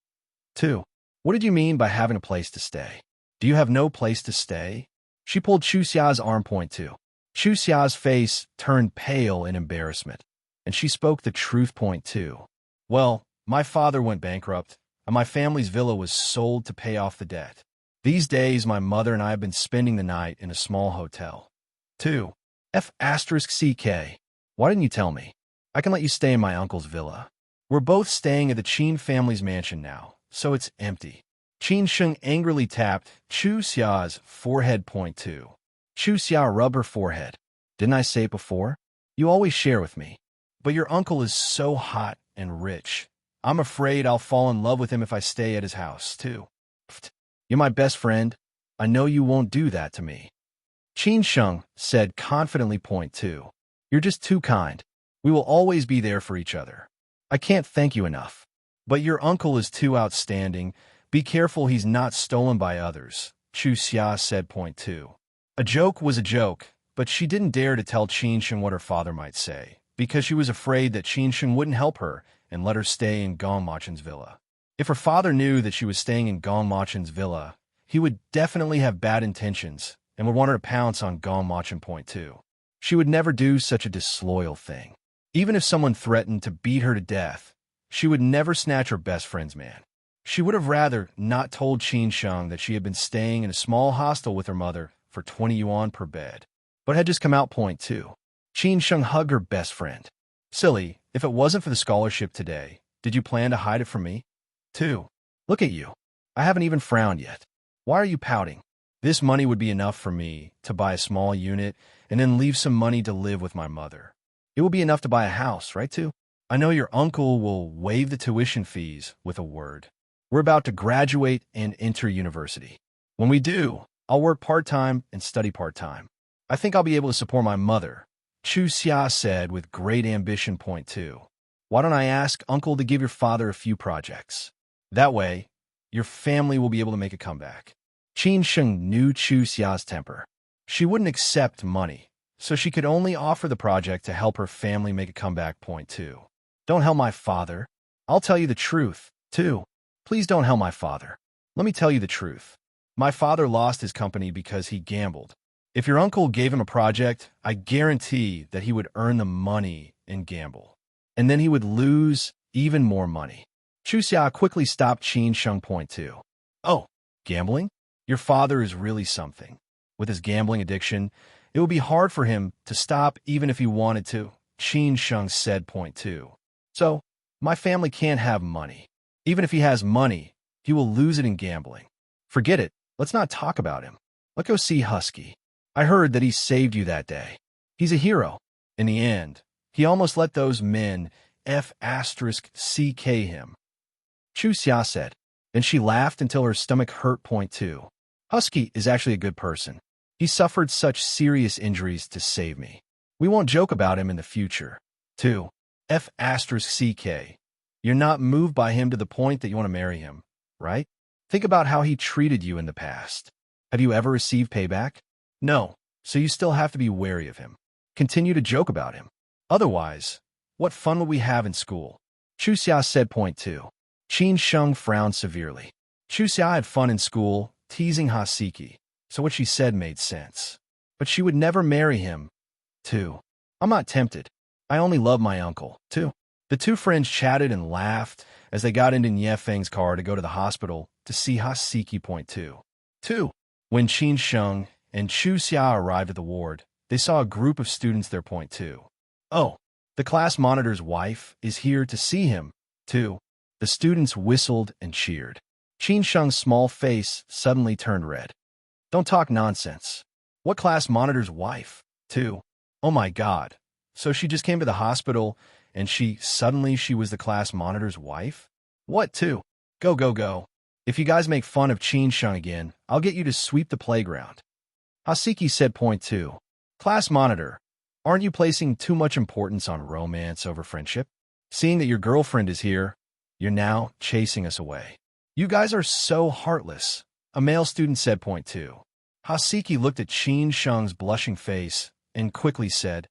too? What did you mean by having a place to stay? Do you have no place to stay? She pulled Chu Xia's arm. Point two. Chu Xia's face turned pale in embarrassment, and she spoke the truth. Point two. Well, my father went bankrupt, and my family's villa was sold to pay off the debt. These days, my mother and I have been spending the night in a small hotel. 2. F***CK. Why didn't you tell me? I can let you stay in my uncle's villa. We're both staying at the Qin family's mansion now, so it's empty. Qin Sheng angrily tapped Chu Xia's forehead. Point two. Chu Xia rubbed her forehead. Didn't I say it before? You always share with me. But your uncle is so hot and rich. I'm afraid I'll fall in love with him if I stay at his house, too. Pfft. You're my best friend. I know you won't do that to me. Qin Sheng said confidently. Point two. You're just too kind. We will always be there for each other. I can't thank you enough. But your uncle is too outstanding. Be careful he's not stolen by others, Chu Xia said. Point two. A joke was a joke, but she didn't dare to tell Qin Sheng what her father might say, because she was afraid that Qin Sheng wouldn't help her and let her stay in Gong Machin's villa. If her father knew that she was staying in Gong Machin's villa, he would definitely have bad intentions and would want her to pounce on Gong Machin. Point two. She would never do such a disloyal thing. Even if someone threatened to beat her to death, she would never snatch her best friend's man. She would have rather not told Qin Sheng that she had been staying in a small hostel with her mother for 20 yuan per bed, but had just come out. Point two. Qin Sheng hugged her best friend. Silly, if it wasn't for the scholarship today, did you plan to hide it from me? 2. Look at you. I haven't even frowned yet. Why are you pouting? This money would be enough for me to buy a small unit and then leave some money to live with my mother. It will be enough to buy a house, right, too? I know your uncle will waive the tuition fees with a word. We're about to graduate and enter university. When we do, I'll work part-time and study part-time. I think I'll be able to support my mother, Chu Xia said with great ambition. Point two. Why don't I ask Uncle to give your father a few projects? That way, your family will be able to make a comeback. Qin Sheng knew Chu Xia's temper. She wouldn't accept money, so she could only offer the project to help her family make a comeback. Point two. Don't help my father. I'll tell you the truth, too. Please don't help my father. Let me tell you the truth. My father lost his company because he gambled. If your uncle gave him a project, I guarantee that he would earn the money and gamble. And then he would lose even more money. Chu Xia quickly stopped Qin Sheng. Point two. Oh, gambling? Your father is really something. With his gambling addiction, it would be hard for him to stop even if he wanted to, Qin Sheng said. Point two. So, my family can't have money. Even if he has money, he will lose it in gambling. Forget it. Let's not talk about him. Let's go see Husky. I heard that he saved you that day. He's a hero. In the end, he almost let those men F***ck him. Chu Xia said, and she laughed until her stomach hurt. Point two. Husky is actually a good person. He suffered such serious injuries to save me. We won't joke about him in the future. 2. F asterisk CK. You're not moved by him to the point that you want to marry him, right? Think about how he treated you in the past. Have you ever received payback? No, so you still have to be wary of him. Continue to joke about him. Otherwise, what fun would we have in school? Chuxia said. Point 2. Qin Sheng frowned severely. Chuxia had fun in school, teasing Hasiki, so what she said made sense. But she would never marry him, too. I'm not tempted. I only love my uncle, too. The two friends chatted and laughed as they got into Nie Feng's car to go to the hospital to see Hasiki. Point 2. 2. When Qin Sheng and Chu Xia arrived at the ward, they saw a group of students there. Point 2. Oh, the class monitor's wife is here to see him, too. The students whistled and cheered. Qin Sheng's small face suddenly turned red. Don't talk nonsense. What class monitor's wife, too? Oh my God. So she just came to the hospital and she was the class monitor's wife? What, too? Go, go, go. If you guys make fun of Qin Sheng again, I'll get you to sweep the playground. Hasiki said. Point 2. Class monitor, aren't you placing too much importance on romance over friendship? Seeing that your girlfriend is here, you're now chasing us away. You guys are so heartless, a male student said. Point 2. Hasiki looked at Qin Sheng's blushing face and quickly said,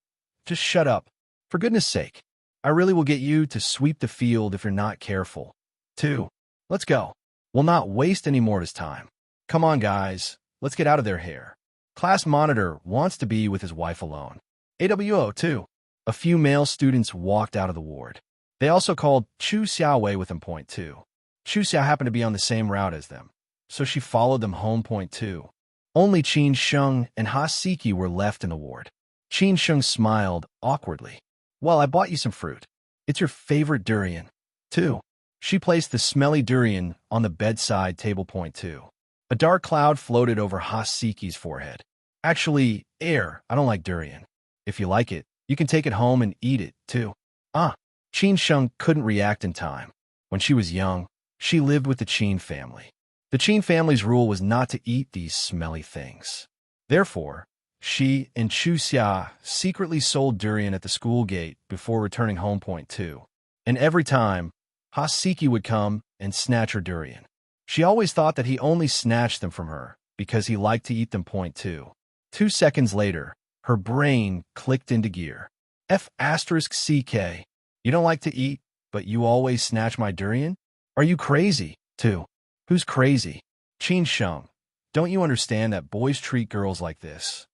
just shut up. For goodness sake. I really will get you to sweep the field if you're not careful. 2. Let's go. We'll not waste any more of his time. Come on, guys. Let's get out of their hair. Class monitor wants to be with his wife alone. AWO, too. A few male students walked out of the ward. They also called Chu Xiaowei with them. Point 2. Chu Xia happened to be on the same route as them, so she followed them home. Point 2. Only Qin Sheng and Hasiki were left in the ward. Qin Sheng smiled awkwardly. Well, I bought you some fruit. It's your favorite durian, too. She placed the smelly durian on the bedside table. Point 2. A dark cloud floated over Hasiki's forehead. Actually, I don't like durian. If you like it, you can take it home and eat it, too. Qin Sheng couldn't react in time. When she was young, she lived with the Qin family. The Qin family's rule was not to eat these smelly things. Therefore, she and Chu Xia secretly sold durian at the school gate before returning home. Point 2. And every time, Hasiki would come and snatch her durian. She always thought that he only snatched them from her because he liked to eat them. Point 2. 2 seconds later, her brain clicked into gear. F asterisk CK. You don't like to eat, but you always snatch my durian? Are you crazy, too? Who's crazy? Qin Sheng. Don't you understand that boys treat girls like this?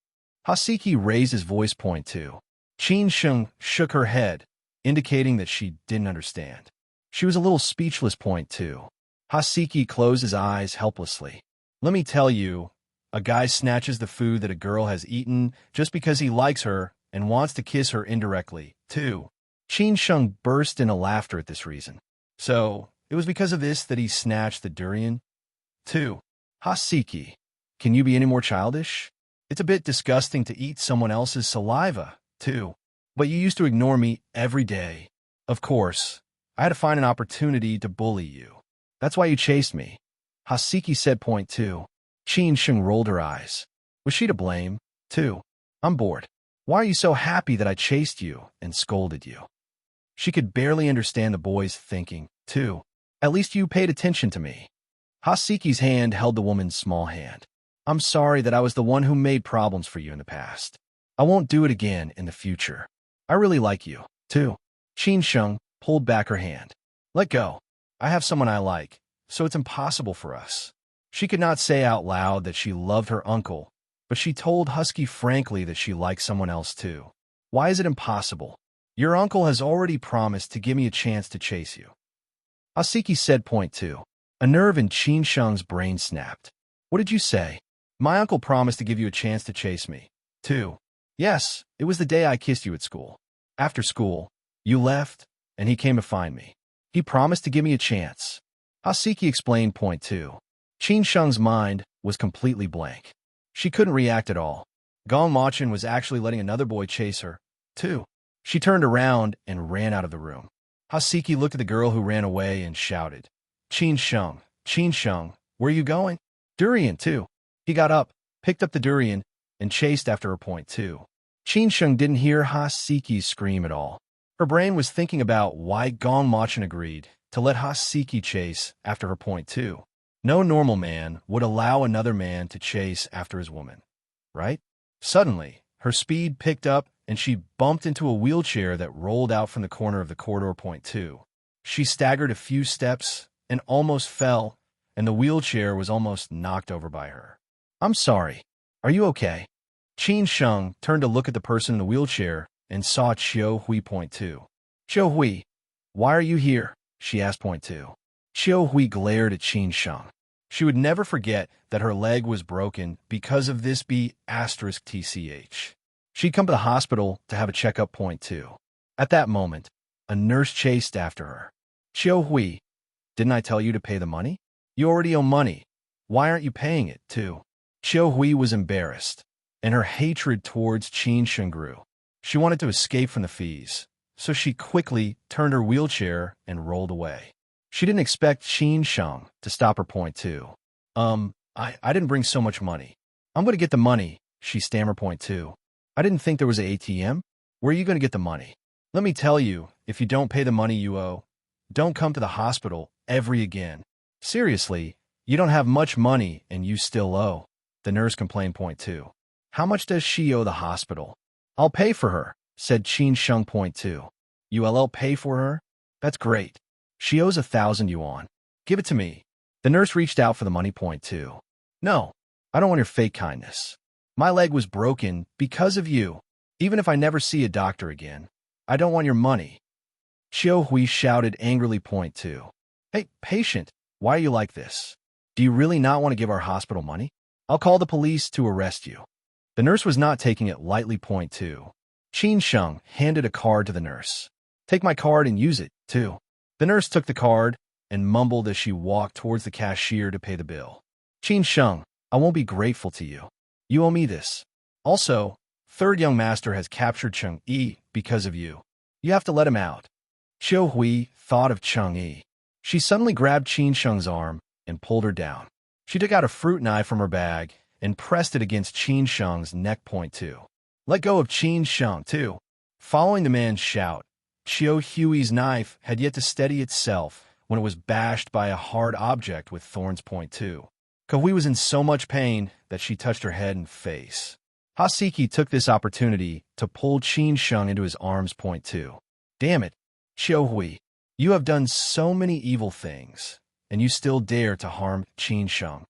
Hasiki raised his voice. Point 2. Qin Sheng shook her head, indicating that she didn't understand. She was a little speechless. Point 2. Hasiki closed his eyes helplessly. Let me tell you, a guy snatches the food that a girl has eaten just because he likes her and wants to kiss her indirectly, too. Qin Sheng burst into laughter at this reason. So, it was because of this that he snatched the durian? 2. Hasiki, can you be any more childish? It's a bit disgusting to eat someone else's saliva, too. But you used to ignore me every day. Of course, I had to find an opportunity to bully you. That's why you chased me. Hasiki said. Point 2. Qin Sheng rolled her eyes. Was she to blame, too? I'm bored. Why are you so happy that I chased you and scolded you? She could barely understand the boy's thinking, too. At least you paid attention to me. Hasiki's hand held the woman's small hand. I'm sorry that I was the one who made problems for you in the past. I won't do it again in the future. I really like you, too. Qin Sheng pulled back her hand. Let go. I have someone I like, so it's impossible for us. She could not say out loud that she loved her uncle, but she told Husky frankly that she liked someone else too. Why is it impossible? Your uncle has already promised to give me a chance to chase you. Hasiki said. Point 2. A nerve in Qin Sheng's brain snapped. What did you say? My uncle promised to give you a chance to chase me, too. Yes, it was the day I kissed you at school. After school, you left, and he came to find me. He promised to give me a chance. Hasiki explained. Point 2. Qin Sheng's mind was completely blank. She couldn't react at all. Gong Machin was actually letting another boy chase her, too. She turned around and ran out of the room. Hasiki looked at the girl who ran away and shouted, Qin Sheng, where are you going? Durian, too. He got up, picked up the durian, and chased after her. Point 2. Qin Sheng didn't hear Hasiki's scream at all. Her brain was thinking about why Gong Machin agreed to let Hasiki chase after her point two. No normal man would allow another man to chase after his woman, right? Suddenly, her speed picked up and she bumped into a wheelchair that rolled out from the corner of the corridor point two. She staggered a few steps and almost fell, and the wheelchair was almost knocked over by her. I'm sorry. Are you okay? Qin Sheng turned to look at the person in the wheelchair and saw Chiu Hui point two. Chiu Hui, why are you here? She asked point two. Chiu Hui glared at Qin Sheng. She would never forget that her leg was broken because of this B*TCH. She'd come to the hospital to have a checkup point two. At that moment, a nurse chased after her. Chiu Hui, didn't I tell you to pay the money? You already owe money. Why aren't you paying it, too? Chiu Hui was embarrassed, and her hatred towards Qin Sheng grew. She wanted to escape from the fees, so she quickly turned her wheelchair and rolled away. She didn't expect Qin Sheng to stop her point two. I didn't bring so much money. I'm going to get the money, she stammered point two. I didn't think there was an ATM. Where are you going to get the money? Let me tell you, if you don't pay the money you owe, don't come to the hospital ever again. Seriously, you don't have much money and you still owe. The nurse complained point two. How much does she owe the hospital? I'll pay for her, said Qin Sheng point two. ULL pay for her? That's great. She owes 1,000 yuan. Give it to me. The nurse reached out for the money point two. No, I don't want your fake kindness. My leg was broken because of you. Even if I never see a doctor again, I don't want your money. Chiu Hui shouted angrily point two. Hey, patient, why are you like this? Do you really not want to give our hospital money? I'll call the police to arrest you. The nurse was not taking it lightly point two. Qin Sheng handed a card to the nurse. Take my card and use it, too. The nurse took the card and mumbled as she walked towards the cashier to pay the bill. Qin Sheng, I won't be grateful to you. You owe me this. Also, third young master has captured Cheng Yi because of you. You have to let him out. Chiu Hui thought of Cheng Yi. She suddenly grabbed Qin Sheng's arm and pulled her down. She took out a fruit knife from her bag and pressed it against Qin Sheng's neck point two. Let go of Qin Sheng, too. Following the man's shout, Chiu Hui's knife had yet to steady itself when it was bashed by a hard object with thorns point two. Kahui was in so much pain that she touched her head and face. Hasiki took this opportunity to pull Qin Sheng into his arms point two. Damn it, Chiu Hui, you have done so many evil things, and you still dare to harm Qin Sheng.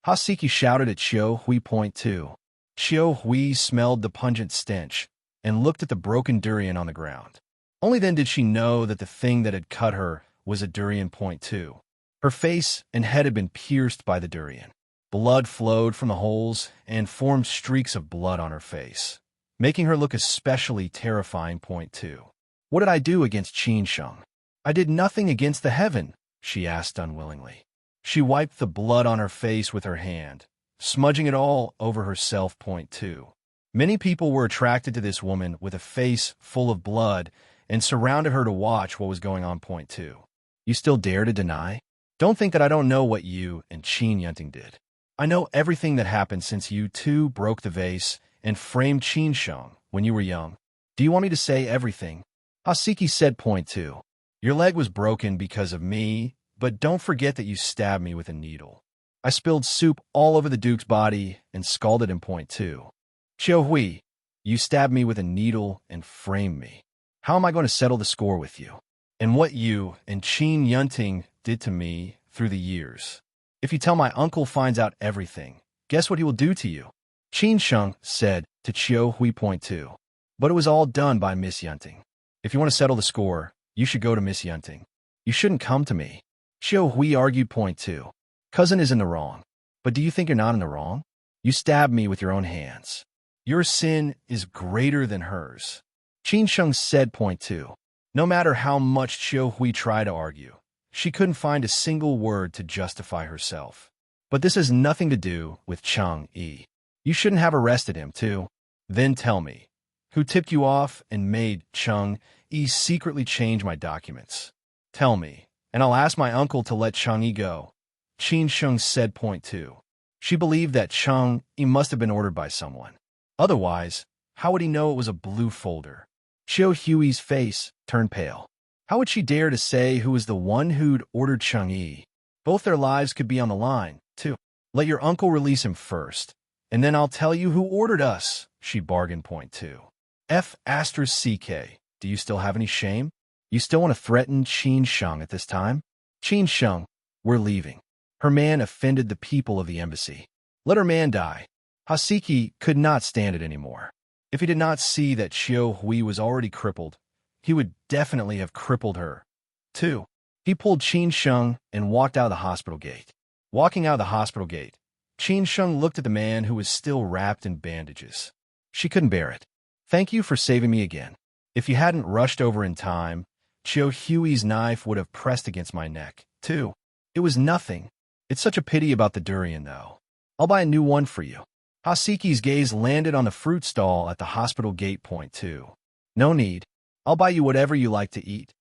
Hasiki shouted at Chiu Hui point two. Chiu Hui smelled the pungent stench and looked at the broken durian on the ground. Only then did she know that the thing that had cut her was a durian point two. Her face and head had been pierced by the durian. Blood flowed from the holes and formed streaks of blood on her face, making her look especially terrifying point two. What did I do against Qin Sheng? I did nothing against the heaven, she asked unwillingly. She wiped the blood on her face with her hand, smudging it all over herself point two. Many people were attracted to this woman with a face full of blood and surrounded her to watch what was going on point two. You still dare to deny? Don't think that I don't know what you and Qin Yunting did. I know everything that happened since you two broke the vase and framed Qin Sheng when you were young. Do you want me to say everything? Hasiki said point two. Your leg was broken because of me, but don't forget that you stabbed me with a needle. I spilled soup all over the Duke's body and scalded him point two. Chiu Hui, you stabbed me with a needle and framed me. How am I going to settle the score with you? And what you and Qin Yunting did to me through the years. If you tell my uncle finds out everything, guess what he will do to you? Qin Sheng said to Chiu Hui point two. But it was all done by Miss Yunting. If you want to settle the score, you should go to Miss Yunting. You shouldn't come to me. Chiu Hui argued point two. Cousin is in the wrong. But do you think you're not in the wrong? You stabbed me with your own hands. Your sin is greater than hers. Qin Sheng said point two. No matter how much Chiu Hui tried to argue, she couldn't find a single word to justify herself. But this has nothing to do with Cheng Yi. You shouldn't have arrested him, too. Then tell me, who tipped you off and made Cheng Yi secretly change my documents? Tell me, and I'll ask my uncle to let Cheng Yi go. Qin Sheng said point two. She believed that Cheng Yi must have been ordered by someone. Otherwise, how would he know it was a blue folder? Chiu Hui's face turned pale. How would she dare to say who was the one who'd ordered Chang'e? Both their lives could be on the line, too. Let your uncle release him first, and then I'll tell you who ordered us, she bargained. Point two. F***CK, do you still have any shame? You still want to threaten Qin Sheng at this time? Qin Sheng, we're leaving. Her man offended the people of the embassy. Let her man die. Haseki could not stand it anymore. If he did not see that Chiu Hui was already crippled, he would definitely have crippled her, too. He pulled Qin Sheng and walked out of the hospital gate. Walking out of the hospital gate, Qin Sheng looked at the man who was still wrapped in bandages. She couldn't bear it. Thank you for saving me again. If you hadn't rushed over in time, Chiu Hui's knife would have pressed against my neck, too. It was nothing. It's such a pity about the durian, though. I'll buy a new one for you. Haseki's gaze landed on the fruit stall at the hospital gate. Point two. No need. I'll buy you whatever you like to eat,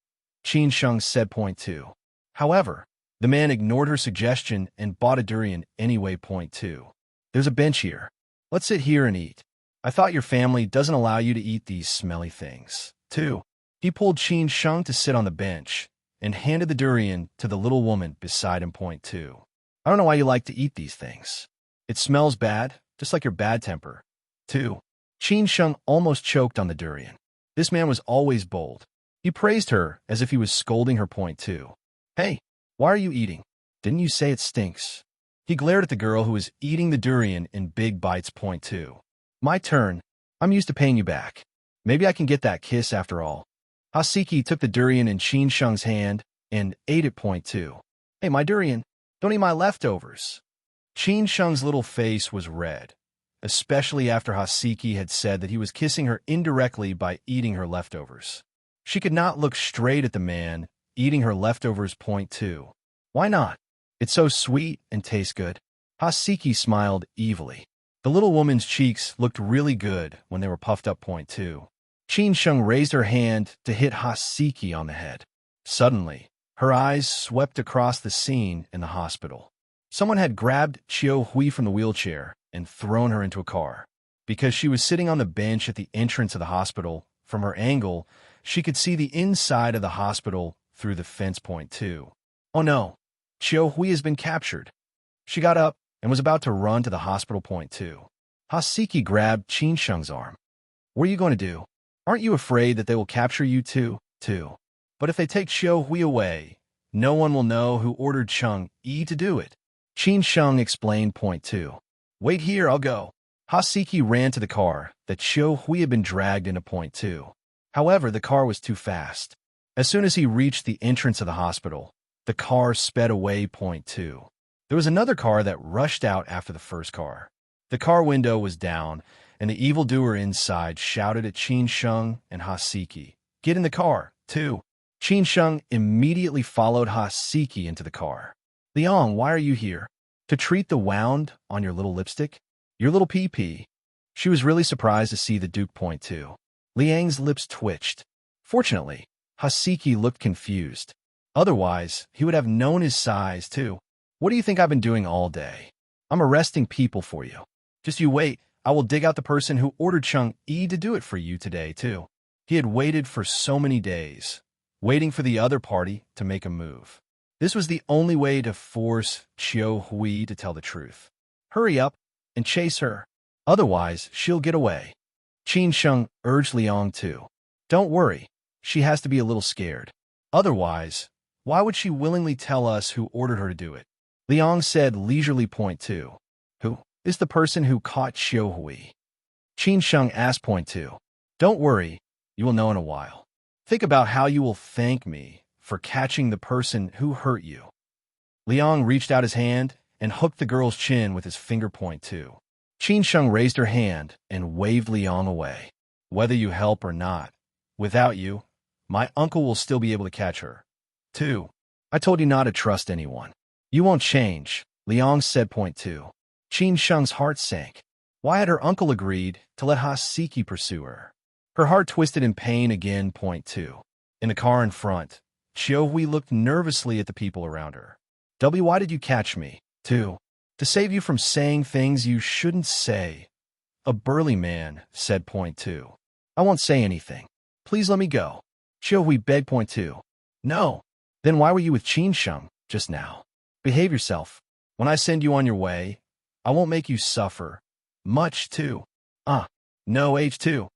Qin Sheng said. Point two. However, the man ignored her suggestion and bought a durian anyway. Point two. There's a bench here. Let's sit here and eat. I thought your family doesn't allow you to eat these smelly things, too. He pulled Qin Sheng to sit on the bench and handed the durian to the little woman beside him. Point two. I don't know why you like to eat these things. It smells bad, just like your bad temper, too. Qin Sheng almost choked on the durian. This man was always bold. He praised her as if he was scolding her. Point two. Hey, why are you eating? Didn't you say it stinks? He glared at the girl who was eating the durian in big bites. Point two. My turn. I'm used to paying you back. Maybe I can get that kiss after all. Haseki took the durian in Qin Sheng's hand and ate it. Point two. Hey, my durian. Don't eat my leftovers. Qin Sheng's little face was red, especially after Haseki had said that he was kissing her indirectly by eating her leftovers. She could not look straight at the man eating her leftovers. Point two. Why not? It's so sweet and tastes good. Haseki smiled evilly. The little woman's cheeks looked really good when they were puffed up. Point two. Qin Sheng raised her hand to hit Haseki on the head. Suddenly, her eyes swept across the scene in the hospital. Someone had grabbed Chiu Hui from the wheelchair and thrown her into a car. Because she was sitting on the bench at the entrance of the hospital, from her angle, she could see the inside of the hospital through the fence. Point two. Oh no, Chiu Hui has been captured. She got up and was about to run to the hospital. Point two. Haseki grabbed Qin Sheng's arm. What are you going to do? Aren't you afraid that they will capture you too? But if they take Chiu Hui away, no one will know who ordered Chang'e to do it. Qin Sheng explained. Point two. Wait here, I'll go. Haseki ran to the car that Chiu Hui had been dragged into. Point two. However, the car was too fast. As soon as he reached the entrance of the hospital, the car sped away. Point two. There was another car that rushed out after the first car. The car window was down, and the evildoer inside shouted at Qin Sheng and Haseki, "Get in the car, too." Qin Sheng immediately followed Haseki into the car. Liang, why are you here? To treat the wound on your little lipstick? Your little pee-pee. She was really surprised to see the Duke. Point two. Liang's lips twitched. Fortunately, Haseki looked confused. Otherwise, he would have known his size, too. What do you think I've been doing all day? I'm arresting people for you. Just you wait. I will dig out the person who ordered Chang'e to do it for you today, too. He had waited for so many days, waiting for the other party to make a move. This was the only way to force Chiu Hui to tell the truth. Hurry up and chase her. Otherwise, she'll get away. Qin Sheng urged Liang too. Don't worry. She has to be a little scared. Otherwise, why would she willingly tell us who ordered her to do it? Liang said leisurely. Point two. Who is the person who caught Chiu Hui? Qin Sheng asked. Point two. Don't worry. You will know in a while. Think about how you will thank me for catching the person who hurt you. Liang reached out his hand and hooked the girl's chin with his finger. Point two. Qin Sheng raised her hand and waved Liang away. Whether you help or not, without you, my uncle will still be able to catch her. 2. I told you not to trust anyone. You won't change, Liang said. Point two. Qin Sheng's heart sank. Why had her uncle agreed to let Haseki pursue her? Her heart twisted in pain again. Point two. In the car in front, Chiu Hui looked nervously at the people around her. Why did you catch me? 2. To save you from saying things you shouldn't say. A burly man said. Point two. I won't say anything. Please let me go. Chill, we beg. Point 2. No. Then why were you with Qin Sheng just now? Behave yourself. When I send you on your way, I won't make you suffer. Much, too. No, H2.